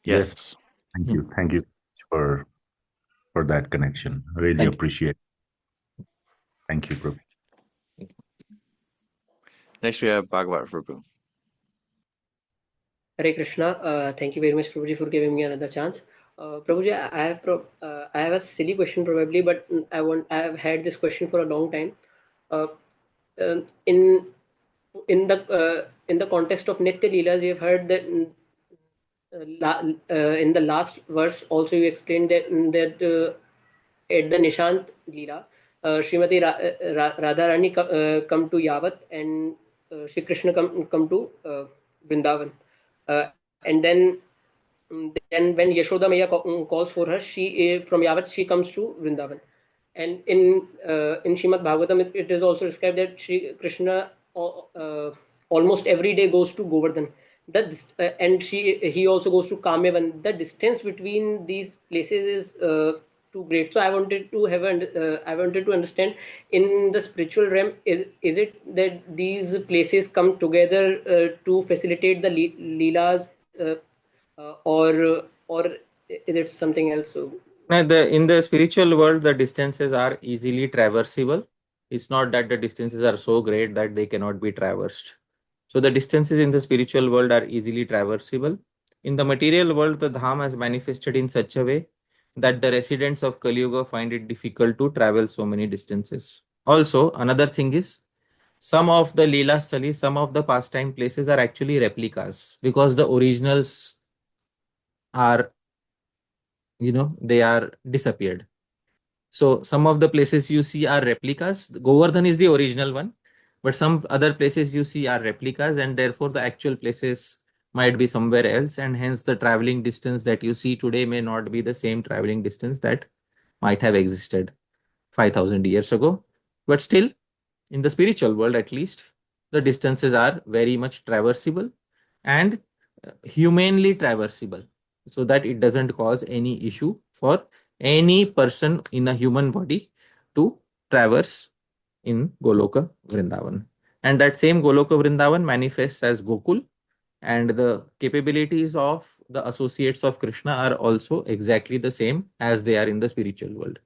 Yes. Thank you. Thank you for that connection. Really Thank you. appreciate it. Thank you, Prabhu. Next, we have Bhagavat Prabhu. Hare Krishna. Thank you very much, Prabhuji, for giving me another chance. Prabhuji, I have a silly question probably, but I have had this question for a long time. In the context of Nitya Leelas, we have heard that in the last verse also you explained that at the Nishant Leela, Srimati Radharani come to Yavat and Shri Krishna come to Vrindavan. And then when Yashoda Maya calls for her, she from Yavat she comes to Vrindavan. And in Srimad Bhagavatam, it is also described that Shri Krishna almost every day goes to Govardhan. And he also goes to Kamevan. The distance between these places is too great. So I wanted to understand, in the spiritual realm, is it that these places come together to facilitate the leelas, or is it something else? So, in the spiritual world, the distances are easily traversable. It's not that the distances are so great that they cannot be traversed. So the distances in the spiritual world are easily traversable. In the material world, the Dham has manifested in such a way that the residents of Kali Yuga find it difficult to travel so many distances. Also, another thing is, some of the Leela Sthalis, some of the pastime places are actually replicas, because the originals are, they are disappeared. So some of the places you see are replicas. Govardhan is the original one, but some other places you see are replicas, and therefore the actual places might be somewhere else, and hence the traveling distance that you see today may not be the same traveling distance that might have existed 5,000 years ago. But still, in the spiritual world at least, the distances are very much traversable and humanly traversable, so that it doesn't cause any issue for any person in a human body to traverse in Goloka Vrindavan. And that same Goloka Vrindavan manifests as Gokul, and the capabilities of the associates of Krishna are also exactly the same as they are in the spiritual world.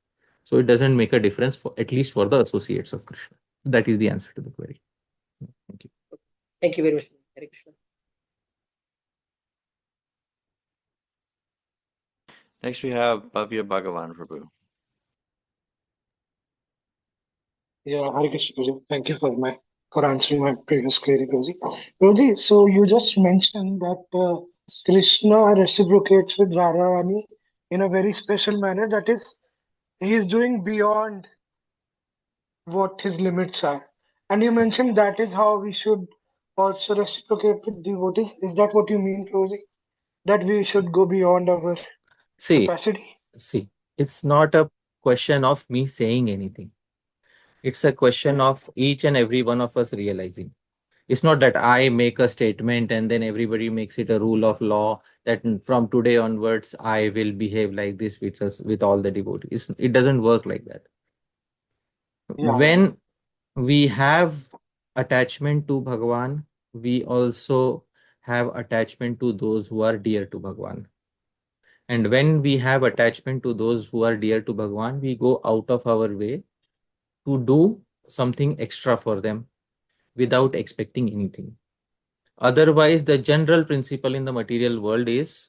So it doesn't make a difference, at least for the associates of Krishna. That is the answer to the query. Thank you. Thank you very much. Hare Krishna. Next, we have Bhavya Bhagavan Prabhu. Yeah, Hare Krishna, Prabhuji. Thank you for answering my previous query, Prabhuji. Prabhuji, so you just mentioned that Krishna reciprocates with Radharani in a very special manner. That is, he is doing beyond what his limits are. And you mentioned that is how we should also reciprocate with devotees. Is that what you mean, Prabhuji? That we should go beyond our capacity? See, it's not a question of me saying anything. It's a question of each and every one of us realizing. It's not that I make a statement and then everybody makes it a rule of law that from today onwards I will behave like this with all the devotees. It doesn't work like that. Yeah. When we have attachment to Bhagavan, we also have attachment to those who are dear to Bhagavan. And when we have attachment to those who are dear to Bhagavan, we go out of our way to do something extra for them without expecting anything. Otherwise, the general principle in the material world is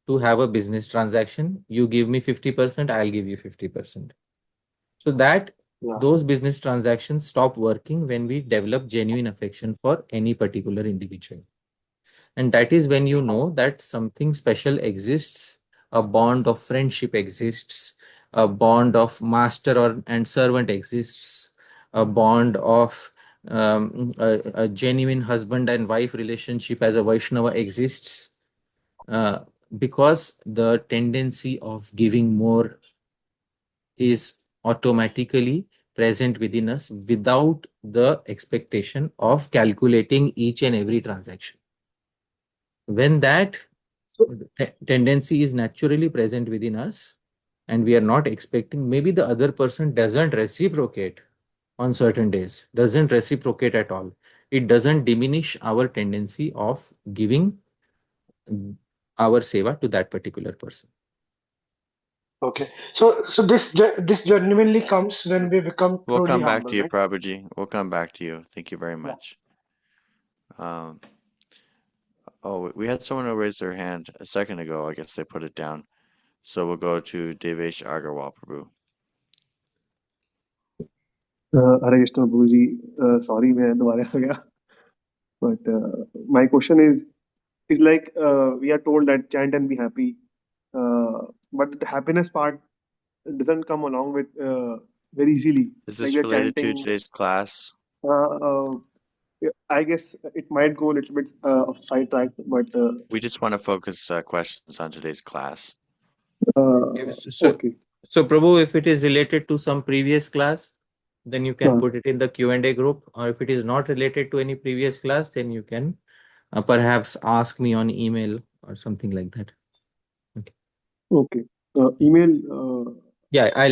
to have a business transaction. You give me 50%, I'll give you 50%. So that those business transactions stop working when we develop genuine affection for any particular individual. And that is when you know that something special exists, a bond of friendship exists, a bond of master and servant exists, a bond of a genuine husband and wife relationship as a Vaishnava exists. because the tendency of giving more is automatically present within us without the expectation of calculating each and every transaction. When that tendency is naturally present within us and we are not expecting, maybe the other person doesn't reciprocate on certain days, doesn't reciprocate at all. It doesn't diminish our tendency of giving our seva to that particular person. Okay. So this genuinely comes when we become We'll truly come back humble, to you, right? Prabhuji. We'll come back to you. Thank you very Yeah. much. Oh, we had someone who raised their hand a second ago. I guess they put it down. So we'll go to Devesh Agarwal, Prabhu. Hare Krishna Prabhuji, sorry मैं दोबारा आ गया. But my question is like we are told that chant and be happy, but the happiness part doesn't come along with very easily. Is Like this we are related to chanting. today's class? I guess it might go a little bit of sidetrack, but We just want to focus questions on today's class. okay. So Prabhu, if it is related to some previous class, then you can put it in the Q&A group, or if it is not related to any previous class, then you can perhaps ask me on email or something like that. Okay. Email. Yeah,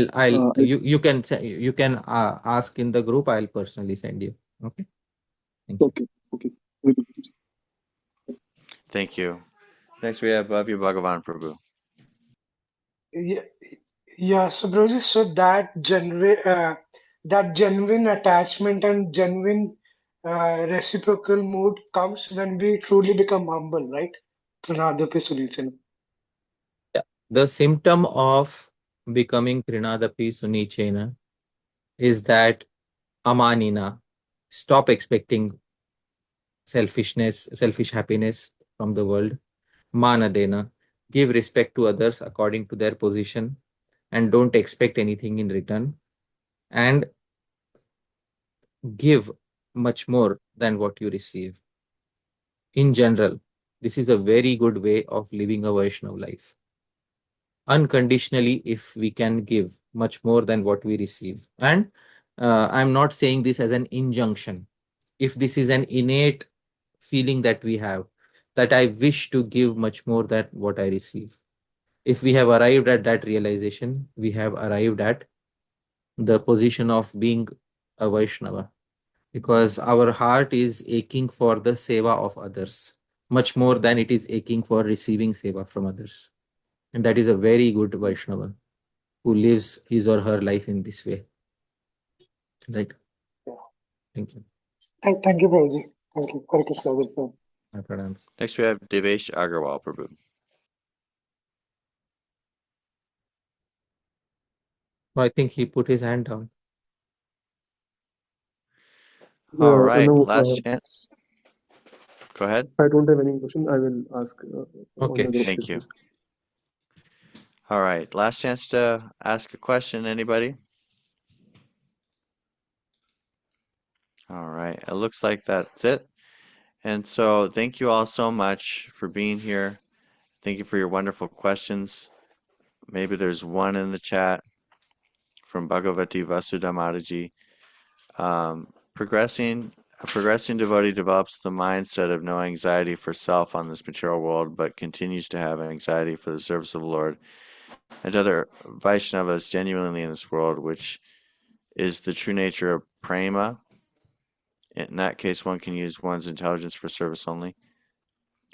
you can ask in the group. I'll personally send you. Okay. Okay. Thank you. Next, we have Bhavya Bhagavan Prabhu. Yeah. So Broji, so that genuine attachment and genuine reciprocal mood comes when we truly become humble, right? tṛṇād sunīcena. Yeah. The symptom of becoming tṛṇād sunīcena is that amāninā, stop expecting selfish happiness from the world. Mānadena, give respect to others according to their position and don't expect anything in return. And give much more than what you receive. In general, this is a very good way of living a Vaishnava life. Unconditionally, if we can give much more than what we receive. And I'm not saying this as an injunction. If this is an innate feeling that we have, that I wish to give much more than what I receive. If we have arrived at that realization, we have arrived at the position of being a Vaishnava, because our heart is aching for the seva of others much more than it is aching for receiving seva from others. And that is a very good Vaishnava who lives his or her life in this way. Right? Yeah. Thank you. Thank you, Prabhuji. Thank you. Hare Krishna. Next, we have Devesh Agarwal Prabhu. I think he put his hand down. All right, no, last chance. Go ahead. I don't have any question. I will ask. Okay. On the group. Thank you. All right, last chance to ask a question. Anybody? All right, it looks like that's it. And so thank you all so much for being here. Thank you for your wonderful questions. Maybe there's one in the chat from Bhagavati Vasudha Mataji. A progressing devotee develops the mindset of no anxiety for self on this material world, but continues to have anxiety for the service of the Lord and other Vaishnavas genuinely in this world, which is the true nature of prema. In that case, one can use one's intelligence for service only.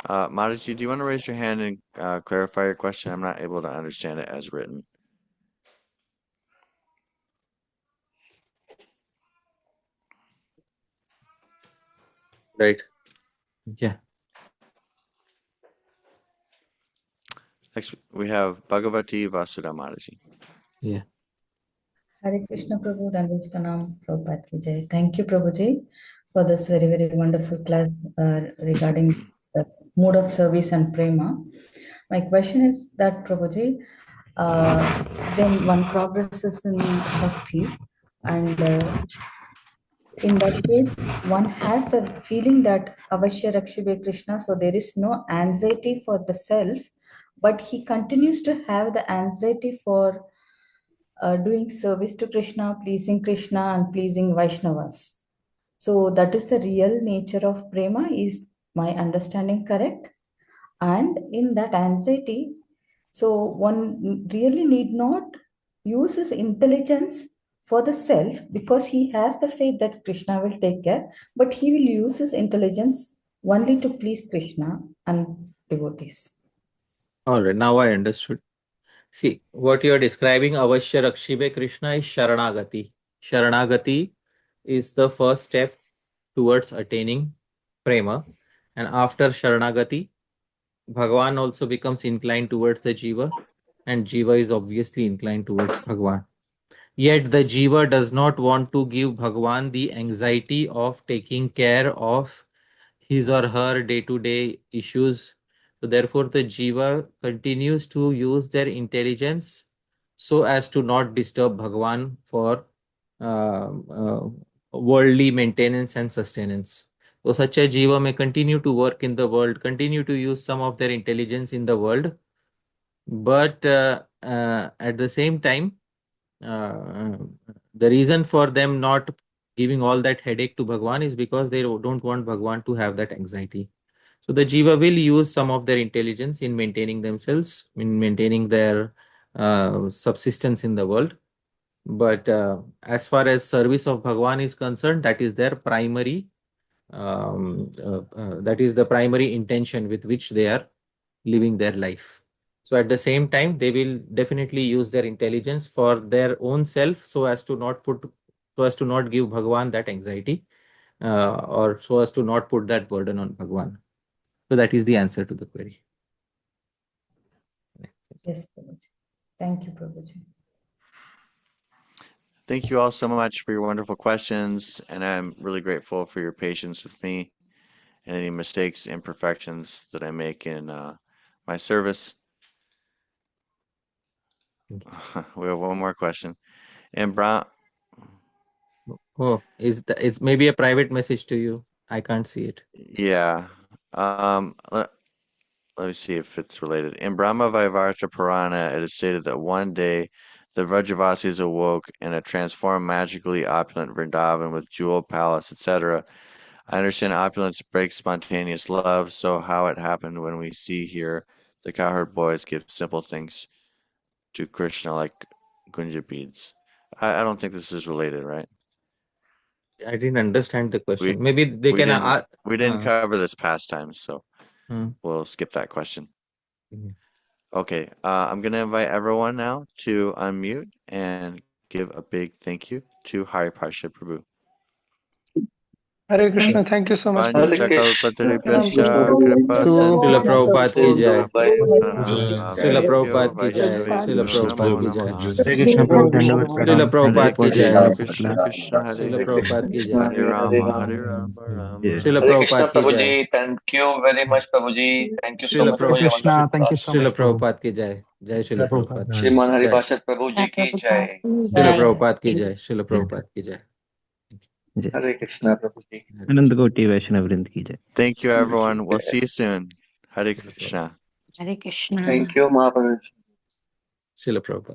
Mataji, do you want to raise your hand and clarify your question? I'm not able to understand it as written. Right. Yeah. Next, we have Bhagavati Vasudha Mataji. Yeah. Hare Krishna Prabhu, Dāmeśvara Pranam, Prabhupada ki Jai. Thank you, Prabhuji, for this very, very wonderful class regarding the mode of service and prema. My question is that, Prabhuji, when one progresses in bhakti, and in that case, one has the feeling that Avashya Rakshibe Krishna, so there is no anxiety for the self, but he continues to have the anxiety for doing service to Krishna, and pleasing Vaishnavas. So that is the real nature of prema. Is my understanding correct? And in that anxiety, so one really need not use his intelligence for the self, because he has the faith that Krishna will take care, but he will use his intelligence only to please Krishna and devotees. All right, now I understood. See, what you are describing, Avashya Rakshibe Krishna, is Sharanagati. Sharanagati is the first step towards attaining prema. And after Sharanagati, Bhagavan also becomes inclined towards the Jiva, and Jiva is obviously inclined towards Bhagavan. Yet the Jiva does not want to give Bhagavan the anxiety of taking care of his or her day-to-day issues. So therefore, the Jiva continues to use their intelligence so as to not disturb Bhagavan for worldly maintenance and sustenance. So such a Jiva may continue to work in the world, continue to use some of their intelligence in the world, but at the same time, the reason for them not giving all that headache to Bhagavan is because they don't want Bhagavan to have that anxiety. So the Jiva will use some of their intelligence in maintaining themselves, in maintaining their subsistence in the world. But as far as service of Bhagavan is concerned, that is their primary, that is the primary intention with which they are living their life. So at the same time, they will definitely use their intelligence for their own self, so as to not give Bhagavan that anxiety, or so as to not put that burden on Bhagavan. So that is the answer to the query. Yes, Prabhuji. Thank you, Prabhuji. Thank you all so much for your wonderful questions, and I'm really grateful for your patience with me and any mistakes, imperfections that I make in my service. We have one more question. And Oh, it's maybe a private message to you. I can't see it. Yeah. Let me see if it's related. In Brahma Vaivarta Purana, it is stated that one day the Vrajavasis awoke in a transformed, magically opulent Vrindavan with jeweled palace, etc. I understand opulence breaks spontaneous love, so how it happened when we see here the cowherd boys give simple things to Krishna like gunja beads. I don't think this is related, right? I didn't understand the question. Maybe they we can. We didn't cover this past time, so we'll skip that question. Okay, I'm going to invite everyone now to unmute and give a big thank you to Hari Parshad Prabhu. Hare Krishna, thank you so much. Srila Prabhupada ki jai. Srila Prabhupada ki jai. Srila Prabhupada ki jai. Hare Krishna Prabhu. Srila Prabhupada ki jai. Krishna Srila Prabhupada ki jai. Hare Rama, Hare Rama, Rama. Srila Prabhupada ki jai. Thank you very much, Prabhuji. Thank you so Srila much for your wonderful Thank you class. Srila Prabhupada ki jai. Jai Srila Prabhupada. Shriman Hari Parshad Prabhuji ki jai. Srila Prabhupada ki jai. Srila Prabhupada ki jai. Hare Krishna Prabhuji. Anandakoti Vaishnavrind ki jai. Thank you, everyone. We'll see you soon. Hare Krishna. Hare Krishna. Thank you, Mahāprabhu. Srila Prabhupada.